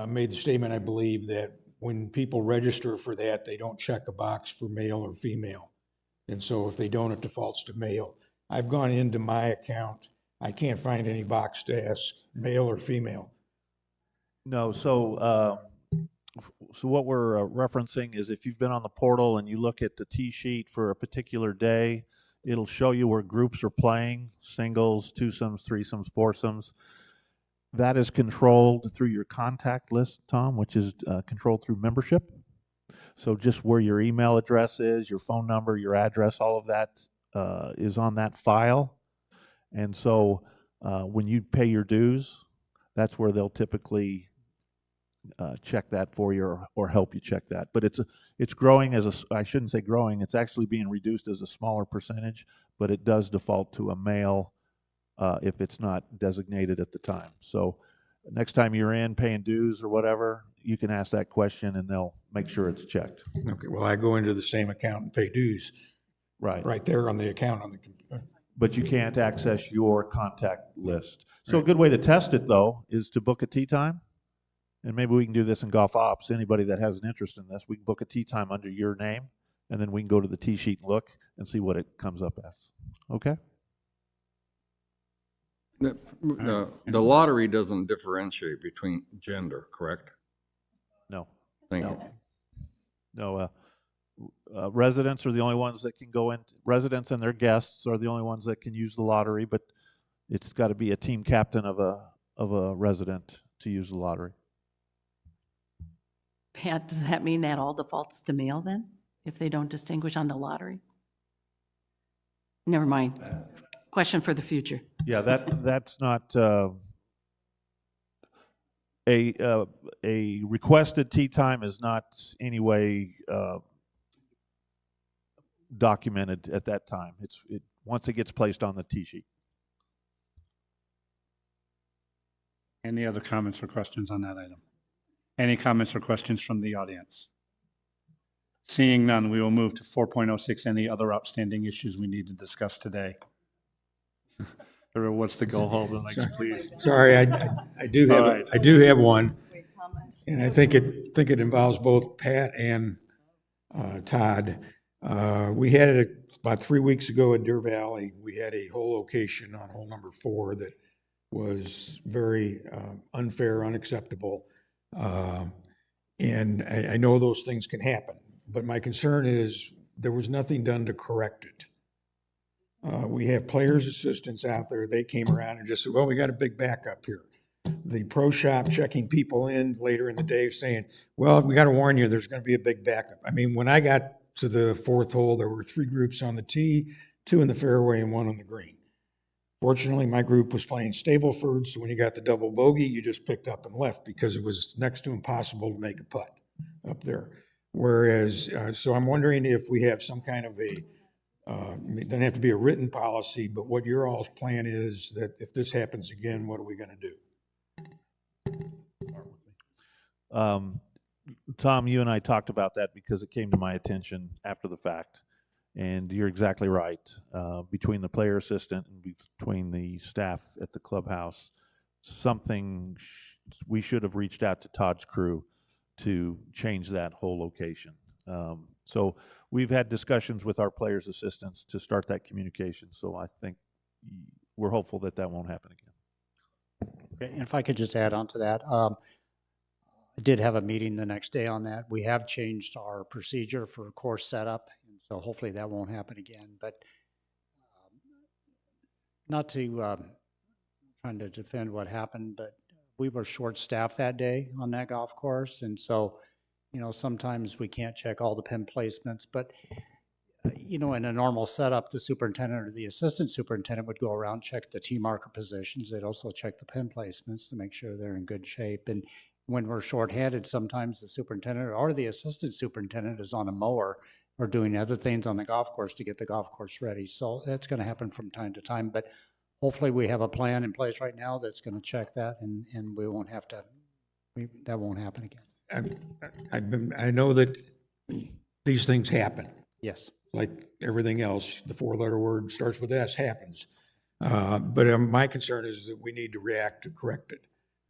made the statement, I believe, that when people register for that, they don't check a box for male or female. And so if they don't, it defaults to male. I've gone into my account. I can't find any box to ask male or female. No, so what we're referencing is if you've been on the portal and you look at the T sheet for a particular day, it'll show you where groups are playing, singles, twosomes, threesomes, foursomes. That is controlled through your contact list, Tom, which is controlled through membership. So just where your email address is, your phone number, your address, all of that is on that file. And so when you pay your dues, that's where they'll typically check that for you or help you check that. But it's growing as I shouldn't say growing, it's actually being reduced as a smaller percentage, but it does default to a male if it's not designated at the time. So next time you're in paying dues or whatever, you can ask that question and they'll make sure it's checked. Okay, well, I go into the same account and pay dues. Right there on the account on the computer. But you can't access your contact list. So a good way to test it, though, is to book a tee time. And maybe we can do this in golf ops. Anybody that has an interest in this, we can book a tee time under your name, and then we can go to the tee sheet and look and see what it comes up as. Okay? The lottery doesn't differentiate between gender, correct? No. Thank you. No. residents are the only ones that can go in, residents and their guests are the only ones that can use the lottery, but it's got to be a team captain of a resident to use the lottery. Pat, does that mean that all defaults to mail then, if they don't distinguish on the lottery? Never mind. Question for the future. Yeah, that's not a requested tea time is not anyway documented at that time. Once it gets placed on the tea sheet. Any other comments or questions on that item? Any comments or questions from the audience? Seeing none, we will move to 4.06, any other outstanding issues we need to discuss today. Everyone wants to go home, and like, please. Sorry, I do have, All right. I do have one. And I think it involves both Pat and Todd. We had it about 3 weeks ago at Deer Valley. We had a whole location on hole number 4 that was very unfair, unacceptable. And I know those things can happen, but my concern is there was nothing done to correct it. We have players' assistants out there. They came around and just said, well, we got a big backup here. The pro shop checking people in later in the day saying, well, we got to warn you, there's going to be a big backup. I mean, when I got to the 4th hole, there were 3 groups on the tee, 2 in the fairway and 1 on the green. Fortunately, my group was playing Stableford, so when you got the double bogey, you just picked up and left because it was next to impossible to make a putt up there. Whereas, so I'm wondering if we have some kind of a, it doesn't have to be a written policy, but what your all's plan is that if this happens again, what are we going to do? Tom, you and I talked about that because it came to my attention after the fact. And you're exactly right. Between the player assistant and between the staff at the clubhouse, we should have reached out to Todd's crew to change that whole location. So we've had discussions with our players' assistants to start that communication. So I think we're hopeful that that won't happen again. Okay, and if I could just add on to that, I did have a meeting the next day on that. We have changed our procedure for course setup, and so hopefully that won't happen again. But not to trying to defend what happened, but we were short-staffed that day on that golf course, and so sometimes we can't check all the pin placements. But in a normal setup, the superintendent or the assistant superintendent would go around, check the tee marker positions. They'd also check the pin placements to make sure they're in good shape. And when we're shorthanded, sometimes the superintendent or the assistant superintendent is on a mower or doing other things on the golf course to get the golf course ready. So that's going to happen from time to time. But hopefully we have a plan in place right now that's going to check that, and we won't have to, that won't happen again. I know that these things happen. Yes. Like everything else, the 4-letter word starts with S, happens. But my concern is that we need to react to correct it.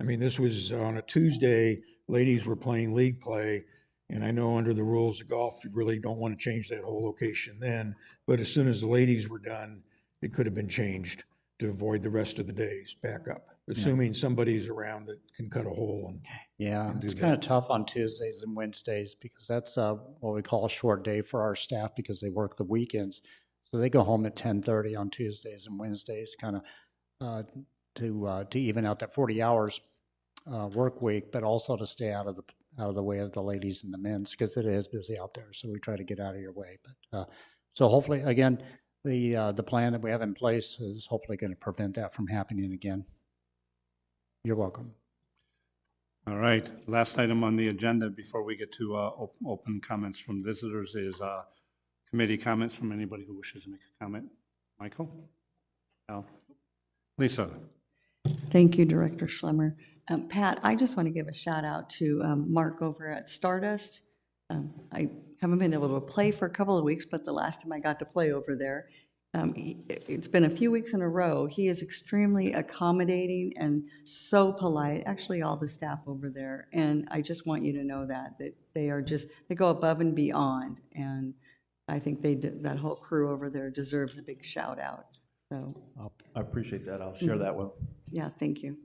I mean, this was on a Tuesday, ladies were playing league play, and I know under the rules of golf, you really don't want to change that whole location then, but as soon as the ladies were done, it could have been changed to avoid the rest of the day's backup, assuming somebody's around that can cut a hole. And it's kind of tough on Tuesdays and Wednesdays because that's what we call a short day for our staff because they work the weekends. So they go home at 10:30 on Tuesdays and Wednesdays, kind of to even out that 40 hours work week, but also to stay out of the way of the ladies and the men's because it is busy out there. So we try to get out of your way. But so hopefully, again, the plan that we have in place is hopefully going to prevent that from happening again. You're welcome. All right, last item on the agenda before we get to open comments from visitors is committee comments from anybody who wishes to make a comment. Michael? Al? Lisa? Thank you, Director Schlemmer. Pat, I just want to give a shout out to Mark over at Stardust. I haven't been able to play for a couple of weeks, but the last time I got to play over there, it's been a few weeks in a row. He is extremely accommodating and so polite, actually all the staff over there. And I just want you to know that they go above and beyond. And I think that whole crew over there deserves a big shout out. So I appreciate that. I'll share that one. yeah, thank you.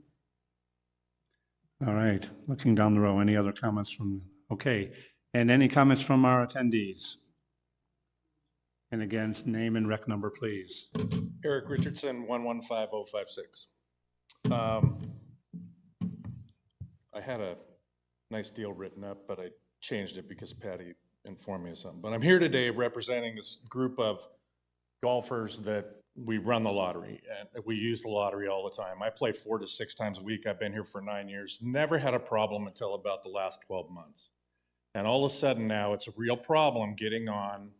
All right, looking down the row, any other comments from, okay. And any comments from our attendees? And again, name and rec number, please. Eric Richardson, 115056. I had a nice deal written up, but I changed it because Patty informed me of something. But I'm here today representing this group of golfers that we run the lottery, and we use the lottery all the time. I play 4 to 6 times a week. I've been here for 9 years. Never had a problem until about the last 12 months. And all of a sudden now it's a real problem getting on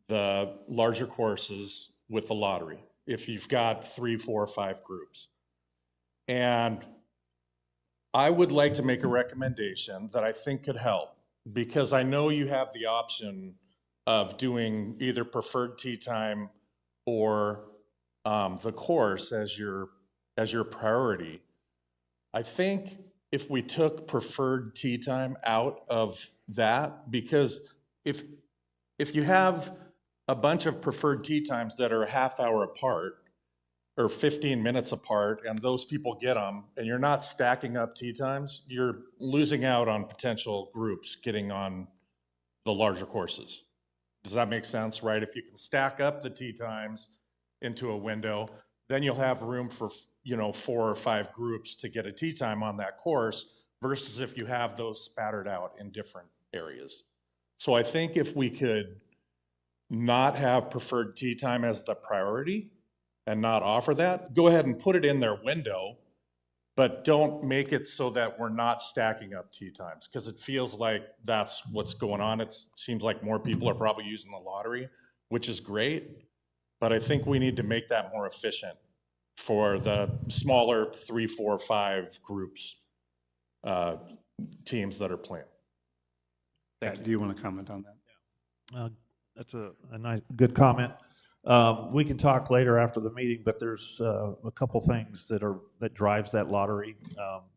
the larger courses with the lottery if you've got 3, 4, 5 groups. And I would like to make a recommendation that I think could help, because I know you have the option of doing either preferred tee time or the course as your priority. I think if we took preferred tee time out of that, because if you have a bunch of preferred tee times that are a half hour apart or 15 minutes apart, and those people get them, and you're not stacking up tee times, you're losing out on potential groups getting on the larger courses. Does that make sense, right? If you can stack up the tee times into a window, then you'll have room for, 4 or 5 groups to get a tee time on that course, versus if you have those spattered out in different areas. So I think if we could not have preferred tee time as the priority and not offer that, go ahead and put it in their window, but don't make it so that we're not stacking up tee times, because it feels like that's what's going on. It seems like more people are probably using the lottery, which is great, but I think we need to make that more efficient for the smaller 3, 4, 5 groups, teams that are playing. Pat, do you want to comment on that? That's a nice, good comment. We can talk later after the meeting, but there's a couple things that drives that lottery.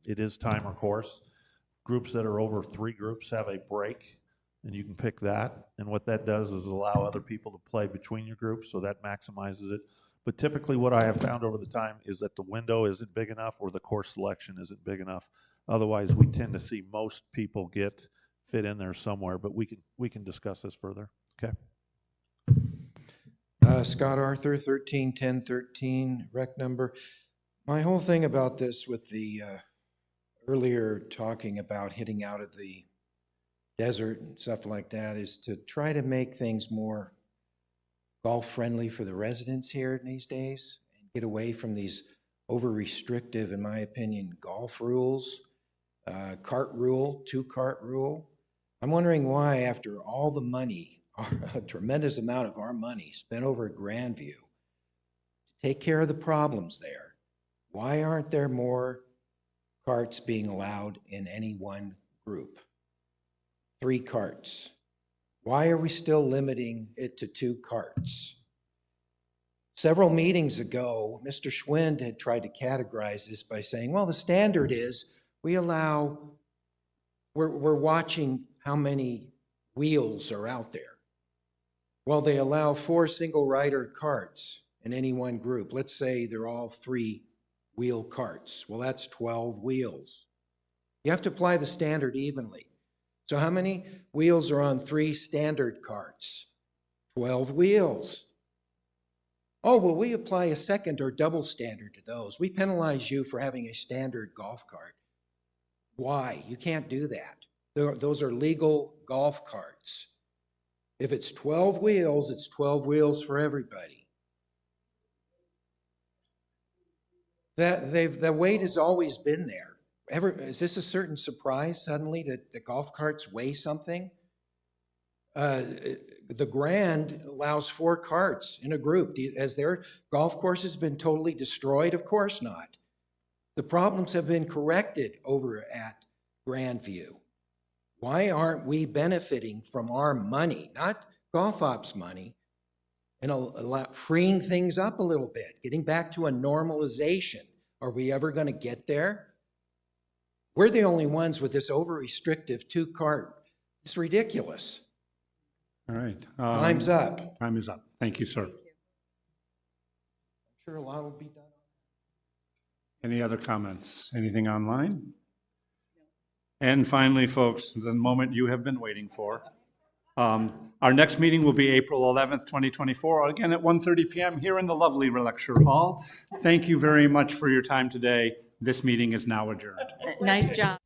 It is time or course. Groups that are over 3 groups have a break, and you can pick that. And what that does is allow other people to play between your groups, so that maximizes it. But typically what I have found over the time is that the window isn't big enough or the course selection isn't big enough. Otherwise, we tend to see most people fit in there somewhere, but we can discuss this further. Okay. Scott Arthur, 131013, rec number. My whole thing about this with the earlier talking about hitting out of the desert and stuff like that is to try to make things more golf friendly for the residents here these days and get away from these over restrictive, in my opinion, golf rules, cart rule, 2-cart rule. I'm wondering why, after all the money, a tremendous amount of our money spent over at Grandview to take care of the problems there, why aren't there more carts being allowed in any one group? 3 carts. Why are we still limiting it to 2 carts? Several meetings ago, Mr. Schwind had tried to categorize this by saying, well, the standard is we're watching how many wheels are out there. Well, they allow 4 single rider carts in any one group. Let's say they're all 3-wheel carts. Well, that's 12 wheels. You have to apply the standard evenly. So how many wheels are on 3 standard carts? 12 wheels. Oh, well, we apply a second or double standard to those. We penalize you for having a standard golf cart. Why? You can't do that. Those are legal golf carts. If it's 12 wheels, it's 12 wheels for everybody. The weight has always been there. Is this a certain surprise suddenly that the golf carts weigh something? The Grand allows 4 carts in a group. Has their golf courses been totally destroyed? Of course not. The problems have been corrected over at Grandview. Why aren't we benefiting from our money, not golf ops money, and freeing things up a little bit, getting back to a normalization? Are we ever going to get there? We're the only ones with this over-restrictive 2-cart. It's ridiculous. All right. Time's up. Time is up. Thank you, sir. I'm sure a lot will be done. Any other comments? Anything online? And finally, folks, the moment you have been waiting for. Our next meeting will be April 11th, 2024, again at 1:30 PM here in the lovely lecture hall. Thank you very much for your time today. This meeting is now adjourned. Nice job.